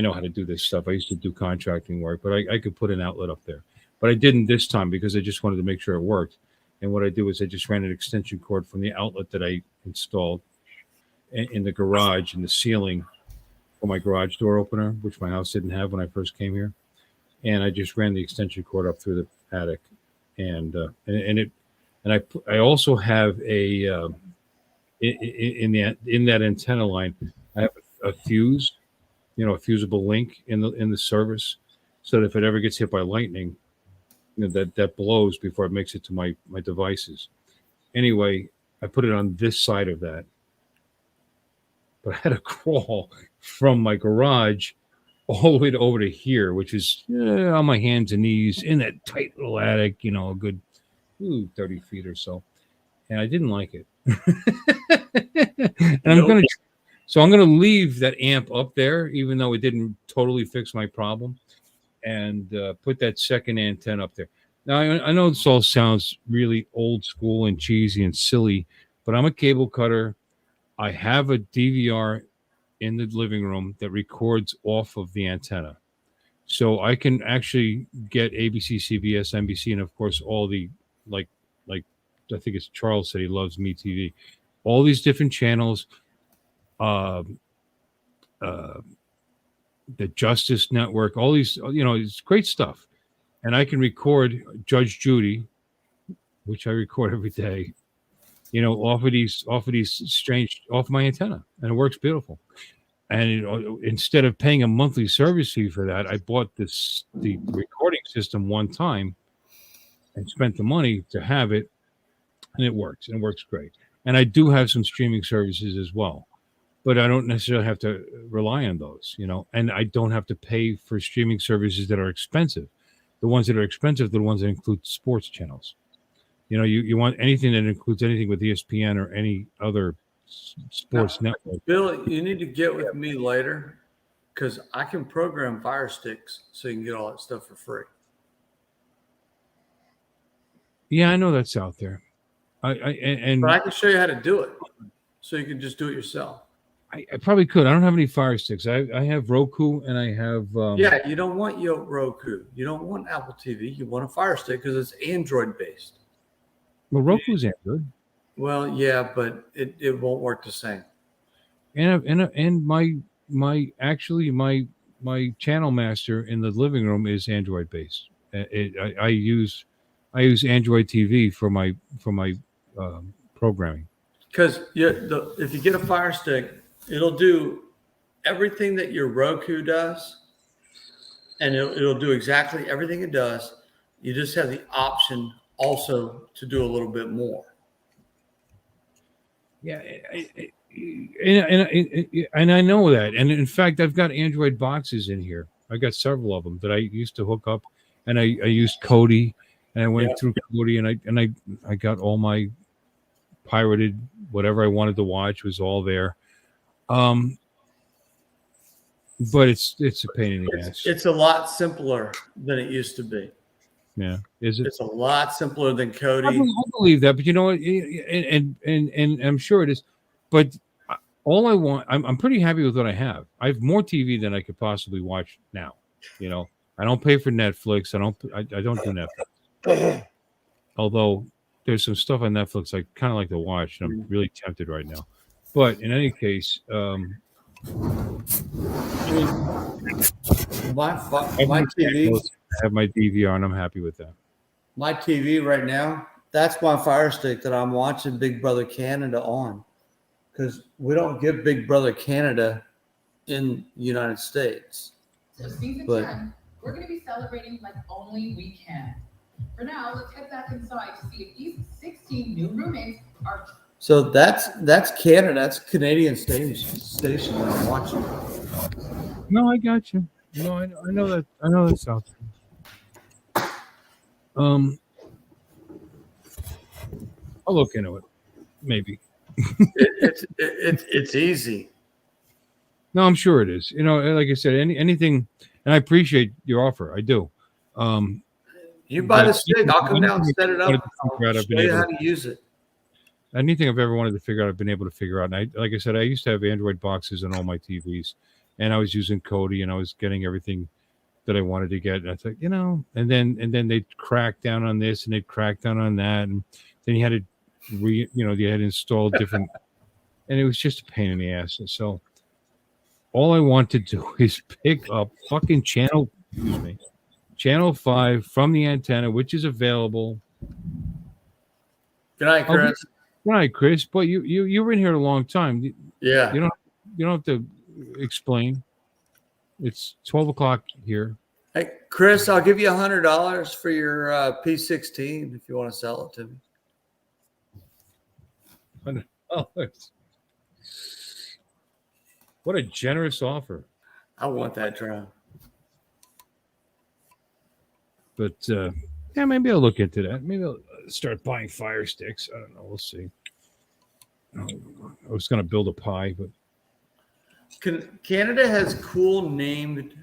know how to do this stuff. I used to do contracting work, but I could put an outlet up there. But I didn't this time because I just wanted to make sure it worked. And what I do is I just ran an extension cord from the outlet that I installed in the garage in the ceiling for my garage door opener, which my house didn't have when I first came here. And I just ran the extension cord up through the attic, and I also have a in that antenna line, I have a fuse, a fusible link in the service, so that if it ever gets hit by lightning, that blows before it makes it to my devices. Anyway, I put it on this side of that, but I had to crawl from my garage all the way over to here, which is on my hands and knees in that tight little attic, a good 30 feet or so. And I didn't like it. And I'm gonna leave that amp up there, even though it didn't totally fix my problem, and put that second antenna up there. Now I know this all sounds really old school and cheesy and silly, but I'm a cable cutter. I have a DVR in the living room that records off of the antenna, so I can actually get ABC, CBS, NBC, and of course all the like I think it's Charles said he loves MeTV, all these different channels, the Justice Network, all these, it's great stuff, and I can record Judge Judy, which I record every day, off of my antenna, and it works beautiful. And instead of paying a monthly service fee for that, I bought the recording system one time and spent the money to have it, and it works. And it works great. And I do have some streaming services as well, but I don't necessarily have to rely on those, and I don't have to pay for streaming services that are expensive. The ones that are expensive, the ones that include sports channels. You want anything that includes anything with ESPN or any other sports network. Bill, you need to get with me later, because I can program Fire Sticks so you can get all that stuff for free. Yeah, I know that's out there. But I can show you how to do it, so you can just do it yourself. I probably could. I don't have any Fire Sticks. I have Roku, and I have. Yeah, you don't want your Roku. You don't want Apple TV. You want a Fire Stick because it's Android based. Well, Roku's Android. Well, yeah, but it won't work the same. And my channel master in the living room is Android based. I use Android TV for my programming. Because if you get a Fire Stick, it'll do everything that your Roku does, and it'll do exactly everything it does. You just have the option also to do a little bit more. Yeah, and I know that. And in fact, I've got Android boxes in here. I got several of them that I used to hook up, and I used Kodi, and I went through Kodi, and I got all my pirated whatever I wanted to watch was all there. But it's a pain in the ass. It's a lot simpler than it used to be. Yeah, is it? It's a lot simpler than Kodi. I believe that, but you know what? And I'm sure it is. But all I want, I'm pretty happy with what I have. I have more TV than I could possibly watch now. I don't pay for Netflix. I don't do Netflix. Although there's some stuff on Netflix I kind of like to watch, and I'm really tempted right now. But in any case, my TV. I have my DVR, and I'm happy with that. My TV right now, that's my Fire Stick that I'm watching Big Brother Canada on, because we don't get Big Brother Canada in the United States. So season 10, we're going to be celebrating like only we can. For now, let's head back inside to see if these 16 new roommates are. So that's Canada. That's Canadian station that I'm watching. No, I got you. No, I know that. I know that's out there. I'll look into it, maybe. It's easy. No, I'm sure it is. Like I said, anything, and I appreciate your offer. I do. You buy the stick, I'll come down and set it up. I'll show you how to use it. Anything I've ever wanted to figure out, I've been able to figure out. And like I said, I used to have Android boxes on all my TVs, and I was using Kodi, and I was getting everything that I wanted to get. And I thought, and then they'd crack down on this and they'd crack down on that, and then you had to you had to install different, and it was just a pain in the ass. And so all I want to do is pick up fucking channel 5 from the antenna, which is available. Good night, Chris. Good night, Chris. But you were in here a long time. Yeah. You don't have to explain. It's 12 o'clock here. Hey, Chris, I'll give you $100 for your P16 if you want to sell it to me. $100. What a generous offer. I want that drone. But maybe I'll look into that. Maybe I'll start buying fire sticks. I don't know. We'll see. I was going to build a pie, but Canada has cool named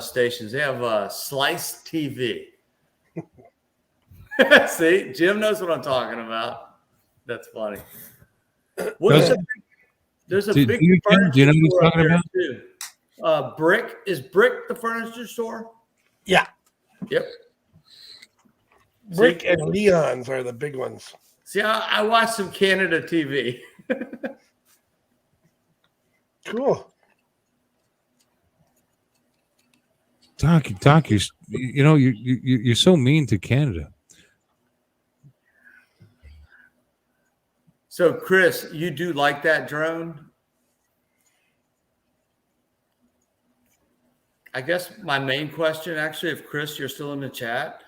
stations. They have Slice TV. See, Jim knows what I'm talking about. That's funny. There's a big furniture do you know what he's store up talking there about? too. Brick is Brick the furniture store? Yeah. Yep. Brick and Leon's are the big ones. See, I watched some Canada TV. Cool. Doc, you're so mean to Canada. So, Chris, you do like that drone? I guess my main question, actually, if Chris, you're still in the chat,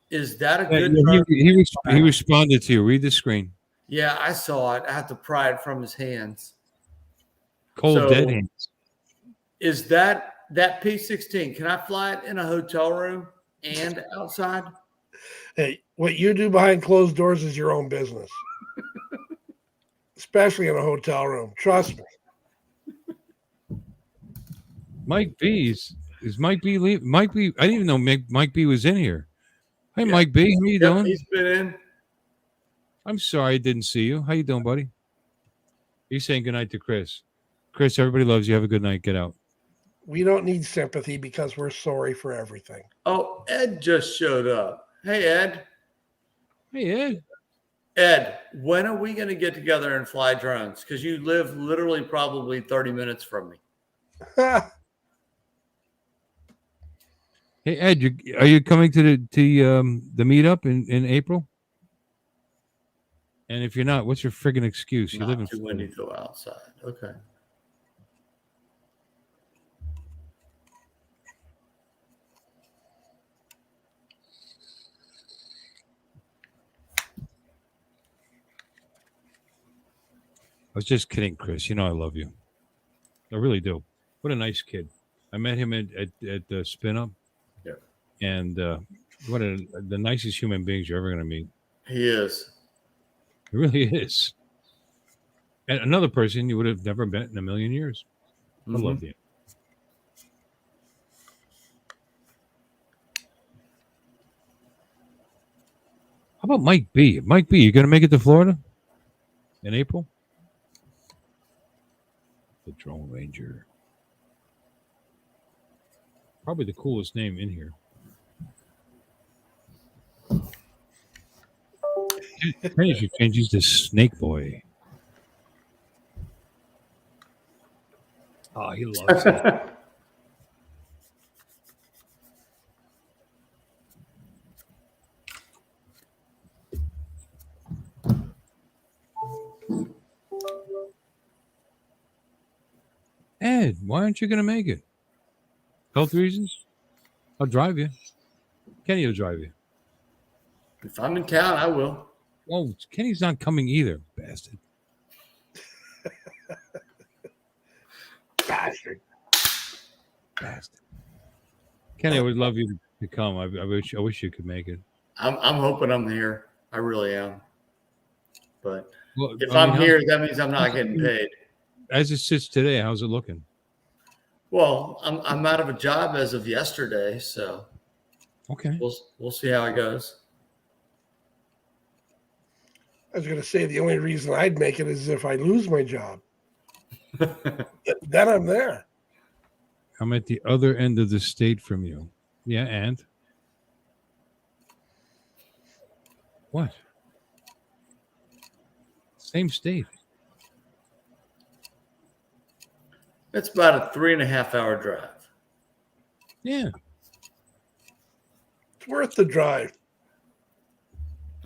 is that a good drone? He responded to you. Read the screen. Yeah, I saw it. I have to pry it from his hands. Cold, dead hands. Is that P16? Can I fly it in a hotel room and outside? Hey, what you do behind closed doors is your own business. Especially in a hotel room. Trust me. Mike B is Mike B. Mike B. I didn't even know Mike B. was in here. Hey, Yeah. Mike B. How you doing? He's been in. I'm sorry I didn't see you. How you doing, buddy? He's saying goodnight to Chris. Chris, everybody loves you. Have a good night. Get out. We don't need sympathy because we're sorry for everything. Oh, Ed just showed up. Hey, Ed. Hey, Ed. Ed, when are we going to get together and fly drones? Because you live literally probably 30 minutes from me. Hey, Ed, are you coming to the meetup in April? And if you're not, what's your friggin' excuse? You Not live in too windy to go outside. Okay. I was just kidding, Chris. You know I love you. I really do. What a nice kid. I met him at the Spin Up. Yeah. And the nicest human beings you're ever going to meet. He is. He really is. And another person you would have never met in a million years. I love you. How about Mike B? Mike B, you going to make it to Florida in April? The Drone Ranger. Probably the coolest name in here. Penny should change these to Snake Boy. Oh, he loves it. Ed, why aren't you going to make it? Health reasons? I'll drive you. Kenny will drive you. If I'm in town, I will. Oh, Kenny's not coming either, bastard. Bastard. Kenny, I would love you to come. I wish you could make it. I'm hoping I'm here. I really am. But Well, if I I'm mean, here, that means I'm not getting paid. As it sits today, how's it looking? Well, I'm out of a job as of yesterday, so Okay. we'll see how it goes. I was going to say the only reason I'd make it is if I lose my job. Then I'm there. I'm at the other end of the state from you. Yeah, and what? Same state. It's about a 3.5 hour drive. Yeah. It's worth the drive.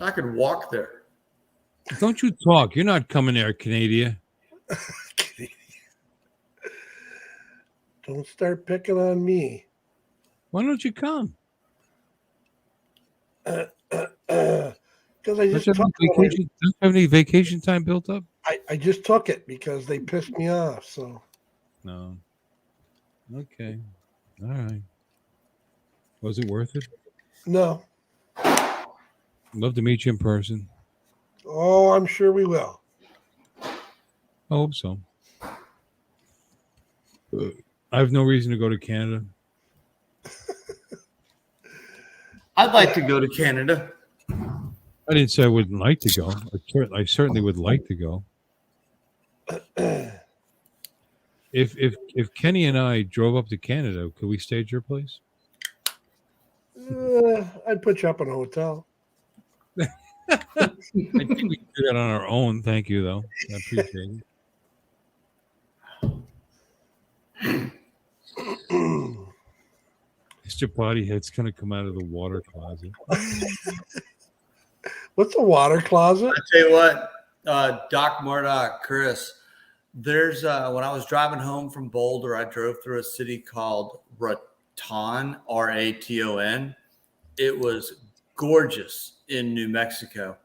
I could walk there. Don't you talk. You're not coming there, Canada. Don't start picking on me. Why don't you come? Because I Don't just you have took any vacation, don't you have any vacation time built up? I just took it because they pissed me off. So No. Okay. All right. Was it worth it? no. Love to meet you in person. Oh, I'm sure we will. I hope so. I have no reason to go to Canada. I'd like to go to Canada. I didn't say I wouldn't like to go. I certainly would like to go. If Kenny and I drove up to Canada, could we stay at your place? I'd put you up in a hotel. I think we can do that on our own. Thank you, though. I appreciate it. Mr. Bodyhead's going to come out of the water closet. What's a water closet? I tell you what, Doc Murdoch, Chris, there's when I was driving home from Boulder, I drove through a city called Raton, Raton. It was gorgeous in New Mexico.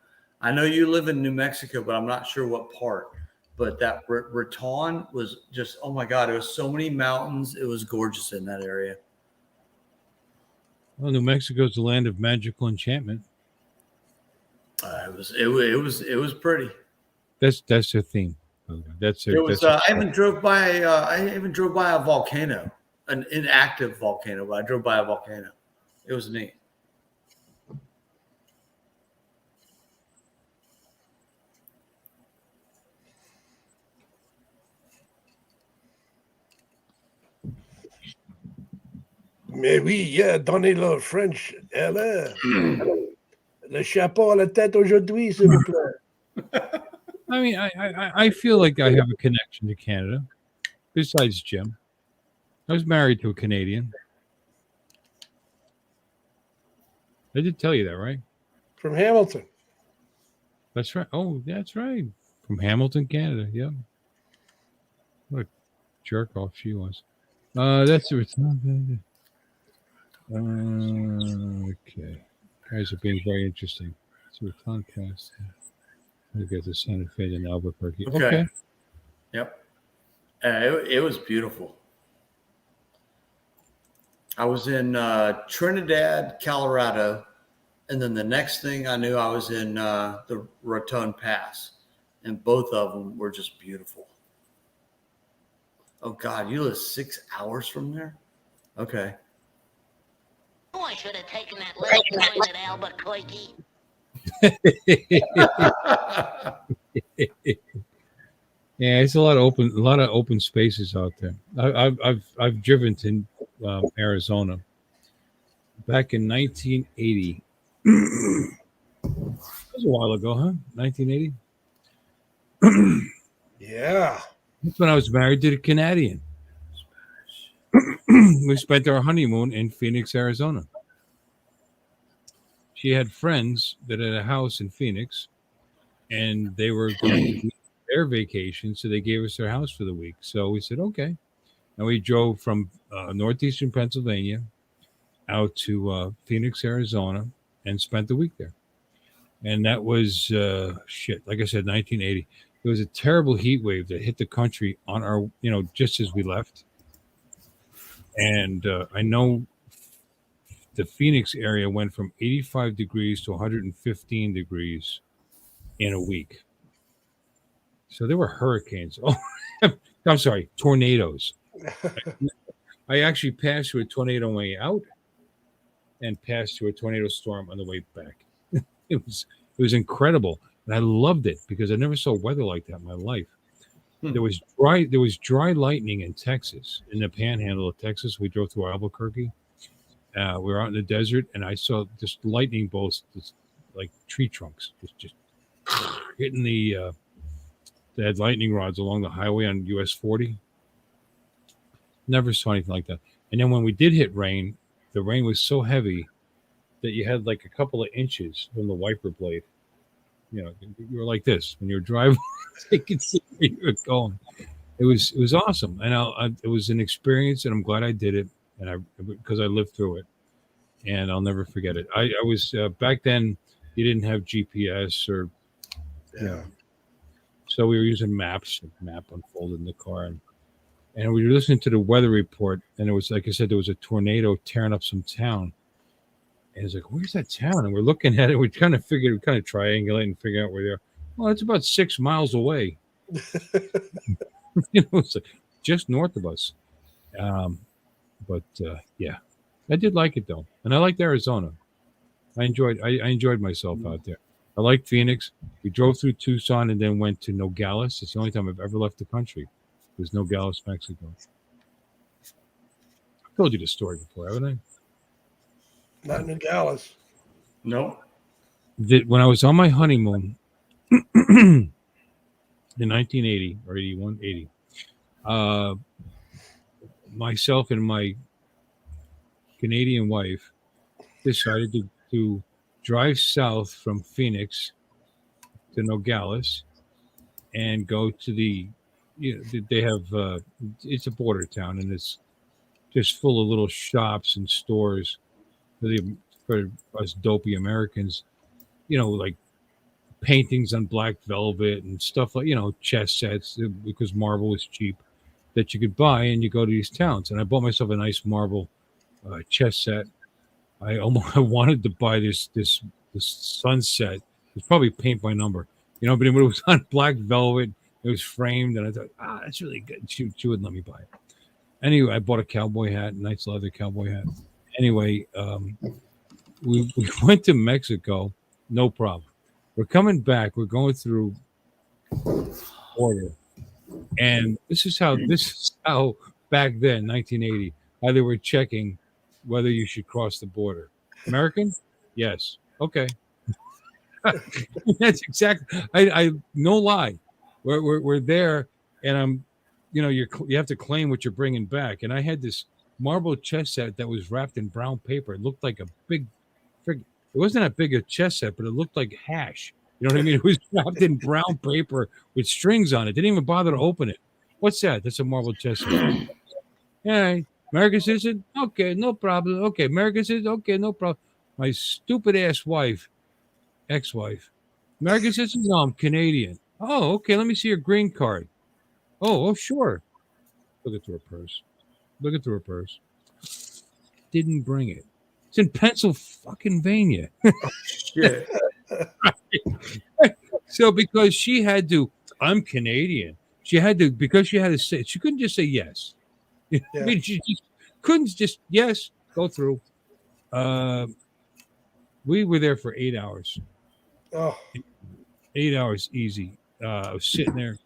I know you live in New Mexico, but I'm not sure what part. But that Raton was just, oh my God, there was so many mountains. It was gorgeous in that area. Well, New Mexico's the land of magical enchantment. It was pretty. That's their theme. That's their. It was. I even drove by a volcano, an inactive volcano. But I drove by a volcano. It was neat. Mais oui, yeah, donnez-le French. Le chapeau à la tête aujourd'hui, s'il vous plaît. I mean, I feel like I have a connection to Canada. Besides Jim, I was married to a Canadian. I did tell you that, right? From Hamilton. That's right. Oh, that's right. From Hamilton, Canada. Yep. What a jerk off she was. That's the return. Okay. Guys are being very interesting. So a podcast. I get the Santa Fe in Albuquerque. Okay. Yep. It was beautiful. I was in Trinidad, Colorado, and then the next thing I knew, I was in the Raton Pass, and both of them were just beautiful. Oh God, you live 6 hours from there? Okay. Oh, I should have taken that little joint at Albuquerque. Yeah, it's a lot of open spaces out there. I've driven to Arizona back in 1980. That was a while ago, huh? 1980. Yeah. That's when I was married to the Canadian. We spent our honeymoon in Phoenix, Arizona. She had friends that had a house in Phoenix, and they were going to be their vacation, so they gave us their house for the week. So we said, okay. And we drove from northeastern Pennsylvania out to Phoenix, Arizona, and spent the week there. And that was, like I said, 1980. It was a terrible heat wave that hit the country on our, just as we left. And I know the Phoenix area went from 85 degrees to 115 degrees in a week. So there were hurricanes. Oh, I'm sorry, tornadoes. I actually passed through a tornado on the way out and passed through a tornado storm on the way back. It was incredible. And I loved it because I never saw weather like that in my life. There was dry lightning in Texas, in the panhandle of Texas. We drove through Albuquerque. We were out in the desert, and I saw just lightning bolts, just like tree trunks, just hitting they had lightning rods along the highway on US 40. Never saw anything like that. And then when we did hit rain, the rain was so heavy that you had like a couple of inches from the wiper blade. You know, you were like this when you were driving. You could see where you were going. It was awesome, and it was an experience, and I'm glad I did it, and because I lived through it, and I'll never forget it. I was back then. You didn't have GPS or, you know, so we were using maps. A map unfolded in the car, and we were listening to the weather report, and it was like I said, there was a tornado tearing up some town. And it's like, where's that town? And we're looking at it. We kind of triangulate and figure out where they are. Well, it's about 6 miles away. You know, it's like just north of us. But yeah, I did like it though, and I liked Arizona. I enjoyed myself out there. I liked Phoenix. We drove through Tucson and then went to Nogales. It's the only time I've ever left the country. It was Nogales, Mexico. I told you the story before, haven't I? Not Nogales. No. When I was on my honeymoon in 1980 or 81, 80, myself and my Canadian wife decided to drive south from Phoenix to Nogales and go to they have it's a border town, and it's just full of little shops and stores for us dopey Americans, you know, like paintings on black velvet and stuff like, you know, chess sets, because marble was cheap, that you could buy, and you go to these towns. And I bought myself a nice marble chess set. I wanted to buy this sunset. It was probably paint by number, you know, but it was on black velvet. It was framed, and I thought, that's really good. She wouldn't let me buy it. Anyway, I bought a cowboy hat, a nice leather cowboy hat. Anyway, we went to Mexico, no problem. We're coming back. We're going through border, and this is how back then, 1980, how they were checking whether you should cross the border. American, yes, okay. That's exactly. I no lie. We're there, and I'm, you know, you have to claim what you're bringing back. And I had this marble chess set that was wrapped in brown paper. It looked like a big. It wasn't that big a chess set, but it looked like hash. You know what I mean? It was wrapped in brown paper with strings on it. Didn't even bother to open it. What's that? That's a marble chess set. Yeah, American citizen? Okay, no problem. Okay, American citizen? Okay, no problem. My stupid ass ex-wife. American citizen? No, I'm Canadian. Oh, okay. Let me see your green card. Oh, sure. Look through her purse. Didn't bring it. It's in Pennsylvania. Yeah. So because she had to, I'm Canadian. She had to, because she had to say, she couldn't just say yes. Yeah. I mean, she just couldn't just, yes, go through. We were there for 8 hours. Oh. 8 hours easy. I was sitting there,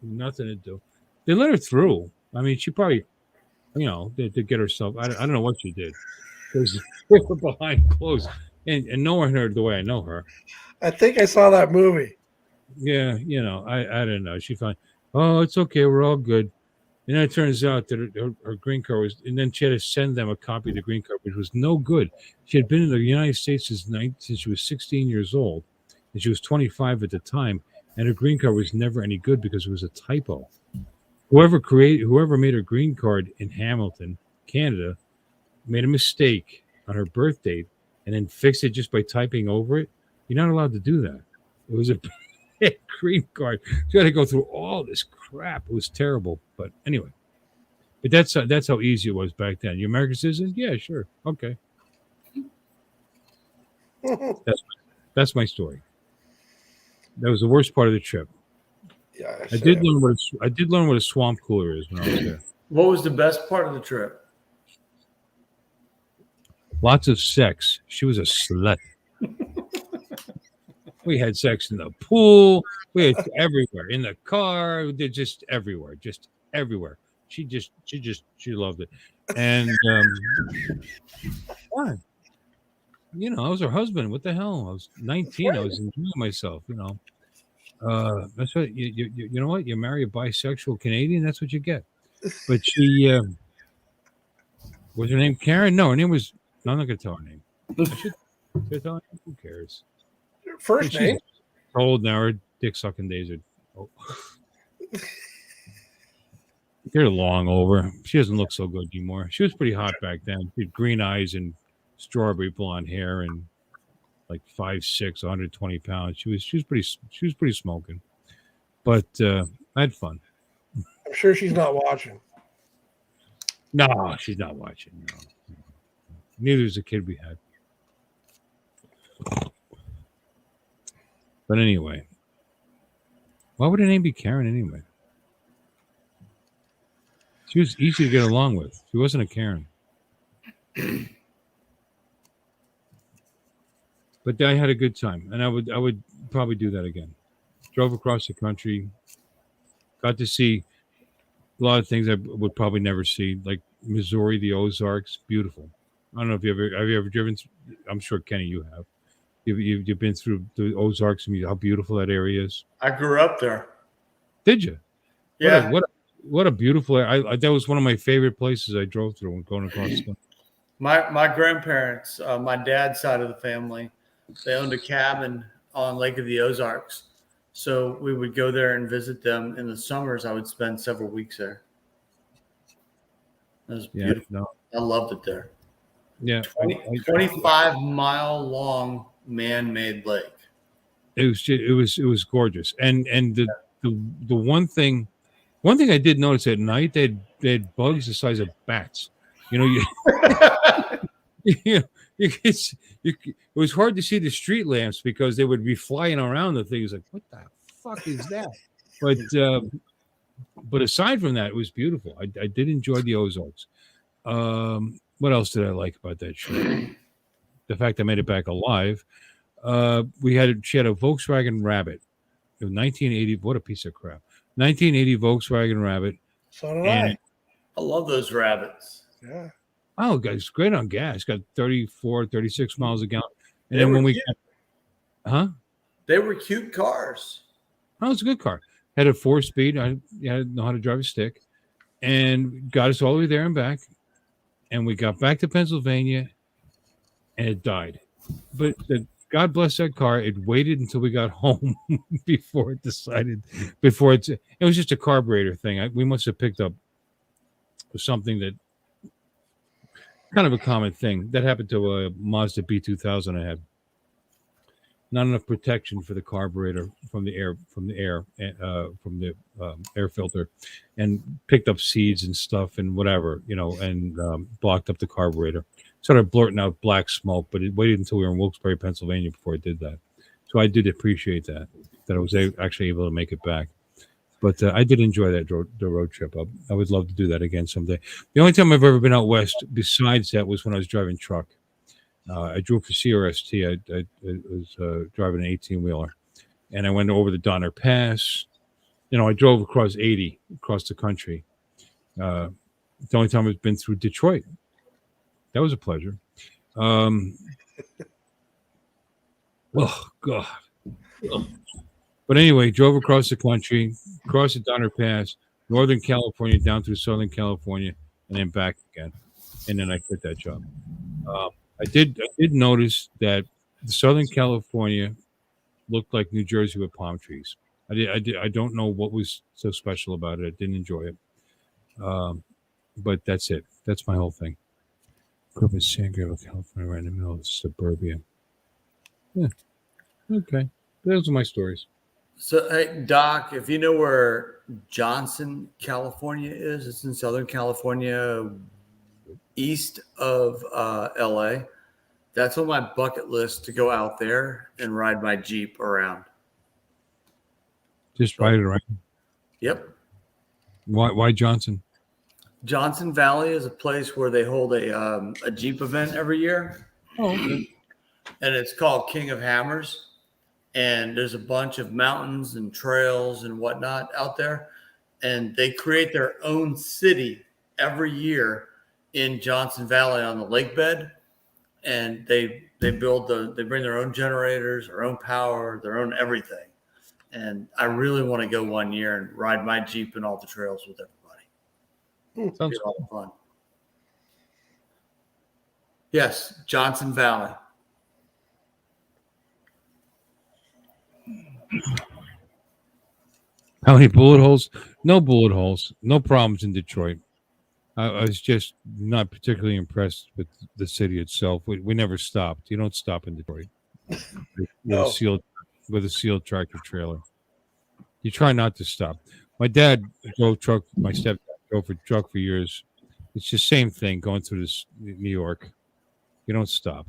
nothing to do. They let her through. I mean, she probably, you know, to get herself, I don't know what she did. Because we were behind closed. And knowing her the way I know her. I think I saw that movie. Yeah, you know, I don't know. She found, oh, it's okay. We're all good. And then it turns out that her green card was, and then she had to send them a copy of the green card, which was no good. She had been in the United States since she was 16 years old, and she was 25 at the time, and her green card was never any good because it was a typo. Whoever made her green card in Hamilton, Canada, made a mistake on her birth date and then fixed it just by typing over it. You're not allowed to do that. It was a bad green card. She had to go through all this crap. It was terrible. But anyway, but that's how easy it was back then. You American citizen? Yeah, sure. Okay. That's my story. That was the worst part of the trip. Yeah, I did learn what a swamp cooler is when I was there. What was the best part of the trip? Lots of sex. She was a slut. We had sex in the pool. We had everywhere in the car. They're just everywhere. She loved it. And Why? You know, I was her husband. What the hell? I was 19. I was enjoying myself. You know, that's what you know. What you marry a bisexual Canadian, that's what you get. But she was her name Karen? No, her name was. No, I'm not gonna tell her name. Should I tell her name? Who cares? First She's name. old now. Her dick sucking days are. Oh. They're long over. She doesn't look so good anymore. She was pretty hot back then. She had green eyes and strawberry blonde hair and like 5'6", 120 pounds. She was pretty smoking. But I had fun. I'm sure she's not watching. No, she's not watching. No. Neither is the kid we had. But anyway, why would her name be Karen anyway? She was easy to get along with. She wasn't a Karen. But I had a good time, and I would probably do that again. Drove across the country, got to see a lot of things I would probably never see, like Missouri, the Ozarks, beautiful. I don't know if have you ever driven? I'm sure Kenny, you have. You've been through the Ozarks and how beautiful that area is. I grew up there. Did you? Yeah. What a beautiful. That was one of my favorite places I drove through when going across the country. My grandparents, my dad's side of the family, they owned a cabin on Lake of the Ozarks. So we would go there and visit them. In the summers, I would spend several weeks there. It was beautiful. No. I loved it there. Yeah. 25-mile long man-made lake. It was gorgeous. And the one thing I did notice at night, they had bugs the size of bats. You know, it was hard to see the street lamps because they would be flying around the things. Like, what the fuck is that? But aside from that, it was beautiful. I did enjoy the Ozarks. What else did I like about that show? The fact I made it back alive. She had a Volkswagen Rabbit, a 1980. What a piece of crap! 1980 Volkswagen Rabbit. So did I. I love those rabbits. Yeah. Oh, it's great on gas. It's got 34, 36 miles a gallon. And They then when were we cute. Huh? They were cute cars. Oh, it's a good car. Had a 4-speed. I know how to drive a stick, and got us all the way there and back. And we got back to Pennsylvania, and it died. But God bless that car. It waited until we got home before it decided. It was just a carburetor thing. We must have picked up something that kind of a common thing that happened to a Mazda B2000 I had. Not enough protection for the carburetor from the air filter, and picked up seeds and stuff and whatever, and blocked up the carburetor. Started blurting out black smoke, but it waited until we were in Wilkes-Barre, Pennsylvania before it did that. So I did appreciate that I was actually able to make it back. But I did enjoy the road trip. I would love to do that again someday. The only time I've ever been out west besides that was when I was driving truck. I drove for CRST. I was driving an 18-wheeler, and I went over the Donner Pass. I drove across 80 across the country. The only time I've been through Detroit. That was a pleasure. Oh, God. But anyway, drove across the country, across the Donner Pass, Northern California, down through Southern California, and then back again. And then I quit that job. I did notice that the Southern California looked like New Jersey with palm trees. I don't know what was so special about it. I didn't enjoy it. But that's it. That's my whole thing. Grew up in San Gabriel, California, right in the middle of suburbia. Yeah. Okay. Those are my stories. So, hey, Doc, if you know where Johnson, California is, it's in Southern California, east of LA. That's on my bucket list to go out there and ride my Jeep around. Just ride it around. Yep. Why Johnson? Johnson Valley is a place where they hold a Jeep event every year. Oh, okay. And it's called King of Hammers. And there's a bunch of mountains and trails and whatnot out there. And they create their own city every year in Johnson Valley on the lake bed. and they bring their own generators, their own power, their own everything. And I really want to go 1 year and ride my Jeep in all the trails with everybody. Sounds Be a lot of fun. Yes, Johnson Valley. How many bullet holes? No bullet holes. No problems in Detroit. I was just not particularly impressed with the city itself. We never stopped. You don't stop in Detroit with No. a sealed tractor trailer. You try not to stop. My dad drove truck. My stepdad drove for truck for years. It's the same thing going through this New York. You don't stop.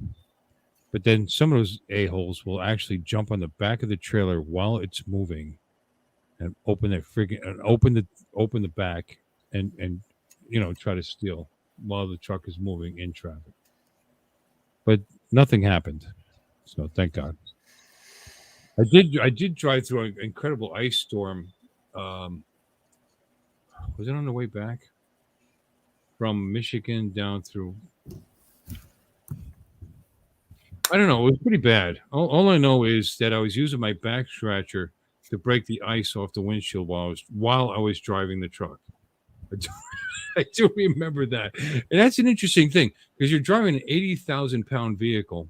But then some of those a-holes will actually jump on the back of the trailer while it's moving and open the back and try to steal while the truck is moving in traffic. But nothing happened. So thank God. I did drive through an incredible ice storm. Was it on the way back from Michigan down through? I don't know. It was pretty bad. All I know is that I was using my back scratcher to break the ice off the windshield while I was driving the truck. I do remember that. And that's an interesting thing because you're driving an 80,000-pound vehicle,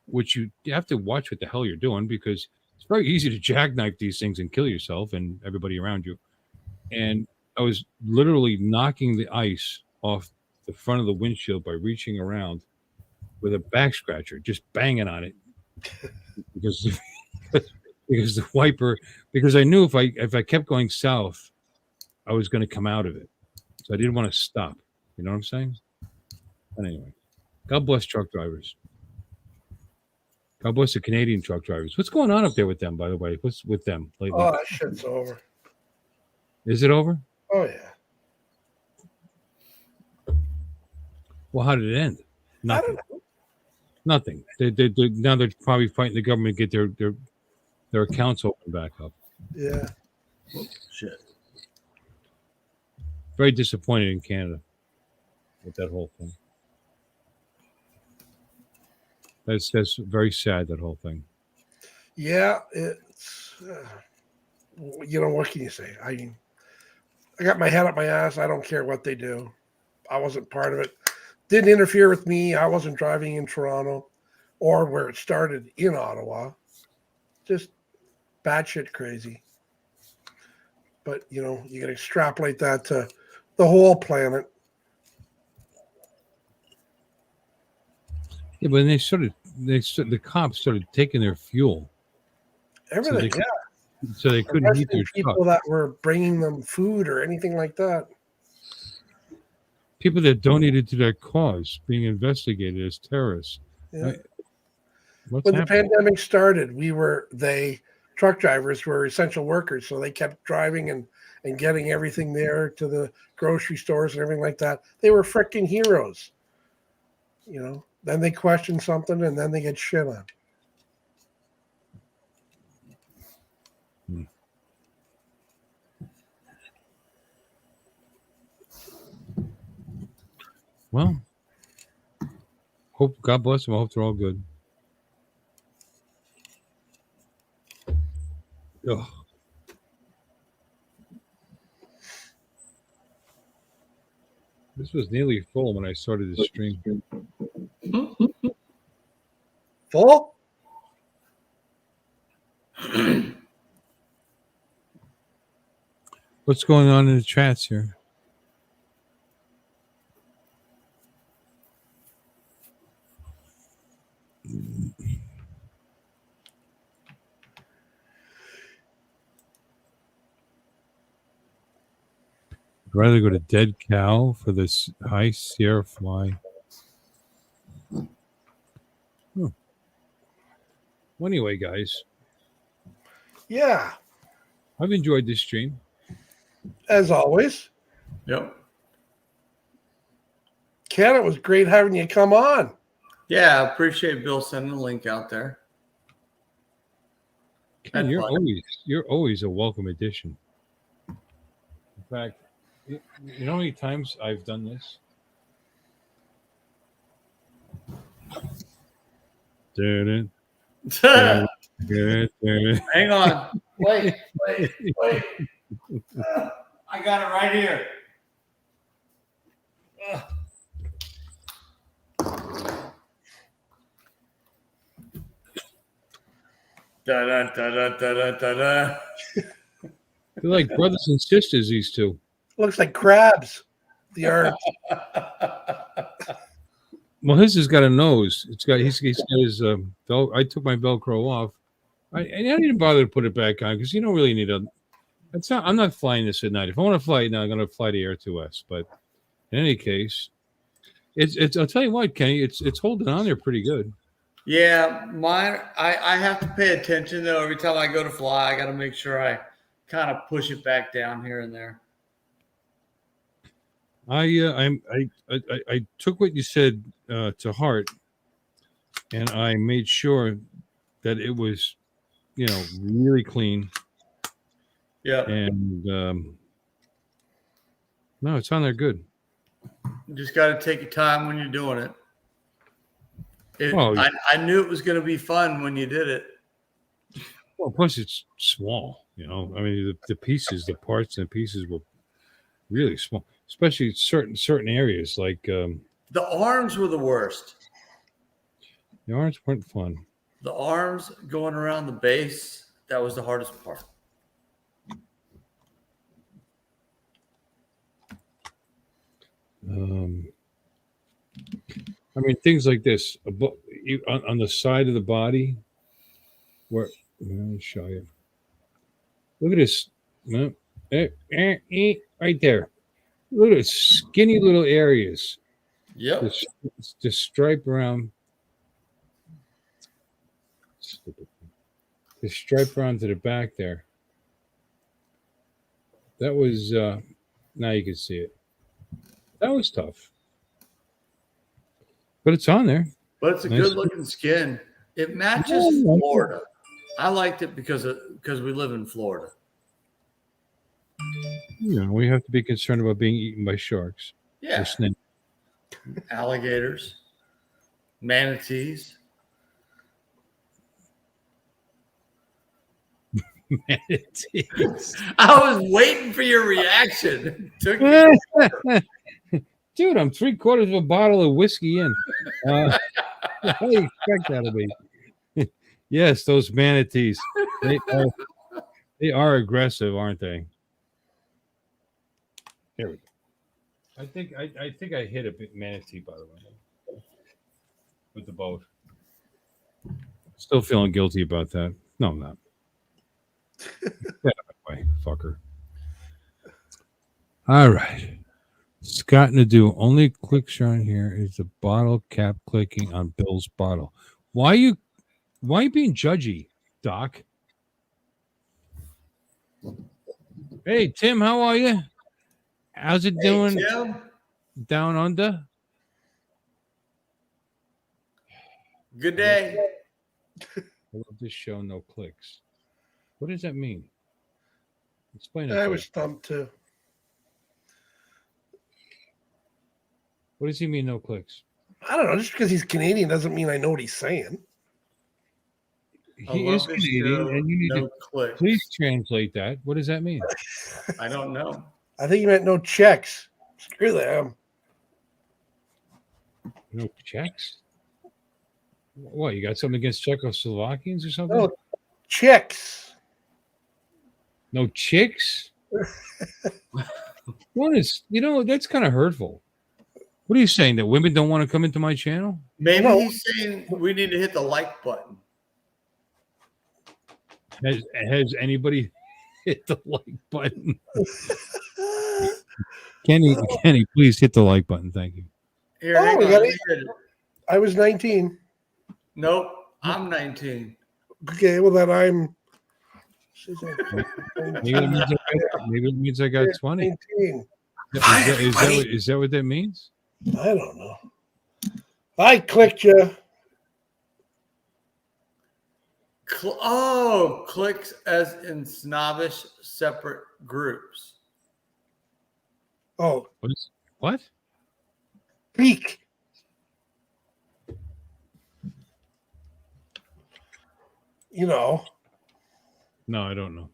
which you have to watch what the hell you're doing because it's very easy to jackknife these things and kill yourself and everybody around you. And I was literally knocking the ice off the front of the windshield by reaching around with a back scratcher, just banging on it because the wiper. Because I knew if I kept going south, I was going to come out of it, so I didn't want to stop. You know what I'm saying? But anyway, God bless truck drivers. God bless the Canadian truck drivers. What's going on up there with them, by the way? What's with them lately? Oh, that shit's over. Is it over? Oh yeah. Well, how did it end? I don't know. Nothing. Now they're probably fighting the government to get their accounts open back up. Yeah. Shit. Very disappointed in Canada with that whole thing. That's very sad, that whole thing. Yeah, it's what can you say? I mean, I got my head up my ass. I don't care what they do. I wasn't part of it. Didn't interfere with me. I wasn't driving in Toronto or where it started in Ottawa. Just batshit crazy. But you can extrapolate that to the whole planet. Yeah, but the cops started taking their fuel. Everything, So they couldn't heat their people truck. that were bringing them food or anything like that. People that donated to their cause being investigated as terrorists. Yeah. What's When the happening? pandemic started, truck drivers were essential workers, so they kept driving and getting everything there to the grocery stores and everything like that. They were freaking heroes. Then they question something and then they get shit on. Well, God bless them. I hope they're all good. Ugh. This was nearly full when I started the stream. Full? What's going on in the chats here? I'd rather go to Dead Cow for this high Sierra fly. Well, anyway, guys, Yeah, I've enjoyed this stream. as always. Yep. Ken, it was great having you come on. Yeah, I appreciate Bill sending the link out there. Ken, Had fun. you're always a welcome addition. In fact, you know how many times I've done this? Dun, dun, dun, dun. Hang on. Wait. I got it right here. Da da da da da da da. They're like brothers and sisters, these two. Looks like crabs. The art. Well, his has got a nose. He's got his I took my Velcro off. I didn't bother to put it back on because you don't really need a. I'm not flying this at night. If I want to fly it now, I'm going to fly the Air 2S. But in any case, it's. I'll tell you what, Kenny, it's holding on there pretty good. Yeah, mine. I have to pay attention though. Every time I go to fly, I got to make sure I kind of push it back down here and there. I took what you said to heart, and I made sure that it was, really clean. Yeah. And no, it's on there good. You just got to take your time when you're doing it. Well, I knew it was going to be fun when you did it. Well, plus it's small. I mean, the parts and the pieces were really small, especially certain areas like the arms were the worst. The arms weren't fun. The arms going around the base, that was the hardest part. I mean, things like this on the side of the body. Where let me show you. Look at this. Right there. Look at the skinny little areas. Yep. The stripe around. The stripe around to the back there. That was now you can see it. That was tough. But it's on there. But it's a good looking skin. It matches Florida. I liked it because we live in Florida. We have to be concerned about being eaten by sharks. Yeah. Or snakes. Alligators, manatees. Manatees. I was waiting for your reaction. Dude, I'm 3/4 of a bottle of whiskey in. How do you expect that to be? Yes, those manatees. They are aggressive, aren't they? Here we go. I think I hit a bit manatee, by the way, with the boat. Still feeling guilty about that. No, I'm not. Get out of my way, fucker. All right. Scott Nadeau, only clicks on here is the bottle cap clicking on Bill's bottle. Why are you being judgy, Doc? Hey, Tim, how are you? How's it doing Tim? down under? Good day. I love this show, no clicks. What does that mean? Explain it. I was stumped too. What does he mean, no clicks? I don't know. Just because he's Canadian doesn't mean I know what he's saying. He is Canadian, and you need to please translate that. What does that mean? I don't know. I think he meant no checks. Screw them. No checks? What, you got something against Czechoslovakians or something? No chicks. No chicks? What is, that's kind of hurtful. What are you saying? That women don't want to come into my channel? Maybe he's saying we need to hit the like button. Has anybody hit the like button? Kenny, please hit the like button. Thank you. Here, hang on, let me hit it. I was 19. Nope, I'm 19. Okay, well then I'm. Maybe it means I got 20. 19. Is that what that means? I don't know. I clicked you. Clicks as in snobbish separate groups. Oh. What? Peak. No, I don't know.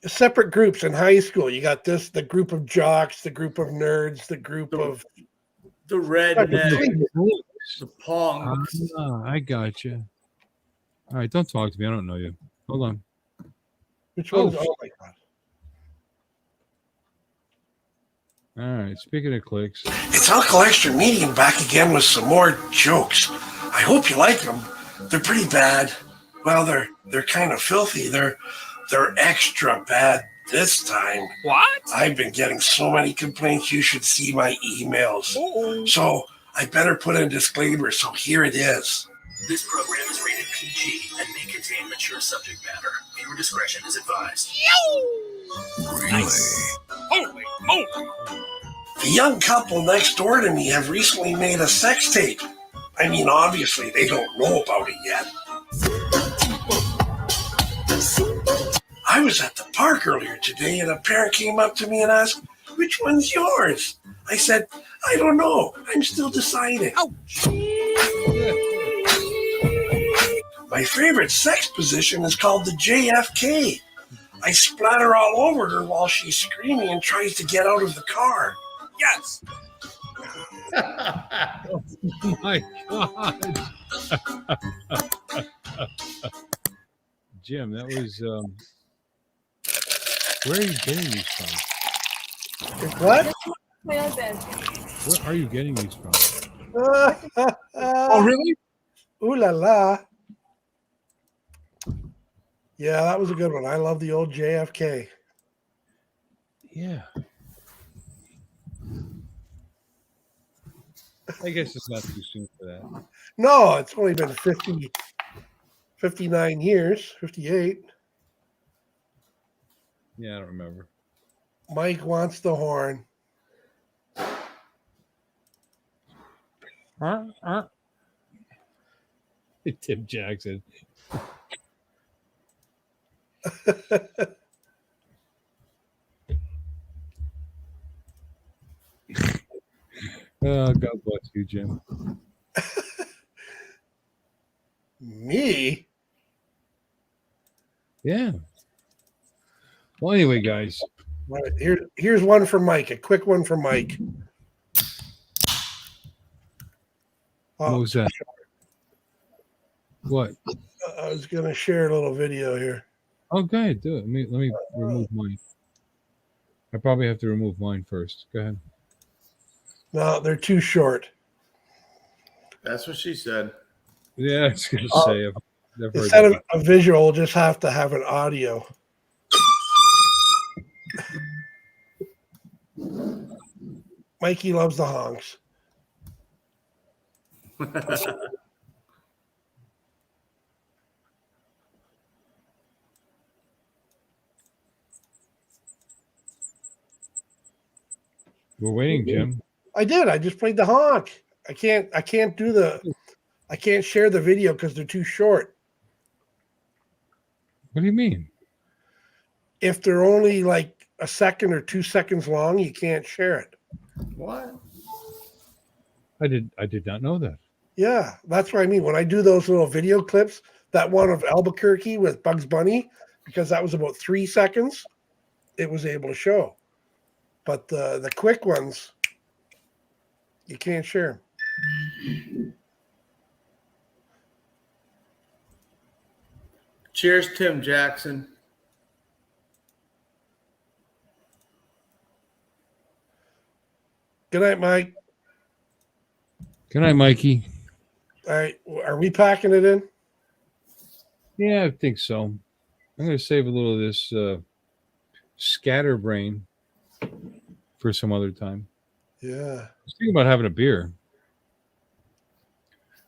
separate groups in high school. You got the group of jocks, the group of nerds, the group of The redneck, the punks. I got you. All right, don't talk to me. I don't know you. Hold on. which Oh, ones? Oh my god! All right. Speaking of clicks, It's Uncle Extra Medium back again with some more jokes. I hope you like them. They're pretty bad. Well, they're kind of filthy. They're extra bad this time. What? I've been getting so many complaints. You should see my emails. So I better put in a disclaimer. So here it is. This program is rated PG and may contain mature subject matter. Viewer discretion is advised. Holy moly! The young couple next door to me have recently made a sex tape. I mean, obviously, they don't know about it yet. I was at the park earlier today, and a parent came up to me and asked, "Which one's yours?" I said, "I don't know. I'm still deciding." My favorite sex position is called the JFK. I splatter all over her while she's screaming and tries to get out of the car. Yes! oh my God. Jim, that was. Where are you getting these from? What? Where are you getting these from? Oh, really? Ooh la la. Yeah, that was a good one. I love the old JFK. Yeah. I guess it's not too soon for that. No, it's only been 59 years, 58. Yeah, I don't remember. Mike wants the horn. Tim Jackson. Oh, God bless you, Jim. Me? Yeah. Well, anyway, guys. All right, here's one for Mike. A quick one for Mike. What was that? What? I was going to share a little video here. Oh, go ahead. Do it. Let me remove mine. I probably have to remove mine first. Go ahead. No, they're too short. That's what she said. Yeah, I was going to say. I've heard Instead that. of a visual, we'll just have to have an audio. Mikey loves the honks. We're waiting, Jim. I did. I just played the honk. I can't share the video because they're too short. What do you mean? If they're only like a second or 2 seconds long, you can't share it. What? I did not know that. Yeah, that's what I mean. When I do those little video clips, that one of Albuquerque with Bugs Bunny, because that was about 3 seconds, it was able to show. But the quick ones, you can't share. Cheers, Tim Jackson. Good night, Mike. Good night, Mikey. All right, are we packing it in? Yeah, I think so. I'm going to save a little of this scatterbrain for some other time. Yeah. I was thinking about having a beer.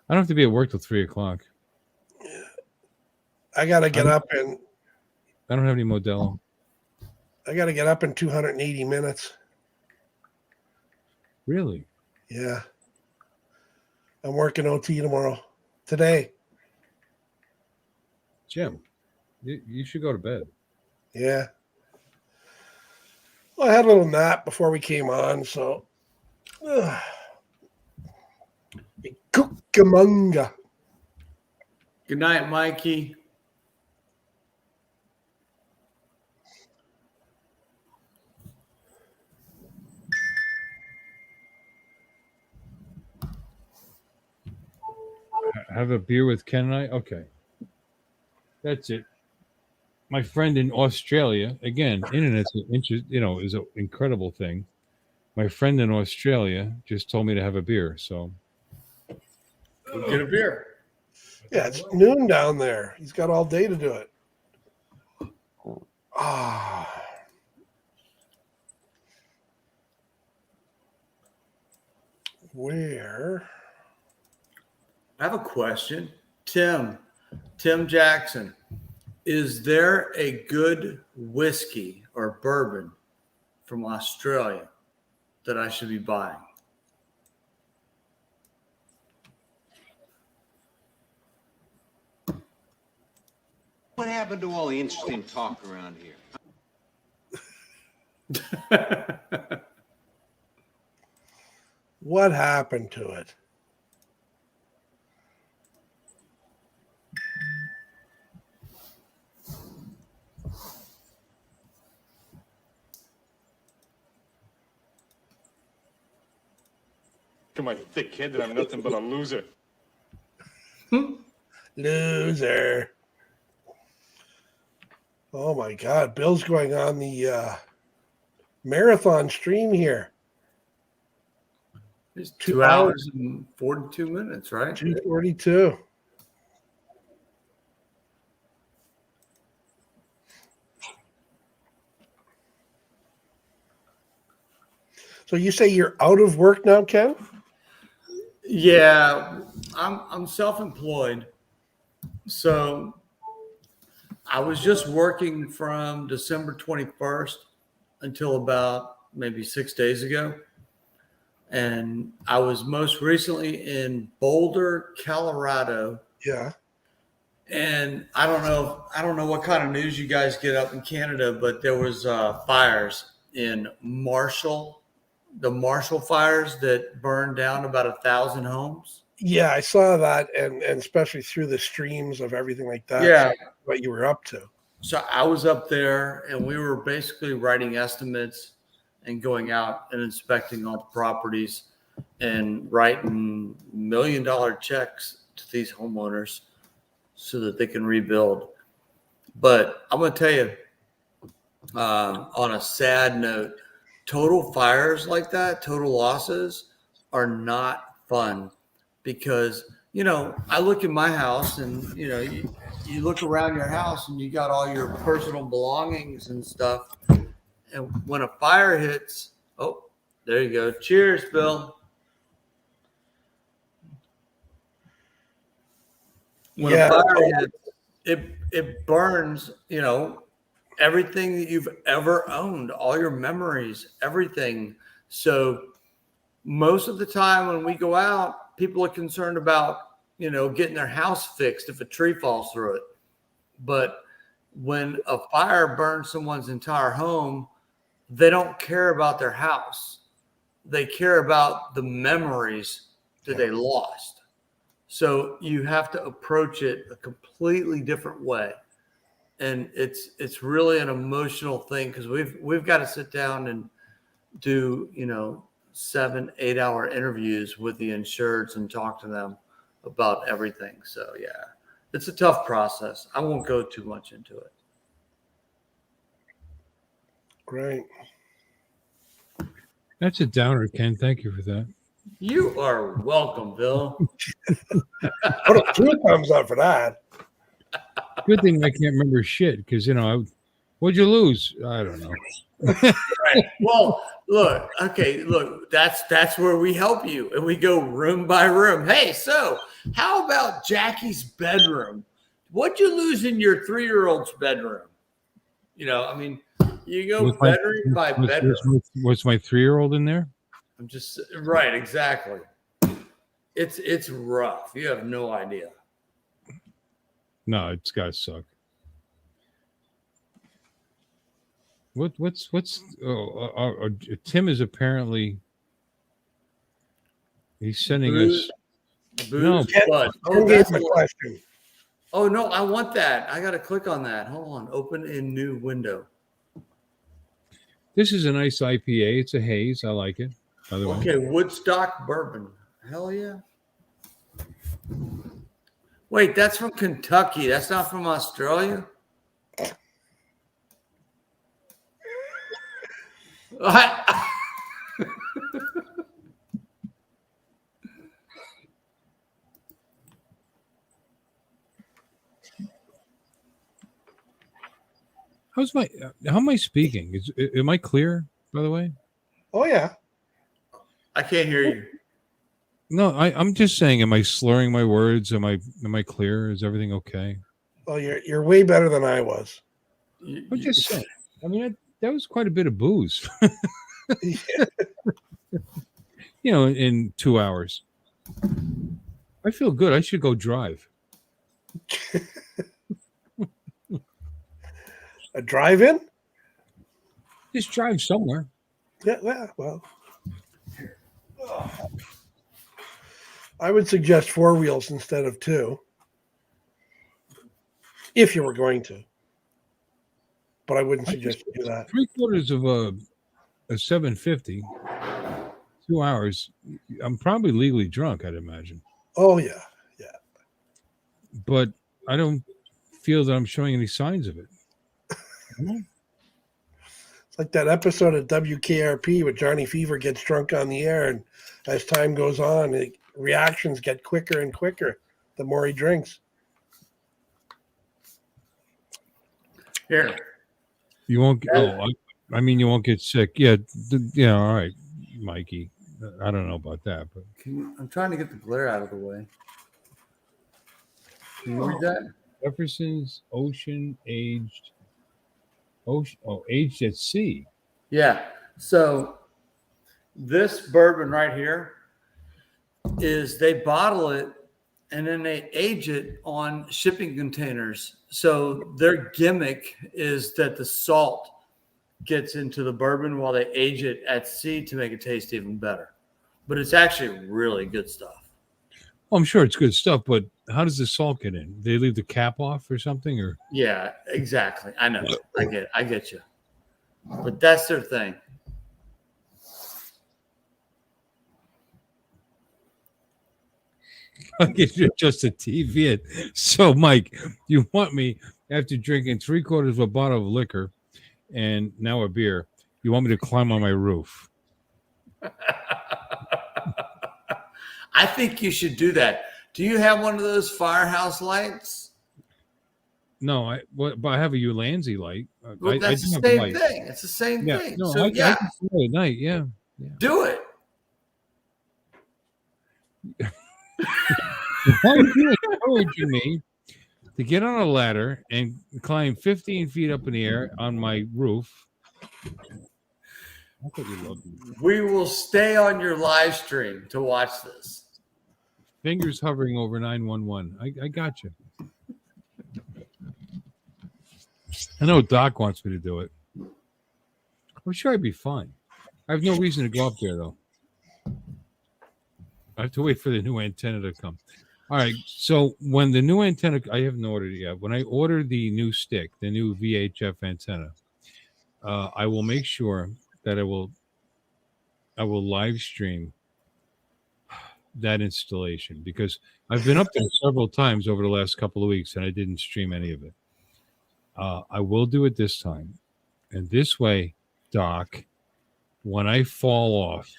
I don't have to be at work till 3:00. I got to get up and I don't have any Modelo. I got to get up in 280 minutes. Really? Yeah. I'm working OT today. Jim, you should go to bed. Yeah. Well, I had a little nap before we came on, so. Cucamonga. Good night, Mikey. Have a beer with Ken and I? Okay. That's it. My friend in Australia, again, internet's is an incredible thing. My friend in Australia just told me to have a beer, so Go get a beer. Yeah, it's noon down there. He's got all day to do it. Ah. Where? I have a question. Tim Jackson, is there a good whiskey or bourbon from Australia that I should be buying? What happened to all the interesting talk around here? What happened to it? To my thick head that I'm nothing but a loser. Loser. Oh my God. Bill's going on the marathon stream here. It's 2 hours and 42 minutes, right? 2:42. So you say you're out of work now, Ken? Yeah, I'm self-employed. So I was just working from December 21st until about maybe 6 days ago. And I was most recently in Boulder, Colorado. Yeah. And I don't know what kind of news you guys get up in Canada, but there was fires in Marshall, the Marshall fires that burned down about 1,000 homes. Yeah, I saw that, and especially through the streams of everything like that. Yeah. What you were up to. So I was up there, and we were basically writing estimates and going out and inspecting all the properties and writing $1 million checks to these homeowners so that they can rebuild. But I'm going to tell you, on a sad note, total fires like that, total losses are not fun because, I look at my house and, you look around your house and you got all your personal belongings and stuff. And when a fire hits, oh, there you go. Cheers, Bill. When a fire hits, it burns, everything that you've ever owned, all your memories, everything. So most of the time when we go out, people are concerned about, getting their house fixed if a tree falls through it. But when a fire burns someone's entire home, they don't care about their house. They care about the memories that they lost. So you have to approach it a completely different way. And it's really an emotional thing because we've got to sit down and do, 7-8 hour interviews with the insureds and talk to them about everything. So yeah, it's a tough process. I won't go too much into it. Great. That's a downer, Ken. Thank you for that. You are welcome, Bill. Put a 2 thumbs up for that. Good thing I can't remember shit because, what'd you lose? I don't know. Right. Well, look, that's where we help you and we go room by room. Hey, so how about Jackie's bedroom? What'd you lose in your 3-year-old's bedroom? You go bedroom by bedroom. Was my 3-year-old in there? I'm just right, exactly. It's rough. You have no idea. No, it's gotta suck. What's Tim is apparently he's sending us. Booze, No, Bud. Don't get my question. Oh no, I want that. I got to click on that. Hold on. Open in new window. This is a nice IPA. It's a haze. I like it. By the way. Okay, Woodstock bourbon. Hell yeah. Wait, that's from Kentucky. That's not from Australia. How am I speaking? Am I clear, by the way? Oh yeah. I can't hear you. No, I'm just saying, am I slurring my words? Am I clear? Is everything okay? Well, you're way better than I was. I'm just saying. I mean, that was quite a bit of booze. In 2 hours. I feel good. I should go drive. A drive-in? Just drive somewhere. Yeah, well. I would suggest 4 wheels instead of 2. If you were going to. But I wouldn't suggest you do that. 3/4 of a 750. 2 hours. I'm probably legally drunk, I'd imagine. Oh, yeah. Yeah. But I don't feel that I'm showing any signs of it. It's like that episode of WKRP where Johnny Fever gets drunk on the air, and as time goes on, reactions get quicker and quicker the more he drinks. Here. You won't. I mean, you won't get sick. Yeah. All right, Mikey. I don't know about that, but I'm trying to get the glare out of the way. Can you read that? Jefferson's aged at sea. Yeah. So this bourbon right here is they bottle it and then they age it on shipping containers. So their gimmick is that the salt gets into the bourbon while they age it at sea to make it taste even better. But it's actually really good stuff. Well, I'm sure it's good stuff, but how does the salt get in? They leave the cap off or something, or? Yeah, exactly. I know. I get you. But that's their thing. I get you just a TV. So, Mike, you want me after drinking 3/4 of a bottle of liquor and now a beer? You want me to climb on my roof? I think you should do that. Do you have one of those firehouse lights? No, but I have a Ulanzi light. Well, that's the same thing. It's the same thing. No, So, I can see it at night. Yeah. Do it. Why are you encouraging me to get on a ladder and climb 15 feet up in the air on my roof? I thought you loved me. We will stay on your live stream to watch this. Fingers hovering over 911. I got you. I know Doc wants me to do it. I'm sure I'd be fine. I have no reason to go up there, though. I have to wait for the new antenna to come. All right. So when the new antenna, I haven't ordered it yet. When I order the new stick, the new VHF antenna, I will make sure that I will live stream that installation, because I've been up there several times over the last couple of weeks and I didn't stream any of it. I will do it this time. And this way, Doc, when I fall off,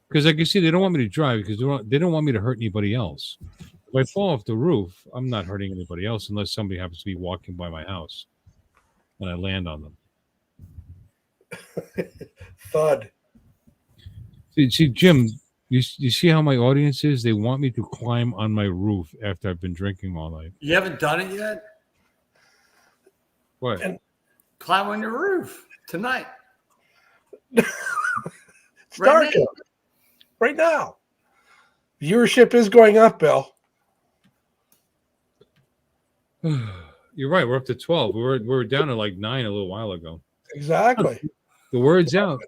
because I can see they don't want me to drive because they don't want me to hurt anybody else. If I fall off the roof, I'm not hurting anybody else unless somebody happens to be walking by my house and I land on them. Thud. See, Jim, you see how my audience is? They want me to climb on my roof after I've been drinking all night. You haven't done it yet? What? Climb on your roof tonight. It's dark out right now. Viewership is going up, Bill. You're right. We're up to 12. We were down to like 9 a little while ago. Exactly. The word's out.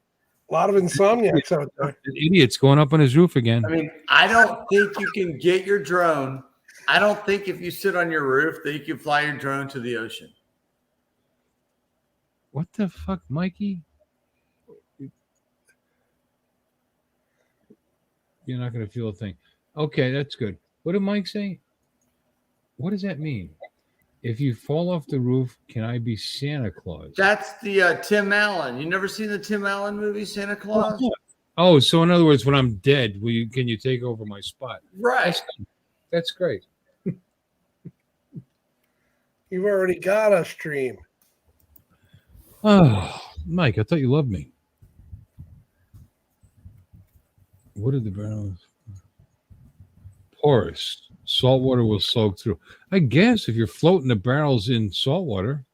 A lot of insomniacs out there. An idiot's going up on his roof again. I mean, I don't think you can get your drone I don't think if you sit on your roof that you can fly your drone to the ocean. What the fuck, Mikey? You're not going to feel a thing. Okay, that's good. What did Mike say? What does that mean? If you fall off the roof, can I be Santa Claus? That's the Tim Allen. You never seen the Tim Allen movie, Santa Claus? Oh, so in other words, when I'm dead, can you take over my spot? Right. That's great. You've already got a stream. Oh, Mike, I thought you loved me. What are the barrels? Porous. Salt water will soak through. I guess if you're floating the barrels in salt water,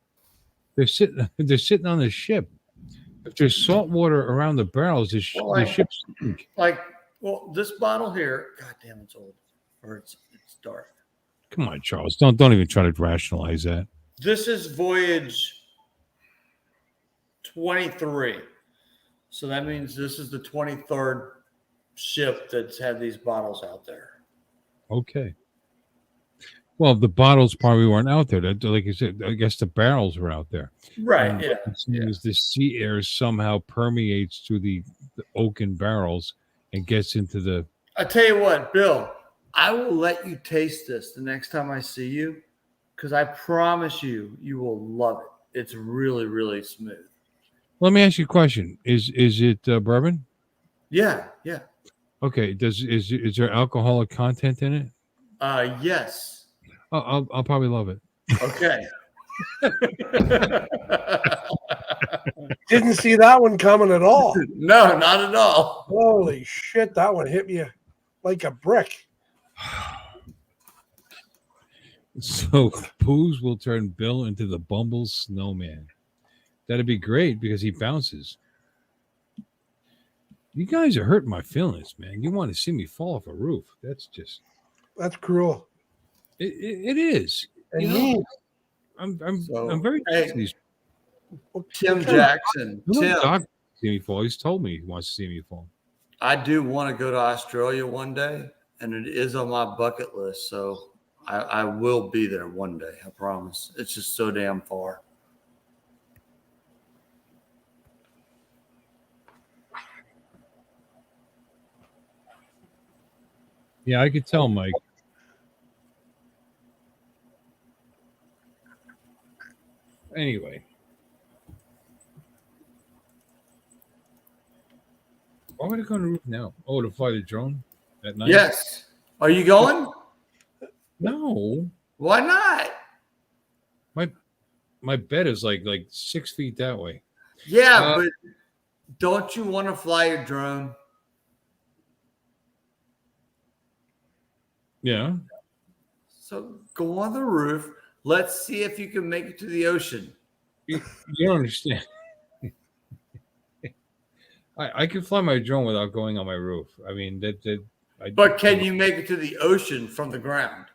they're sitting on the ship. If there's salt water around the barrels, the ship's sink. This bottle here, God damn, it's old. Or it's dark. Come on, Charles. Don't even try to rationalize that. This is voyage 23. So that means this is the 23rd ship that's had these bottles out there. Okay. Well, the bottles probably weren't out there. Like you said, I guess the barrels were out there. Right, And yeah. as soon as the sea air somehow permeates through the oaken barrels and gets into the... I tell you what, Bill, I will let you taste this the next time I see you because I promise you, you will love it. It's really, really smooth. Let me ask you a question. Is it bourbon? Yeah. Okay. Is there alcoholic content in it? Yes. I'll probably love it. Okay. Didn't see that one coming at all. No, not at all. Holy shit, that one hit me like a brick. So Poos will turn Bill into the Bumble Snowman. That'd be great because he bounces. You guys are hurting my feelings, man. You want to see me fall off a roof. That's cruel. It is. And You know, I'm very Tim Jackson. Doc see me fall. He's told me he wants to see me fall. I do want to go to Australia one day, and it is on my bucket list. So I will be there one day. I promise. It's just so damn far. Yeah, I could tell, Mike. Anyway. Why would I go on the roof now? Oh, to fly the drone at night? Yes. Are you going? No. Why not? My bed is like 6 feet that way. Yeah, but don't you want to fly your drone? Yeah. So go on the roof. Let's see if you can make it to the ocean. You don't understand. I can fly my drone without going on my roof. I mean, But can you make it to the ocean from the ground?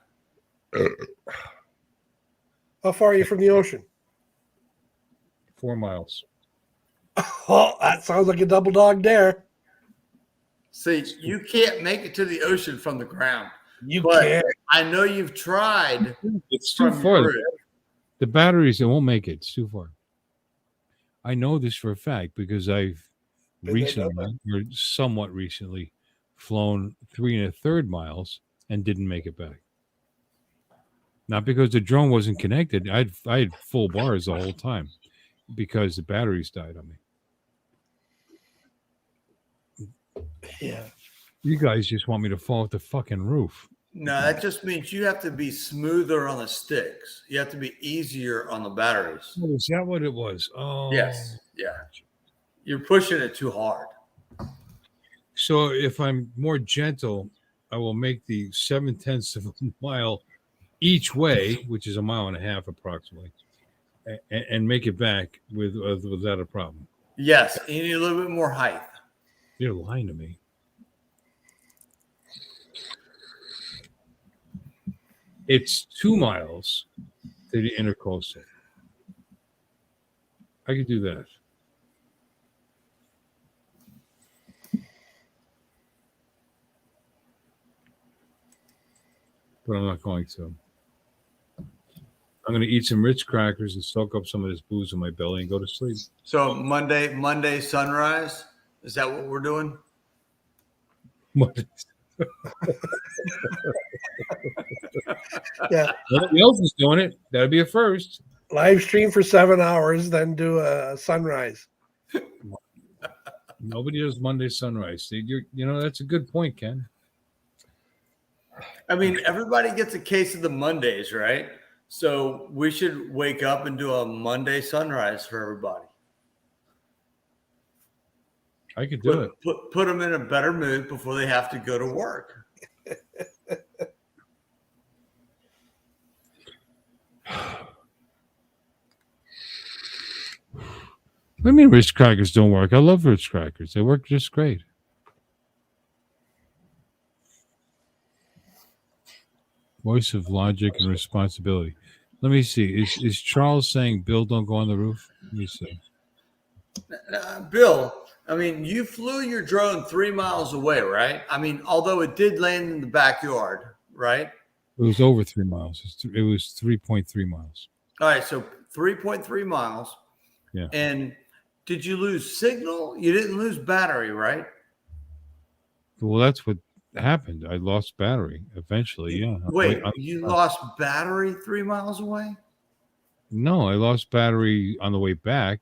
How far are you from the ocean? 4 miles. Oh, that sounds like a double dog dare. See, you can't make it to the ocean from the ground. You can't. I know you've tried. It's too far. The batteries, it won't make it. It's too far. I know this for a fact because I've recently, or somewhat recently, flown 3 1/3 miles and didn't make it back. Not because the drone wasn't connected. I had full bars the whole time because the batteries died on me. Yeah. You guys just want me to fall off the fucking roof. No, that just means you have to be smoother on the sticks. You have to be easier on the batteries. Oh, is that what it was? Oh, yes. Yeah. You're pushing it too hard. So if I'm more gentle, I will make the 7/10 of a mile each way, which is 1.5 miles approximately, and make it back without a problem. Yes. You need a little bit more height. You're lying to me. It's 2 miles to the intercoastal. I could do that. but I'm not going to. I'm going to eat some Ritz crackers and soak up some of this booze in my belly and go to sleep. So Monday sunrise. Is that what we're doing? Yeah. Nobody else is doing it. That'd be a first. Live stream for 7 hours, then do a sunrise. Nobody does Monday sunrise. See, that's a good point, Ken. I mean, everybody gets a case of the Mondays, right? So we should wake up and do a Monday sunrise for everybody. I could do it. Put them in a better mood before they have to go to work. What do you mean Ritz crackers don't work? I love Ritz crackers. They work just great. Voice of logic and responsibility. Let me see. Is Charles saying Bill don't go on the roof? Let me see. Bill, I mean, you flew your drone 3 miles away, right? I mean, although it did land in the backyard, right? It was over 3 miles. It was 3.3 miles. All right, so 3.3 miles. Yeah. And did you lose signal? You didn't lose battery, right? Well, that's what happened. I lost battery eventually. Yeah. Wait, you lost battery 3 miles away? No, I lost battery on the way back.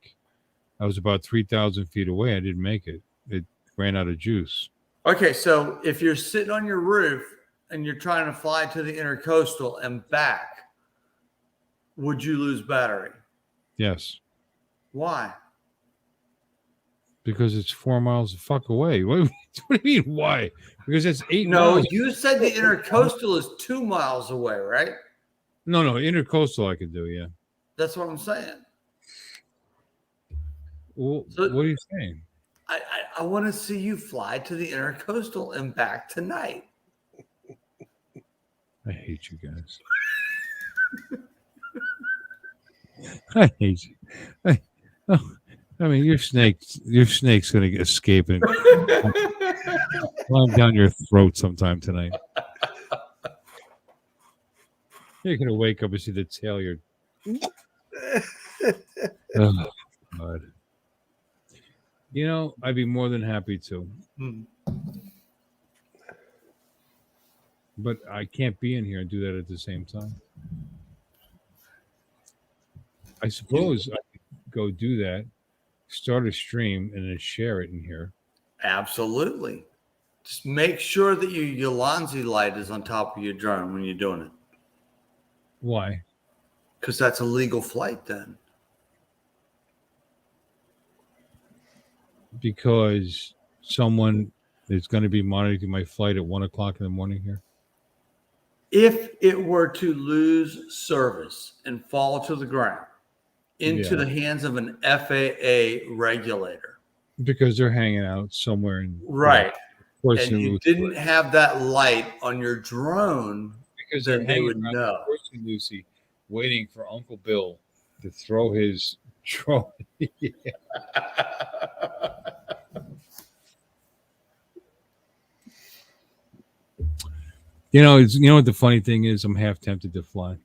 I was about 3,000 feet away. I didn't make it. It ran out of juice. Okay, so if you're sitting on your roof and you're trying to fly to the intercoastal and back, would you lose battery? Yes. Why? Because it's 4 miles the fuck away. What do you mean, why? Because it's 8 No, miles. you said the intercoastal is 2 miles away, right? No, intercoastal I could do, yeah. That's what I'm saying. Well, So- what are you saying? I want to see you fly to the intercoastal and back tonight. I hate you guys. I hate you. I mean, your snake's going to escape and climb down your throat sometime tonight. You're going to wake up and see the tail. Oh, God. I'd be more than happy to. But I can't be in here and do that at the same time. I suppose I could go do that, start a stream, and then share it in here. Absolutely. Just make sure that your Ulanzi light is on top of your drone when you're doing it. Why? Because that's a legal flight then. Because someone is going to be monitoring my flight at 1 o'clock in the morning here. If it were to lose service and fall to the ground into the hands of an FAA regulator. Because they're hanging out somewhere in right. And you didn't have that light on your drone because they're they hanging would around know. Portsmouth, Lucy, waiting for Uncle Bill to throw his drone. You know what the funny thing is? I'm half tempted to fly.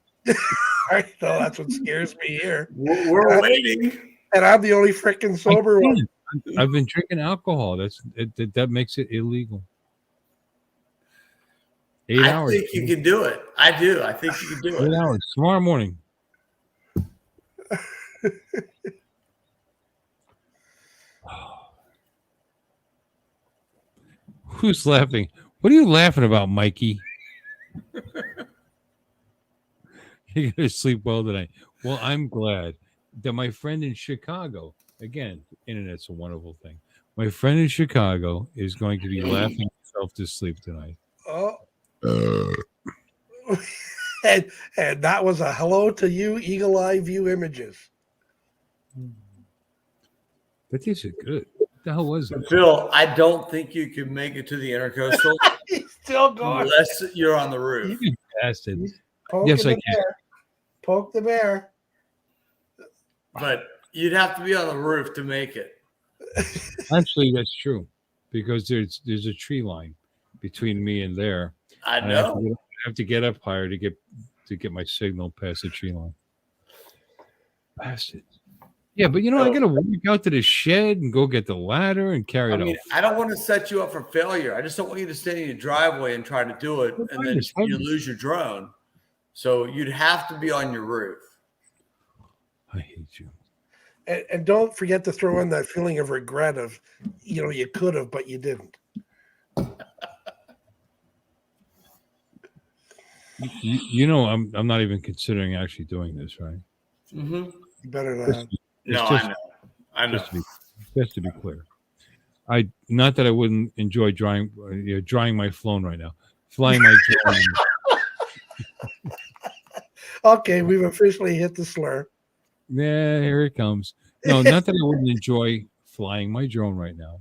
I know that's what scares me here. We're waiting, and I'm the only freaking sober one. I've been drinking alcohol. That makes it illegal. 8 hours. I think you can do it. I do. I think you can do 8 it. hours tomorrow morning. Who's laughing? What are you laughing about, Mikey? You're going to sleep well tonight. Well, I'm glad that my friend in Chicago, again, internet's a wonderful thing. My friend in Chicago is going to be laughing himself to sleep tonight. Oh. And that was a hello to you, Eagle Eye View Images. That tasted good. What the hell was it? Phil, I don't think you can make it to the intercoastal. He's still going. Unless you're on the roof. You bastard. Yes, I can. Poke the bear. But you'd have to be on the roof to make it. Actually, that's true. Because there's a tree line between me and there. I And know. I have to get up higher to get my signal past the tree line. Bastard. Yeah, but you know, I gotta walk out to the shed and go get the ladder and carry it I mean, out. I don't want to set you up for failure. I just don't want you to stand in your driveway and try to do it, and then you lose your drone. So you'd have to be on your roof. I hate you. And don't forget to throw in that feeling of regret of, you know, you could have, but you didn't. You know, I'm not even considering actually doing this, right? Mm-hmm. You better not. I know. Just to be clear, not that I wouldn't enjoy drying my phone right now, flying my drone. Okay, we've officially hit the slur. Yeah, here it comes. No, not that I wouldn't enjoy flying my drone right now,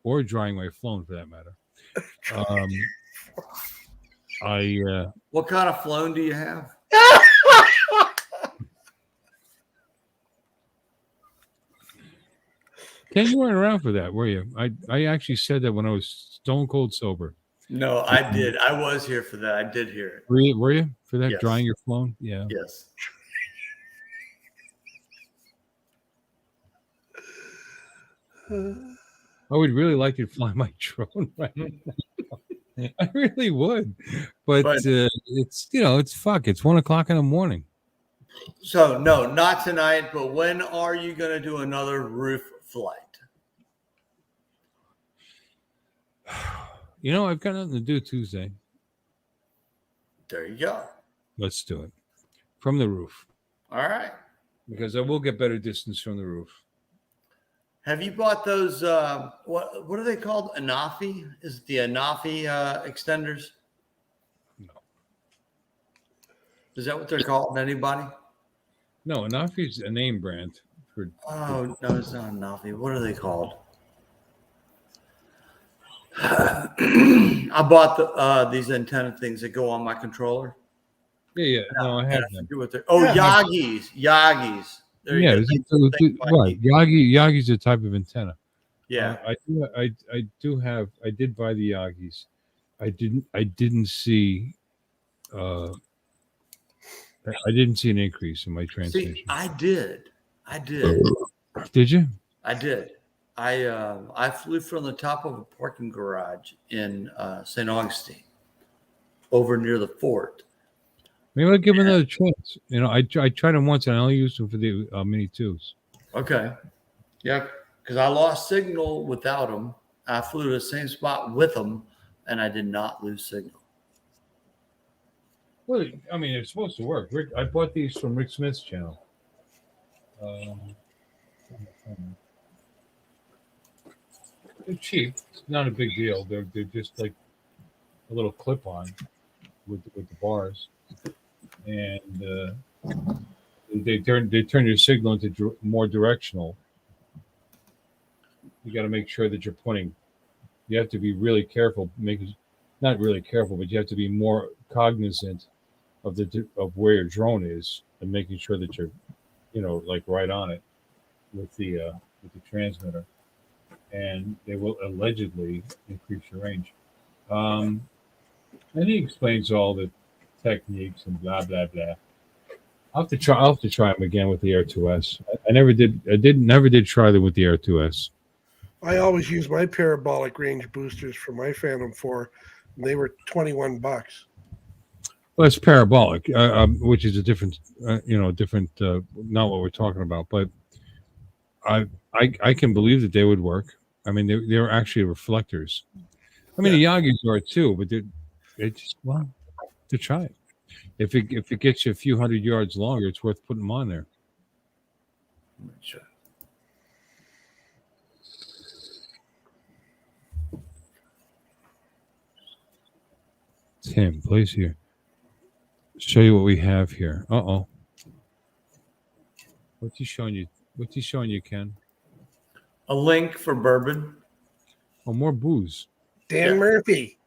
or drying my phone for that matter. What kind of phone do you have? Ken, you weren't around for that, were you? I actually said that when I was stone cold sober. No, I did. I was here for that. I did hear it. Were you for that? Yes. Drying your phone? Yeah. Yes. I would really like to fly my drone right now. I really would, but it's it's fuck. It's 1 o'clock in the morning. So no, not tonight. But when are you going to do another roof flight? You know, I've got nothing to do Tuesday. There you go. Let's do it from the roof. All right. Because I will get better distance from the roof. Have you bought those? What are they called? Anafi? Is it the Anafi extenders? No. Is that what they're called? Anybody? No, Anafi's a name brand. No, it's not Anafi. What are they called? I bought these antenna things that go on my controller. Yeah. No, I have them. Yagis. Yagis. Yeah, right. Yagi's a type of antenna. Yeah, I did buy the Yagis. I didn't see an increase in my transmission. See, I did. Did you? I did. I flew from the top of a parking garage in St. Augustine, over near the fort. Maybe I'll give them another chance. You know, I tried them once and I only used them for the Mini 2s. Okay. Yeah, because I lost signal without them. I flew to the same spot with them, and I did not lose signal. Well, I mean, it's supposed to work. I bought these from Rick Smith's channel. They're cheap. It's not a big deal. They're just like a little clip-on with the bars. And they turn your signal into more directional. You got to make sure that you're pointing. You have to be really careful. Not really careful, but you have to be more cognizant of where your drone is and making sure that you're, like right on it with the transmitter. And they will allegedly increase your range. And he explains all the techniques and blah blah blah. I'll have to try them again with the Air 2S. I never did try them with the Air 2S. I always use my parabolic range boosters for my Phantom 4, and they were $21. Well, it's parabolic, which is a different, not what we're talking about. But I can believe that they would work. I mean, they're actually reflectors. I mean, the Yagis are too, but they're just to try it. If it gets you a few hundred yards longer, it's worth putting them on there. Sure. Tim, please here. Show you what we have here. Uh-oh. What's he showing you, Ken? A link for bourbon. Oh, more booze. Dan Murphy.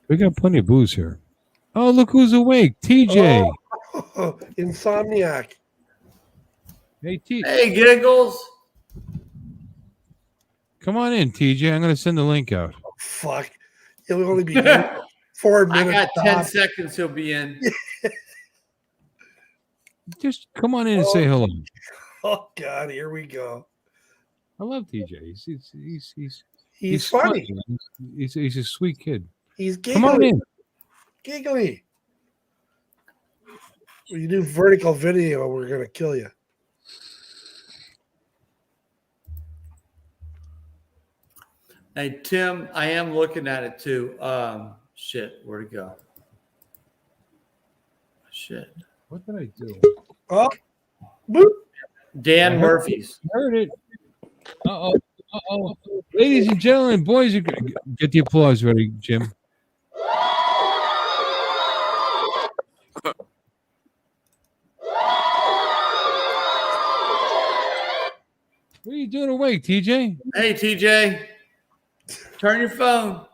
We got plenty of booze here. Oh, look who's awake. TJ. Oh, Insomniac. Hey, TJ. Hey, Giggles. Come on in, TJ. I'm going to send the link out. Oh, fuck. He'll only be in 4 I minutes. got 10 tops. seconds. He'll be in. Just come on in and say hello. Oh God, here we go. I love TJ. He's funny. smart, man. He's a sweet kid. He's Come on giggly. in. Giggly. When you do vertical video, we're gonna kill you. Hey, Tim, I am looking at it too. Shit, where'd it go? Shit. What did I do? Oh, boop. Dan Murphy's. Heard it. Uh oh. Ladies and gentlemen, boys, get the applause ready, Jim. What are you doing awake, TJ? Hey, TJ, turn your phone.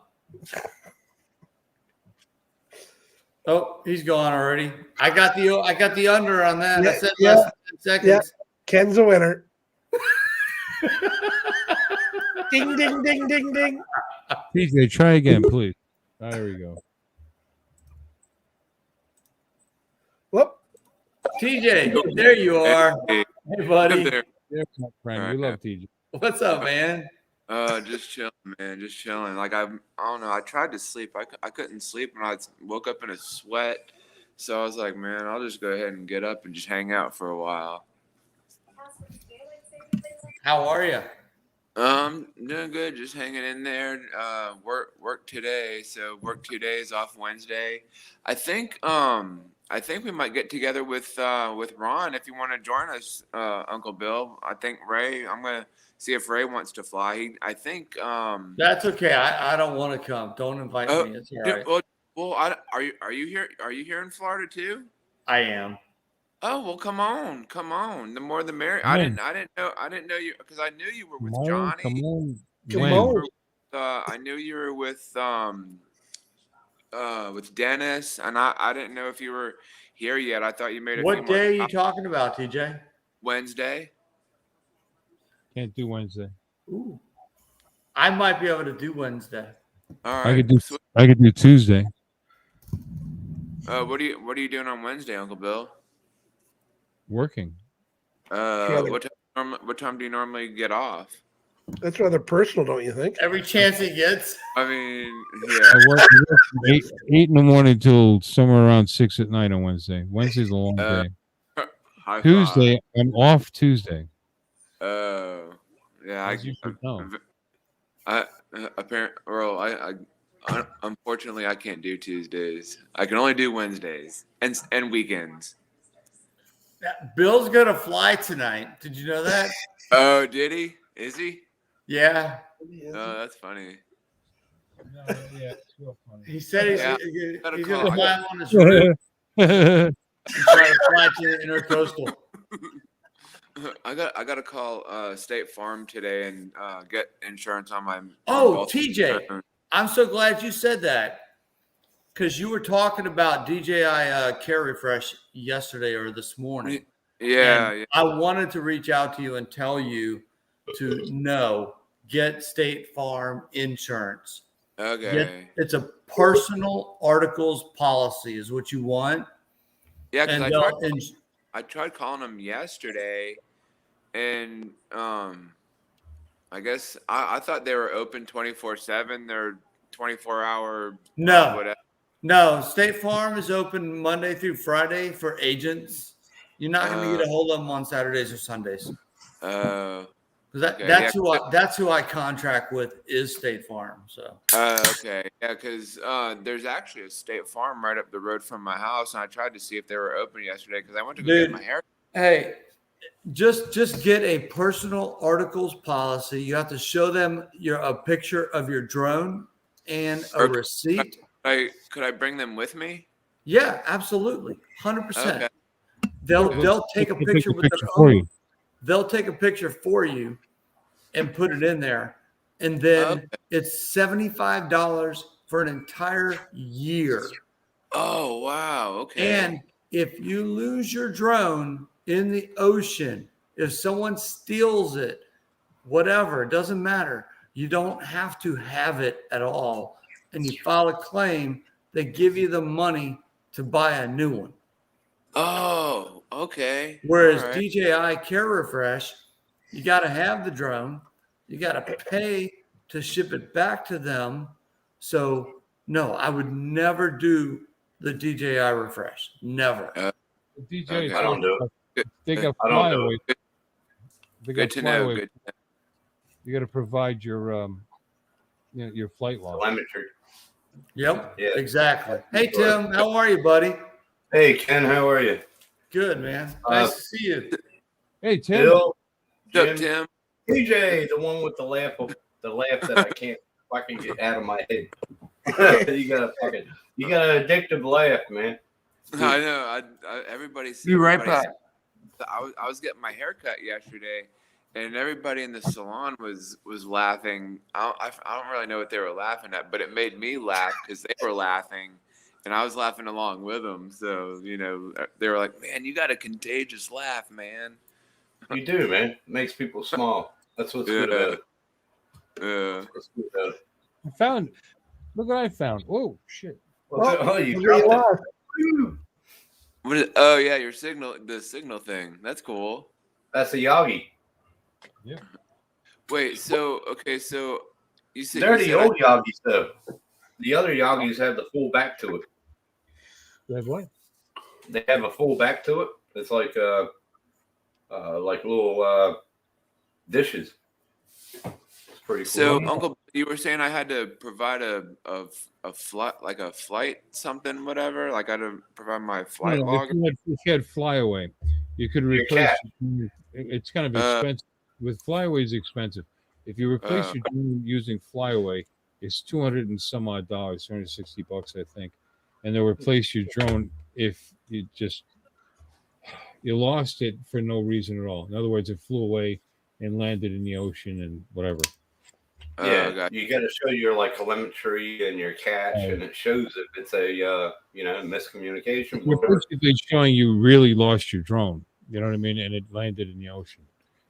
Oh, he's gone already. I got the under on that. I said less than 10 seconds. Yeah. Ken's a winner. Ding, ding, ding, ding, ding. TJ, try again, please. There we go. Whoop. TJ, there you are. Hey, buddy. There. Yeah, my friend. We love TJ. What's up, man? Just chilling, man. Just chilling. Like I don't know. I tried to sleep. I couldn't sleep, and I woke up in a sweat. So I was like, man, I'll just go ahead and get up and just hang out for a while. How are you? Doing good. Just hanging in there. Work today. So work 2 days off Wednesday. I think we might get together with Ron if you want to join us, Uncle Bill. I think Ray. I'm gonna see if Ray wants to fly. That's okay. I don't want to come. Don't invite me. It's all right. Well, are you here? Are you here in Florida too? I am. Oh well, come on. The more the merrier. Come I on. didn't know you because I knew you were with Come on, Johnny. come on. Come When? on. I knew you were with Dennis, and I didn't know if you were here yet. I thought you made a What few day are more you talking about, TJ? Wednesday. Can't do Wednesday. Ooh. I might be able to do Wednesday. All I right. could do Tuesday. What are you doing on Wednesday, Uncle Bill? Working. What time do you normally get off? That's rather personal, don't you think? Every chance he gets. I mean, I yeah. work from 8 in the morning till somewhere around 6 at night on Wednesday. Wednesday's a long day. High Tuesday, I'm off Tuesday. five. Yeah. As you should know. Unfortunately, I can't do Tuesdays. I can only do Wednesdays and weekends. Bill's gonna fly tonight. Did you know that? Oh, did he? Is he? Yeah. Oh, that's funny. No, yeah, it's real funny. He said he's Gotta gonna call. fly on his roof and try to fly to the intercoastal. I got to call State Farm today and get insurance on my. Oh, both- TJ, I'm so glad you said that because you were talking about DJI Care Refresh yesterday or this morning. Yeah, And yeah. I wanted to reach out to you and tell you to get State Farm insurance. Okay. It's a personal articles policy is what you want. Yeah, because And I tried calling them yesterday, and I guess I thought they were open 24/7. They're 24-hour. No. Whatever. No, State Farm is open Monday through Friday for agents. You're not going to get a hold of them on Saturdays or Sundays. Because that's who I contract with is State Farm. So. Okay. Yeah, because there's actually a State Farm right up the road from my house, and I tried to see if they were open yesterday because I went to go get my hair. Hey, just get a personal articles policy. You have to show them a picture of your drone and a receipt. Could I bring them with me? Yeah, absolutely, 100%. Okay. They'll take a picture with their own. They'll take a picture for you and put it in there, and then it's $75 for an entire year. Oh wow! Okay. And if you lose your drone in the ocean, if someone steals it, whatever, it doesn't matter. You don't have to have it at all. and you file a claim, they give you the money to buy a new one. Oh, okay. Whereas All right. DJI Care Refresh, you got to have the drone, you got to pay to ship it back to them. So no, I would never do the DJI Refresh. Never. DJI, I don't do it. they got I don't do flyaway. it. They Good got to know. flyaway. Good. You got to provide your your flight log. Telemetry. Yep. Yeah. Exactly. Hey Tim, how are you, buddy? Hey Ken, how are you? Good, man. Nice to see you. Hey Tim. Bill, What's up, Jim, Tim? TJ, the one with the laugh that I can't fucking get out of my head. you got an addictive laugh, man. I know. Everybody's. Be right back. I was getting my hair cut yesterday, and everybody in the salon was laughing. I don't really know what they were laughing at, but it made me laugh because they were laughing, and I was laughing along with them. So they were like, "Man, you got a contagious laugh, man." You do, man. It makes people smile. That's what's good about it. What's good about it. I found. Look what I found. Oh shit! You dropped it. What is, oh yeah, the signal thing. That's cool. That's a Yagi. Yeah. Wait, so you said They're the old Yagis though. The other Yagis have the full back to it. They have what? They have a full back to it. It's like little dishes. It's pretty cool. So, Uncle, you were saying I had to provide a flight something, whatever. Like I had to provide my flight log. If you had flyaway, you could replace. It's kind of expensive. With flyaway is expensive. If you replace your drone using flyaway, it's $200 and some odd, $260, I think, and they'll replace your drone if you lost it for no reason at all. In other words, it flew away and landed in the ocean and whatever. Yeah, you got to show your telemetry and your catch, and it shows if it's a miscommunication. We're basically showing you really lost your drone. You know what I mean? And it landed in the ocean.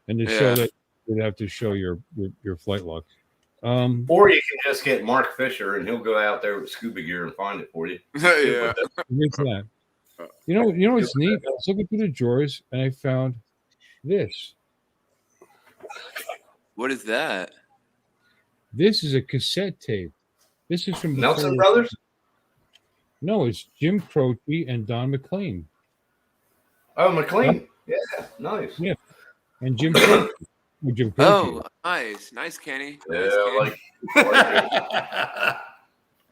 And to show that, you'd have to show your flight log. Or you can just get Mark Fisher, and he'll go out there with scuba gear and find it for you. Yeah. Here's that. You know what's neat? I was looking through the drawers, and I found this. What is that? This is a cassette tape. This is from Nelson Brothers? No, it's Jim Croce and Don McLean. Oh, McLean. Yeah, nice. Yeah. And Jim Croce. Jim Croce. Oh, nice, Kenny. Yeah, nice, Kenny.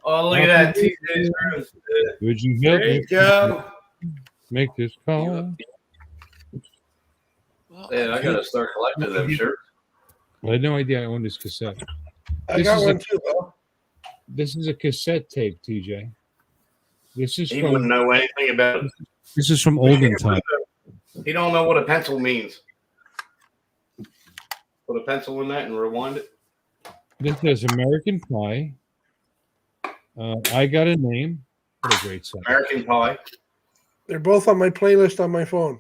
Oh, look at that. TJ's rooms. Would you help There me you go. make this call? Yeah, I gotta start collecting them shirts. I had no idea I owned this cassette. I got one too, Bill. This is a cassette tape, TJ. This is He from. wouldn't know anything about it. This is from olden time. He don't know what a pencil means. Put a pencil in that and rewind it. This is American Pie. I Got a Name. What a great song. American Pie. They're both on my playlist on my phone.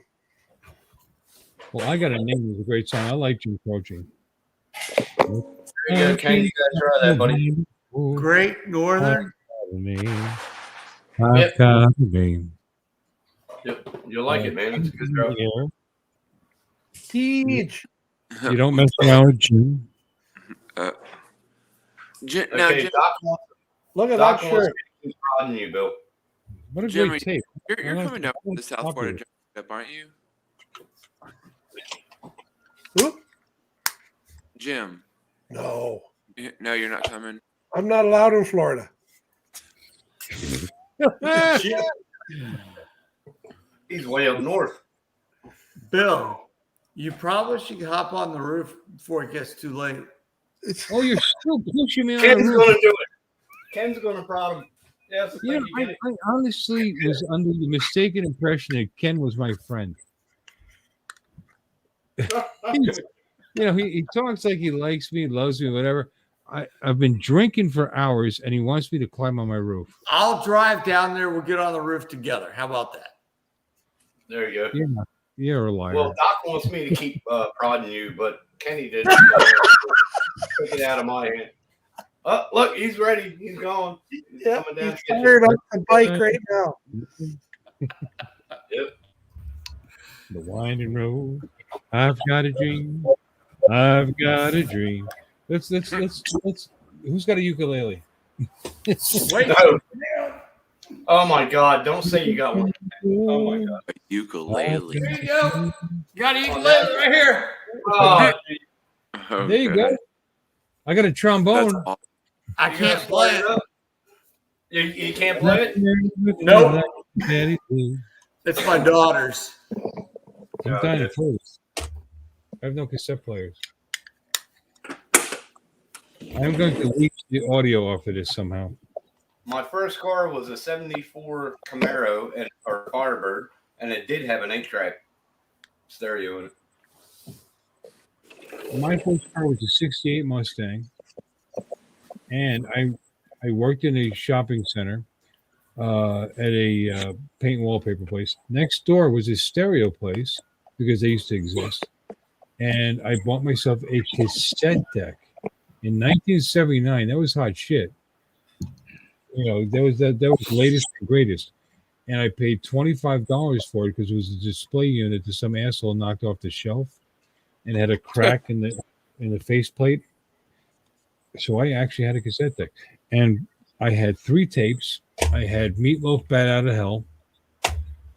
Well, I Got a Name is a great song. I like Jim Croce. There you go, Kenny. You gotta try that, buddy. Great Northern. I've got a name. Yep. You'll like it, man. It's a good job. Teach. You don't mess around with Jim. Jim, Look at Doc that wants shirt. to keep prodding you, Bill. What a Jim, great tape. You're coming down from the South Florida trip, aren't you? Who? Jim. No. No, you're not coming. I'm not allowed in Florida. He's way up north. Bill, you probably should hop on the roof before it gets too late. Oh, you're still pushing me on Ken's the going to roof. do it. Ken's going to prod him. Yes, You know, I honestly was under the mistaken impression that Ken was my friend. He talks like he likes me, loves me, whatever. I've been drinking for hours, and he wants me to climb on my roof. I'll drive down there. We'll get on the roof together. How about that? There you go. Yeah, you're a liar. Well, Doc wants me to keep prodding you, but Kenny did. Took it out of my hand. Oh, look, he's ready. He's gone. Yeah, coming down he's the kitchen. fired up the bike right now. Yep. The winding road. I've got a dream. I've got a dream. Let's. Who's got a ukulele? Wait. No. Oh my God! Don't say you got one. Oh my God! A ukulele. There you go. You got a ukulele right here. Oh, There you go. I got a trombone. That's awesome. I can't play it. You can't play it? Nope. It's my daughter's. I'm dying to play this. I have no cassette players. I'm going to leak the audio off of this somehow. My first car was a '74 Camaro or Firebird, and it did have an 8-track stereo in it. My first car was a '68 Mustang, and I worked in a shopping center at a paint and wallpaper place. Next door was a stereo place because they used to exist, and I bought myself a cassette deck in 1979. That was hot shit. You know, that was the latest and greatest, and I paid $25 for it because it was a display unit that some asshole knocked off the shelf, and had a crack in the faceplate. So I actually had a cassette deck, and I had 3 tapes. I had Meatloaf, "Bat Out of Hell."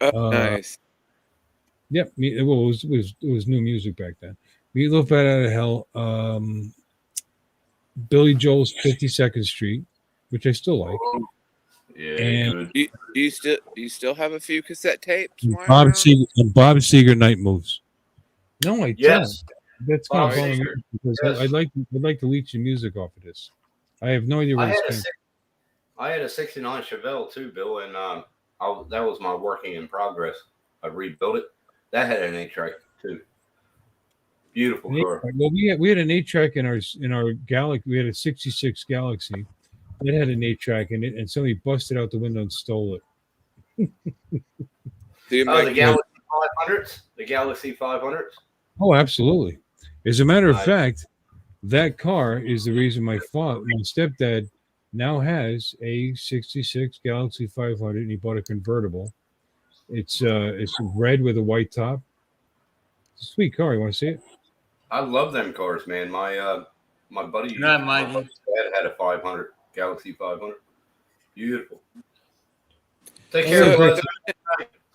Nice. Yep. Well, it was new music back then. Meatloaf, "Bat Out of Hell." Billy Joel's 52nd Street, which I still like. Yeah. And Do you still have a few cassette tapes? lying Bob around? Seger Night Moves. No, I Yes. don't. That's kind Bob of blowing Seger. me because Yes. I'd like to leech the music off of this. I have no idea where I this had, came. I had a '69 Chevelle too, Bill, and that was my working in progress. I rebuilt it. That had an 8-track too. Beautiful car. Well, we had an 8-track in our Galaxy. We had a '66 Galaxy that had an 8-track in it, and somebody busted out the window and stole it. The Galaxy 500s. The Galaxy 500s. Oh, absolutely. As a matter of Nice. fact, that car is the reason my stepdad now has a '66 Galaxy 500, and he bought a convertible. It's red with a white top. It's a sweet car. You want to see it? I love them cars, man. My buddy, Good night, my Mikey. buddy's dad had a 500 Galaxy 500. Beautiful. Take care, Yeah, bud.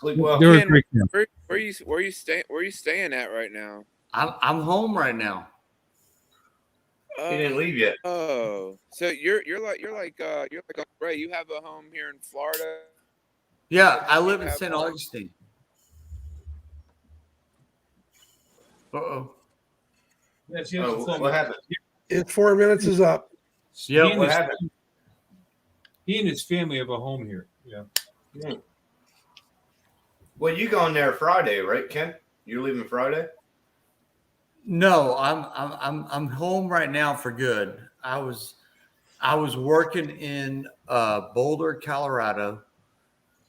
Sleep well. They were Ken, great. where you staying at right now? I'm home right now. He didn't leave yet. Oh, so you're like Uncle Ray. You have a home here in Florida. Yeah, I live in St. Augustine. Uh-oh. Oh, what happened? It's 4 minutes is up. Yeah, What happened? He and his family have a home here. Yeah. Well, you going there Friday, right, Ken? You're leaving Friday? No, I'm home right now for good. I was working in Boulder, Colorado,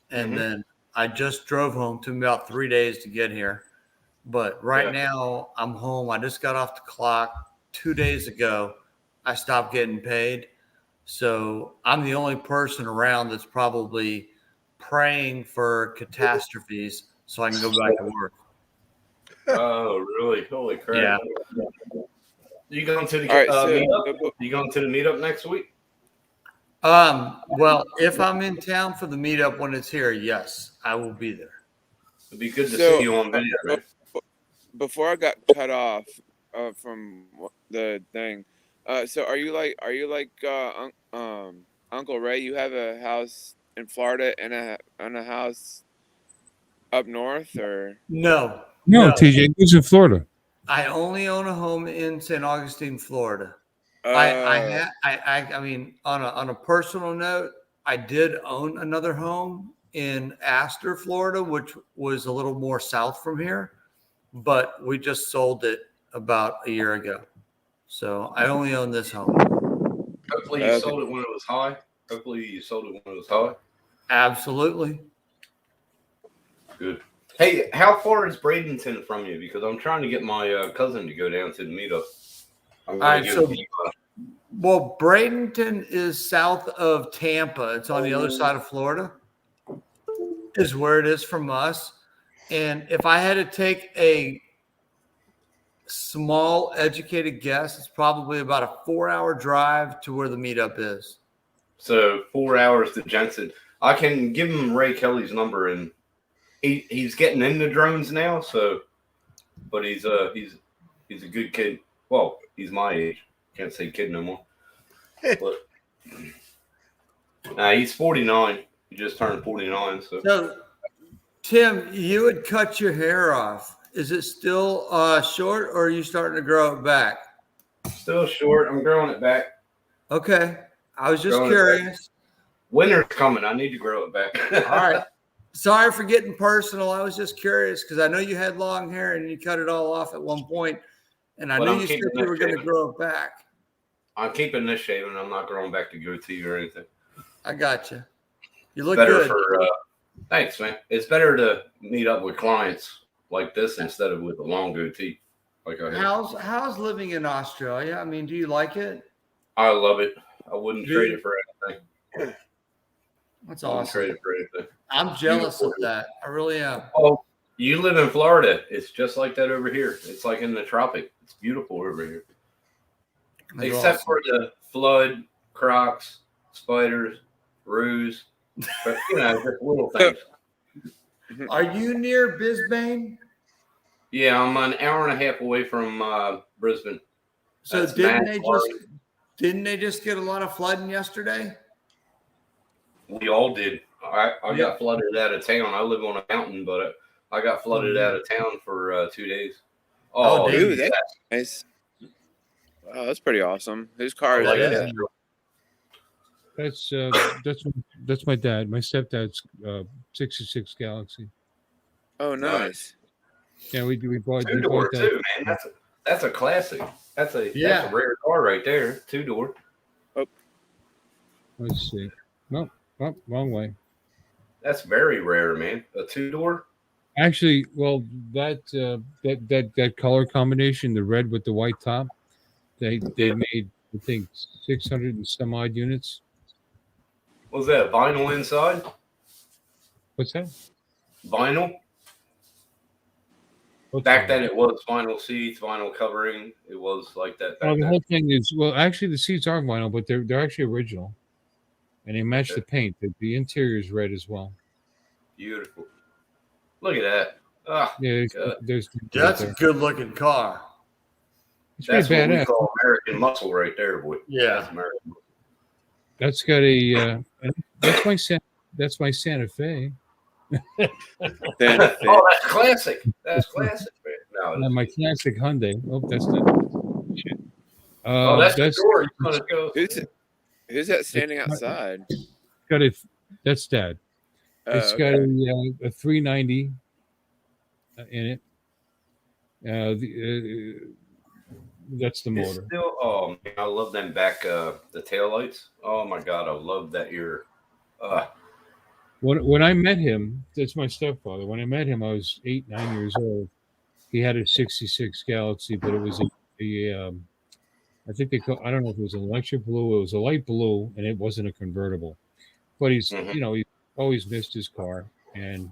and then I just drove home. Took me about 3 days to get here, but right now I'm home. I just got off the clock 2 days ago. I stopped getting paid, so I'm the only person around that's probably praying for catastrophes so I can go back to work. Oh, really? Holy crap! Yeah. You going to the All right, meetup? You going to the meetup next week? Well, if I'm in town for the meetup when it's here, yes, I will be there. It'd be good to So, see you on video, man. Before I got cut off from the thing, so are you like Uncle Ray? You have a house in Florida and a house up north, or No, No, TJ, who's in Florida? I only own a home in St. Augustine, Florida. Oh. I mean, on a personal note, I did own another home in Astor, Florida, which was a little more south from here, but we just sold it about a year ago. So I only own this home. Hopefully you sold it when it was high. Absolutely. Good. Hey, how far is Bradenton from you? Because I'm trying to get my cousin to go down to the meetup. All right, so Well, Bradenton is south of Tampa. It's on the other side of Florida, is where it is from us. And if I had to take a small educated guess, it's probably about a 4-hour drive to where the meetup is. So 4 hours to Jensen. I can give him Ray Kelly's number, and he's getting into drones now. So, but he's a good kid. Well, he's my age. Can't say kid no more. But he's 49. He just turned 49. So, Tim, you would cut your hair off. Is it still short, or are you starting to grow it back? Still short. I'm growing it back. Okay. I was just curious. Winter's coming. I need to grow it back. All right. Sorry for getting personal. I was just curious because I know you had long hair and you cut it all off at one point, and I knew you said you were going to grow it back. I'm keeping this shaven. I'm not growing back to goatee or anything. I got you. You look better good. Thanks, man. It's better to meet up with clients like this instead of with a long goatee. Like I have. How's living in Australia? I mean, do you like it? I love it. I wouldn't trade it for anything. That's I wouldn't awesome. trade it for anything. I'm jealous of that. I really am. Oh, you live in Florida. It's just like that over here. It's like in the tropic. It's beautiful over here. That's Except awesome. for the flood, crocs, spiders, roos, but just little things. Are you near Brisbane? Yeah, I'm an hour and a half away from Brisbane. So That's didn't they just get a lot of flooding yesterday? We all did. I got flooded out of town. I live on a mountain, but I got flooded out of town for 2 days. Oh, dude, that's nice. Wow, that's pretty awesome. Whose car is that? That's my dad. My stepdad's 66 Galaxy. Oh, nice. Yeah, we bought Two-door that. too, man. That's a classic. That's a rare car right there. 2-door. Oh. Let's see. No, wrong way. That's very rare, man. A 2-door. Actually, well, that color combination, the red with the white top, they made, I think, 600 and some odd units. Was that vinyl inside? What's that? Vinyl. Back then, it was vinyl seats, vinyl covering. It was like that. Oh, the whole thing is, well, actually, the seats are vinyl, but they're actually original, and they match the paint. The interior is red as well. Beautiful. Look at that. Ah, yeah, that's a good looking car. It's that's pretty what we badass. call American muscle right there, boy. Yeah. That's American muscle. That's got a that's my Santa Fe. Oh, that's classic. That's classic, man. No, My classic Hyundai. Oh, that's not shit. that's the door. Who's that standing outside? Got it. That's Dad. It's got a 390 in it. That's the It's motor. still, oh man, I love them back the taillights. Oh my god, I love that ear. When I met him, that's my stepfather. When I met him, I was 8, 9 years old. He had a 66 Galaxy, but it was I think I don't know if it was an electric blue. It was a light blue, and it wasn't a convertible. But he's, he always missed his car, and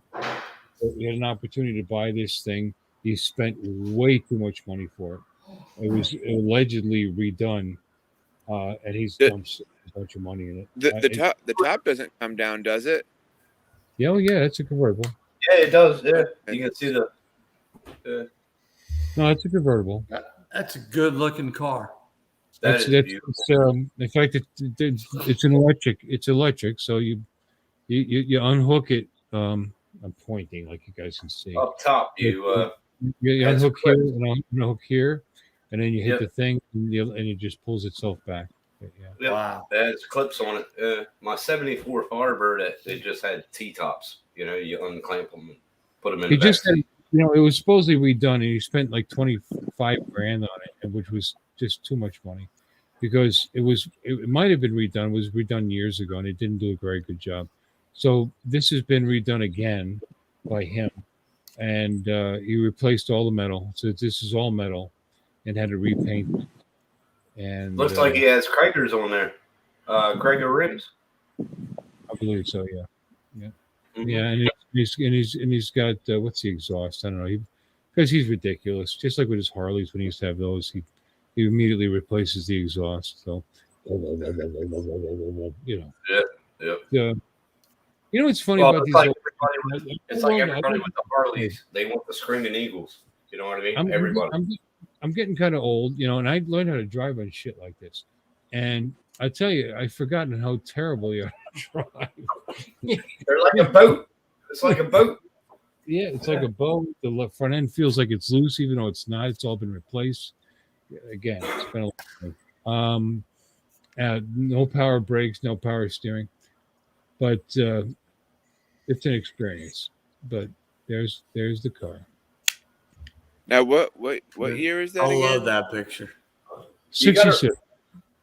he had an opportunity to buy this thing. He spent way too much money for it. It was allegedly redone, and he's dumped a bunch of money in it. The top doesn't come down, does it? Yeah, oh yeah, it's a convertible. Yeah, it does. Yeah, you can see the. No, it's a convertible. That's a good looking car. That's in fact, it's an electric. It's electric, so you unhook it. I'm pointing like you guys can see. Up top, you unhook here and unhook here, and then you hit the thing, and it just pulls itself back. Yeah. Wow, there's clips on it. My '74 Firebird, it just had T-tops. You unclamp them and put them in. He just had, it was supposedly redone, and he spent like $25,000 on it, which was just too much money, because it might have been redone. It was redone years ago, and it didn't do a very good job. So this has been redone again by him, and he replaced all the metal. So this is all metal, and had to repaint. And Looks like he has Kragers on there. Krager rims. I believe so. Yeah. Yeah. Mhm. Yeah. And he's got what's the exhaust? I don't know. Because he's ridiculous. Just like with his Harleys when he used to have those, he immediately replaces the exhaust. So, you know. Yeah. You know what's funny Well, about it's these? like everybody with the Harleys. They want the screaming Eagles. You know what I mean? Everybody. I'm getting kind of old, you know, and I learned how to drive on shit like this. And I tell you, I've forgotten how terrible you are to drive. They're like a boat. It's like a boat. Yeah, it's like a boat. The front end feels like it's loose, even though it's not. It's all been replaced. Again, it's been a long time. No power brakes, no power steering, but it's an experience. But there's the car. Now, what year is that I again? love that picture. 66.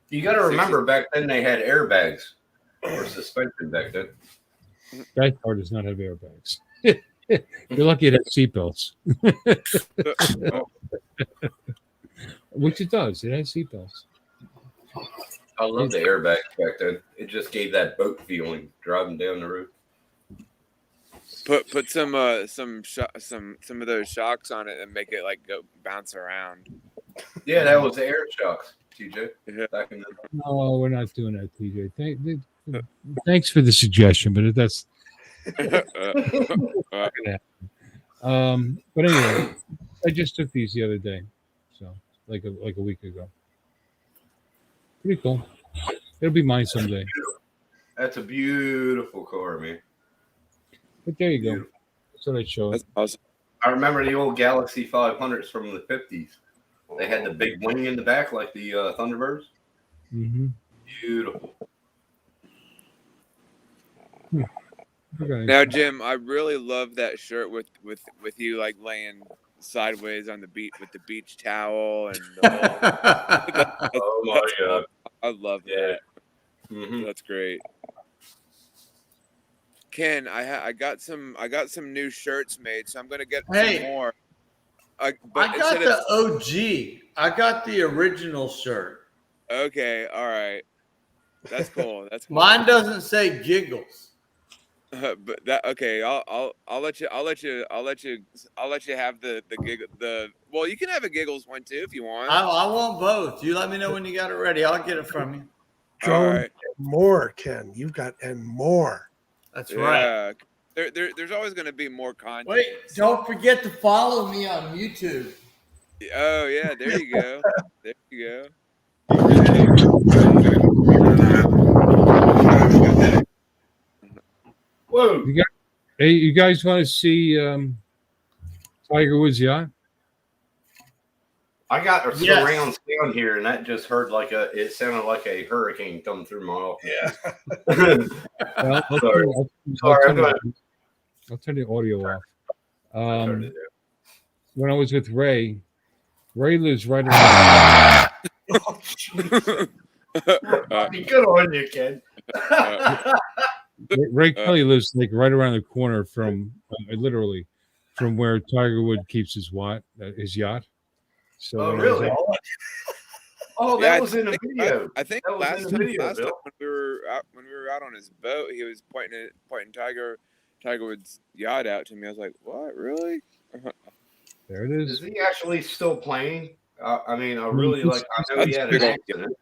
You got to remember back then they had airbags or suspension back then. That car does not have airbags. You're lucky it has seatbelts. Which it does. It has seatbelts. I love the airbags back then. It just gave that boat feeling driving down the road. Put some of those shocks on it and make it like go bounce around. Yeah, that was the air shocks, TJ. Back in the No, we're not doing that, TJ. Thanks for the suggestion, but that's but anyway, I just took these the other day, so like a week ago. Pretty cool. It'll be mine someday. That's a beautiful car, man. But there you go. That's what I showed. That's awesome. I remember the old Galaxy 500s from the 50s. They had the big wing in the back like the Thunderbirds. Mm-hmm. Beautiful. Now, Jim, I really love that shirt with you like laying sideways on the beach with the beach towel and the whole, Oh my god! I love that. Mm-hmm. That's great. Ken, I got some new shirts made, so I'm gonna get some more. I got the OG. I got the original shirt. Okay, all right, that's cool. That's cool. Mine doesn't say giggles. But that okay. I'll let you have the gig. Well, you can have a giggles one too if you want. I want both. You let me know when you got it ready. I'll get it from you. Joan, All right. more, Ken. You've got and more. That's right. There's always going to be more content. Wait, don't forget to follow me on YouTube. Oh yeah, there you go. There you go. Whoa! You guys want to see Tiger Woods yacht? I got a surround sound here, and that just heard it sounded like a hurricane coming through my office. Yeah. Well, Sorry. I'll turn the audio off. When I was with Ray lives right around. Good on you, Ken. Ray Kelly lives like right around the corner from literally from where Tiger Woods keeps his yacht. So really? That was in a video. video. I think last time when we were out on his boat, he was pointing Tiger Woods' yacht out to me. I was like, "What? Really?" There it is. Is he actually still playing? I mean, I really like. I know he had an accident.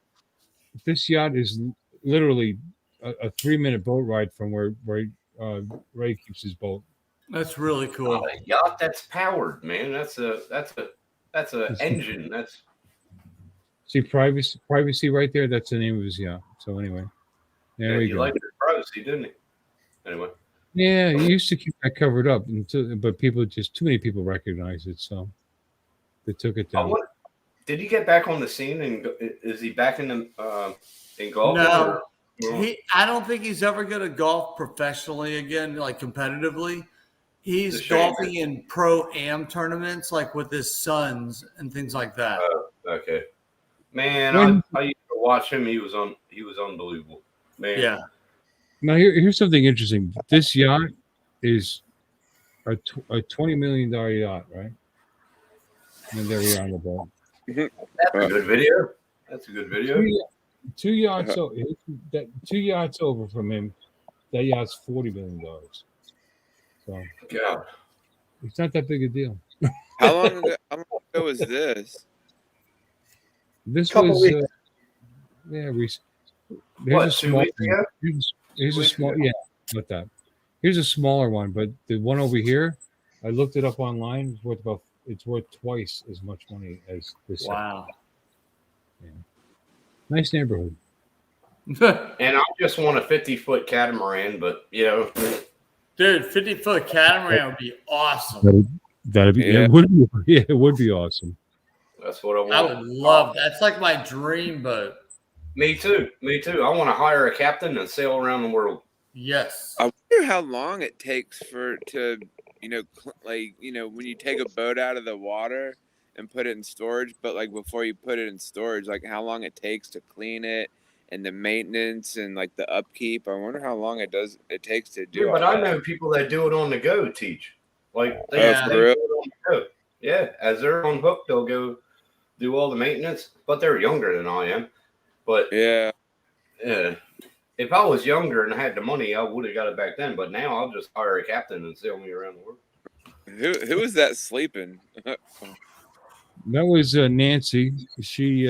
This yacht is literally a 3-minute boat ride from where Ray keeps his boat. That's really cool. A yacht that's powered, man. That's a engine. That's see privacy right there. That's the name of his yacht. So anyway, there we go. He liked his privacy, didn't he? Anyway. Yeah, he used to keep that covered up, but too many people recognize it, so they took it down. Did he get back on the scene, and is he back in golf? No, I don't think he's ever going to golf professionally again, like competitively. He's golfing in pro-am tournaments, like with his sons and things like that. Okay, man, I used to watch him. He was unbelievable, man. Yeah. Now here's something interesting. This yacht is a $20 million yacht, right? And there we are on the boat. That's a good video. That's a good video. Two yachts. That 2 yachts over from him. That yacht's $40 million. So God, it's not that big a deal. How long ago was this? This Couple was weeks. There's What, a 2 small weeks ago? here's a weeks small ago? not that. Here's a smaller one, but the one over here, I looked it up online. It's worth twice as much money as this. Wow. Yeah. Nice neighborhood. And I just want a 50-foot catamaran, but Dude, 50-foot catamaran would be awesome. That'd be Yeah. it would be awesome. that's what I want. I would love that. That's like my dream boat. Me too. I want to hire a captain and sail around the world. Yes. I wonder how long it takes when you take a boat out of the water and put it in storage, but like before you put it in storage, like how long it takes to clean it and the maintenance and like the upkeep. I wonder how long it takes to do. Yeah, but all I that. know people that do it on the go. Teach like they Oh, for do real? it on the go. Yeah, as they're on hook, they'll go do all the maintenance. But they're younger than I am. But Yeah. if I was younger and I had the money, I would have got it back then. But now I'll just hire a captain and sail me around the world. Who is that sleeping? That was Nancy. She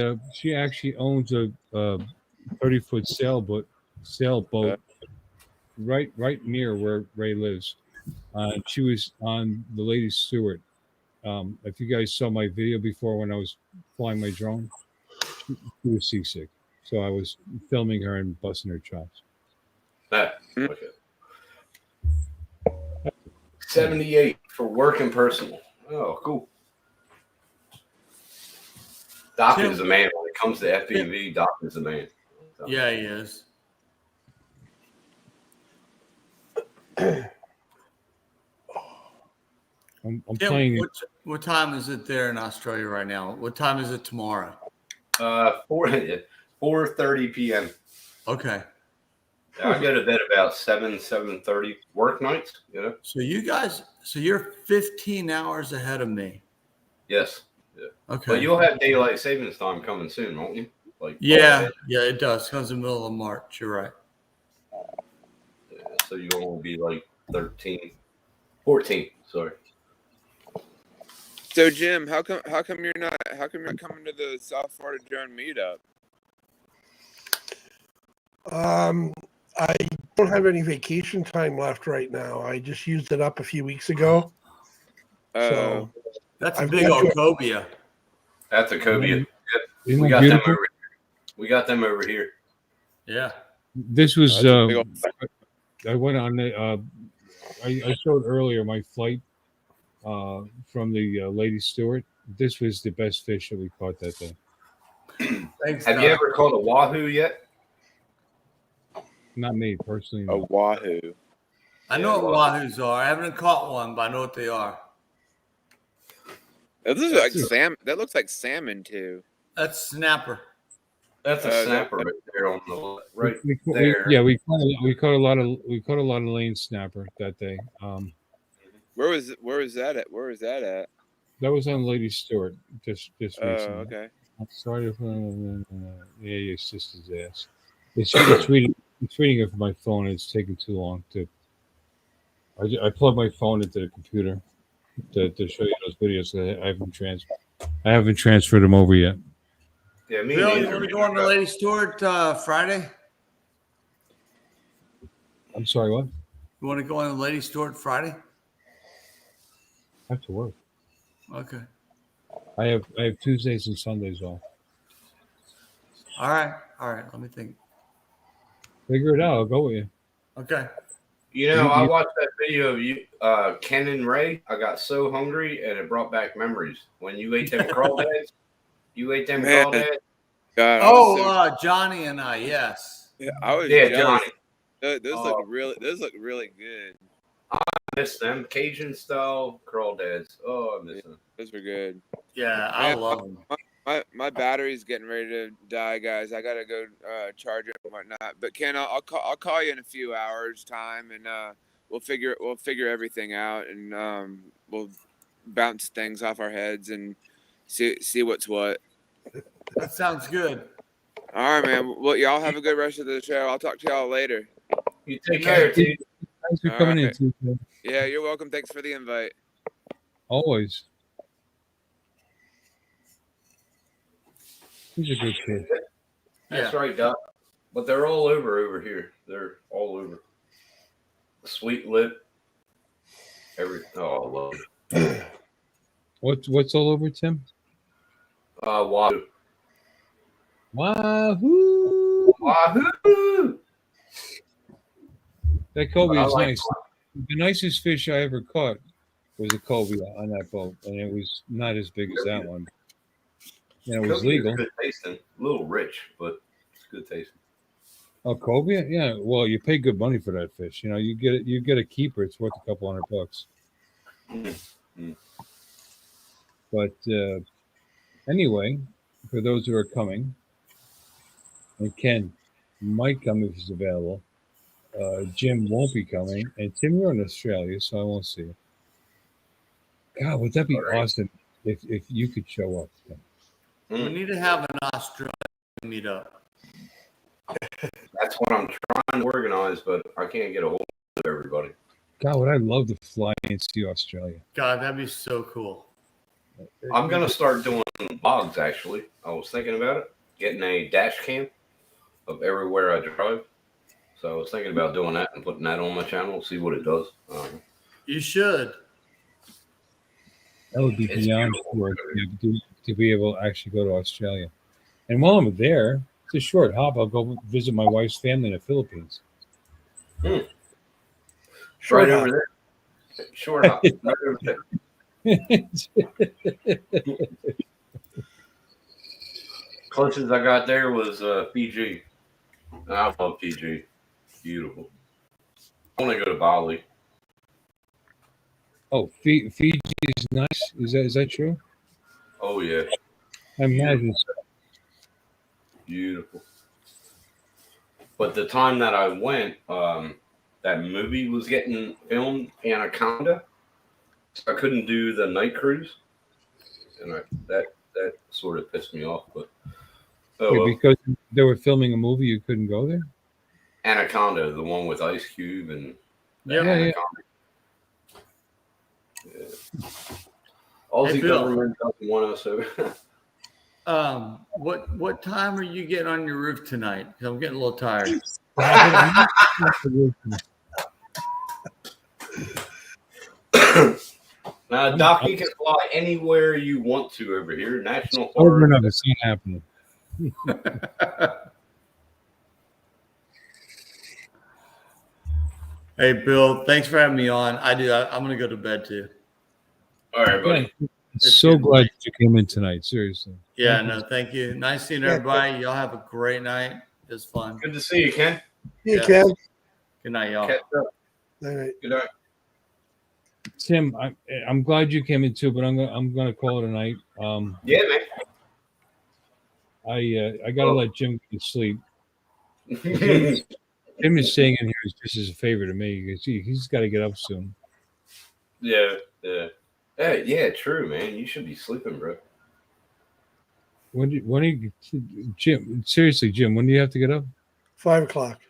actually owns a 30-foot sailboat right near where Ray lives. She was on the Lady Stewart. If you guys saw my video before when I was flying my drone, she was seasick. So I was filming her and busting her chops. Okay. 78 for work and personal. Oh, cool. Doc Tim- is the man when it comes to FPV. Doc is the man. So. Yeah, he is. I'm Tim, playing. what time is it there in Australia right now? What time is it tomorrow? 4:30 p.m. Okay. I go to bed about 7:30 work nights. You know. So you're 15 hours ahead of me. Yes. Yeah. Okay. But you'll have daylight savings time coming soon, won't you? Like Yeah, it does. Comes in the middle of March. You're right. Yeah, so you will be like 14. Sorry. So Jim, how come you're not coming to the South Florida Drone meetup? I don't have any vacation time left right now. I just used it up a few weeks ago. So that's a I've big got old to- cobia. That's a cobia. Isn't We that got beautiful? them over here. We got them over here. Yeah. This was. That's a big old- I went on the. I showed earlier my flight from the Lady Stewart. This was the best fish that we caught that day. Thanks. Have you ever caught a wahoo yet? Not me personally. A No. wahoo. I know what wahoos are. I haven't caught one, but I know what they are. That looks like salmon. That looks like salmon too. That's snapper. That's a snapper right there on the right We there. caught a lot of lane snapper that day. Where was that at? That was on Lady Stewart just Oh, recently. okay. I'm sorry for your sister's ass. It's reading it from my phone. And it's taking too long to. I plugged my phone into the computer to show you those videos. I haven't transferred them over yet. Yeah, me Bill, you neither. want to go on the Lady Stewart Friday? I'm sorry, what? You want to go on the Lady Stewart Friday? I have to work. Okay. I have Tuesdays and Sundays off. All right. Let me think. Figure it out. I'll go with you. Okay. You know, I watched that video of you, Ken and Ray. I got so hungry, and it brought back memories. When you ate them crawdads, crawdads. God, Johnny and I. Yes. Yeah, I was Yeah, jealous. Johnny. Those look really good. I miss them Cajun style crawdads. Oh, I miss them. Those were good. Yeah, I love them. My battery's getting ready to die, guys. I gotta go charge it and whatnot. But Ken, I'll call you in a few hours time, and we'll figure everything out, and we'll bounce things off our heads and see what's what. That sounds good. All right, man. Well, y'all have a good rest of the show. I'll talk to y'all later. You take care, T. Thanks for All coming in, right. TJ. Yeah, you're welcome. Thanks for the invite. Always. He's a good kid. That's right, Doc. But they're all over here. They're all over. Sweet lip. I love it. What's all over, Tim? Wahoo. Wahoo! Wahoo! That Kobe I is like nice. The nicest fish I ever caught was a Kobe on that boat, and it was not as big as that one. And it was Kobe is legal. good tasting. A little rich, but it's good tasting. Oh, Kobe? Yeah. Well, you pay good money for that fish. You know, you get it. You get a keeper. It's worth a couple $100. Mm. But anyway, for those who are coming, and Ken might come if he's available. Jim won't be coming, and Tim, you're in Australia, so I won't see you. God, would that be awesome if you could show up? We need to have an Australian meetup. That's what I'm trying to organize, but I can't get a hold of everybody. God, would I love to fly and see Australia? God, that'd be so cool. I'm going to start doing vlogs, actually. I was thinking about it, getting a dash cam of everywhere I drive. So I was thinking about doing that and putting that on my channel, see what it does. You should. That would be beyond cool to be able to actually go to Australia. And while I'm there, it's a short hop. I'll go visit my wife's family in the Philippines. Right over there. Short hop. Right over there. Closest I got there was Fiji. I love Fiji. Beautiful. I want to go to Bali. Oh, Fiji is nice. Is that true? Oh yeah. I imagine so. Beautiful. But the time that I went, that movie was getting filmed, Anaconda. So I couldn't do the night cruise, and that sort of pissed me off. But Because they were filming a movie, you couldn't go there. Anaconda, the one with Ice Cube and Yeah. Aussie Hey, Bill. government doesn't want us over. What time are you getting on your roof tonight? 'Cause I'm getting a little tired. Now, Doc, you can fly anywhere you want to over here. National Park. Over and over, it's not happening. Hey, Bill, thanks for having me on. I'm going to go to bed too. All right, buddy. So glad that you came in tonight. Seriously. Yeah, no, thank you. Nice seeing everybody. Y'all have a great night. It was fun. Good to see you, Ken. You Ken. Good night, y'all. Catch up. All right. Good night. Tim, I'm glad you came in too, but I'm gonna call it a night. Yeah, man. I gotta let Jim go to sleep. Jim is staying in here just as a favor to me because he's got to get up soon. Yeah. Hey, yeah, true, man. You should be sleeping, bro. When do you, Jim? Seriously, Jim, when do you have to get up? 5 o'clock.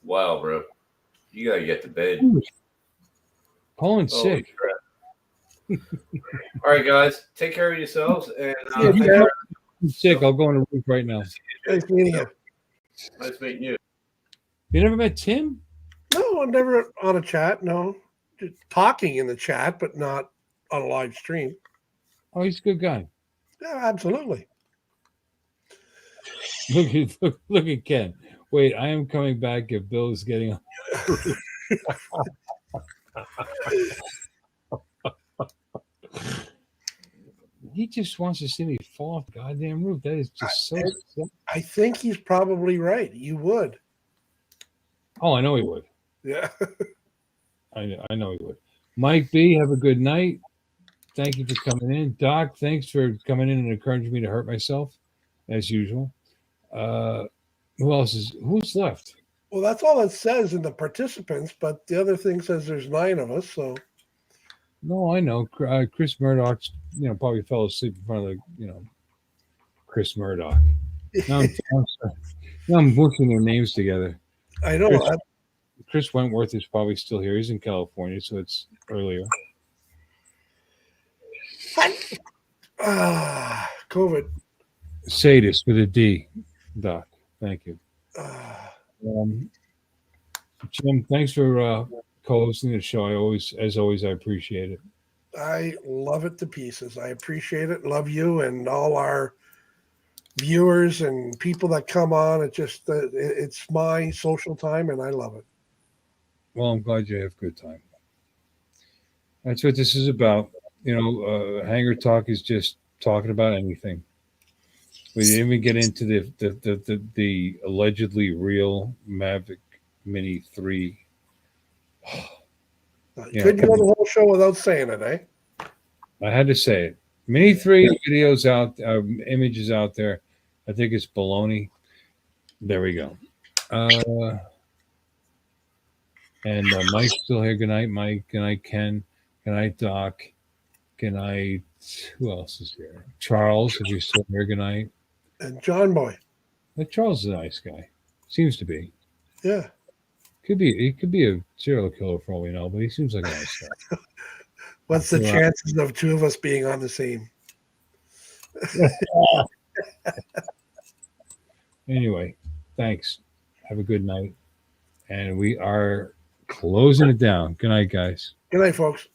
Wow, bro. You gotta get to bed. Colin's Holy sick. crap. All right, guys. Take care of yourselves. And If you're sick, I'll go on the roof right now. Nice meeting you. Nice meeting you. You never met Tim? No, I'm never on a chat. No, just talking in the chat, but not on a live stream. Oh, he's a good guy. Yeah, absolutely. Look at Ken. Wait, I am coming back if Bill is getting on. He just wants to see me fall off the goddamn roof. That is just so. I think he's probably right. You would. Oh, I know he would. Yeah. I know he would. Mike B, have a good night. Thank you for coming in. Doc, thanks for coming in and encouraging me to hurt myself, as usual. Who's left? Well, that's all it says in the participants, but the other thing says there's 9 of us. So No, I know. Chris Murdoch's, probably fell asleep in front of the, Chris Murdoch. Now I'm mushing their names together. I know. Chris Wentworth is probably still here. He's in California, so it's earlier. COVID. Sadist with a D, Doc. Thank you. Jim, thanks for co-hosting the show. As always, I appreciate it. I love it to pieces. I appreciate it. Love you and all our viewers and people that come on. It just it's my social time, and I love it. Well, I'm glad you have a good time. That's what this is about. Hangar Talk is just talking about anything. We didn't even get into the allegedly real Mavic Mini 3. Couldn't go the whole show without saying it, eh? I had to say it. Mini 3 videos out, images out there. I think it's baloney. There we go. And Mike's still here. Good night, Mike. Good night, Ken. Good night, Doc. Good night. Who else is here? Charles, if you're still here. Good night. And John Boy. Charles is a nice guy. Seems to be. Yeah. He could be a serial killer for all we know, but he seems like a nice guy. What's the chances of two of us being on the same? Anyway, thanks. Have a good night. And we are closing it down. Good night, guys. Good night, folks.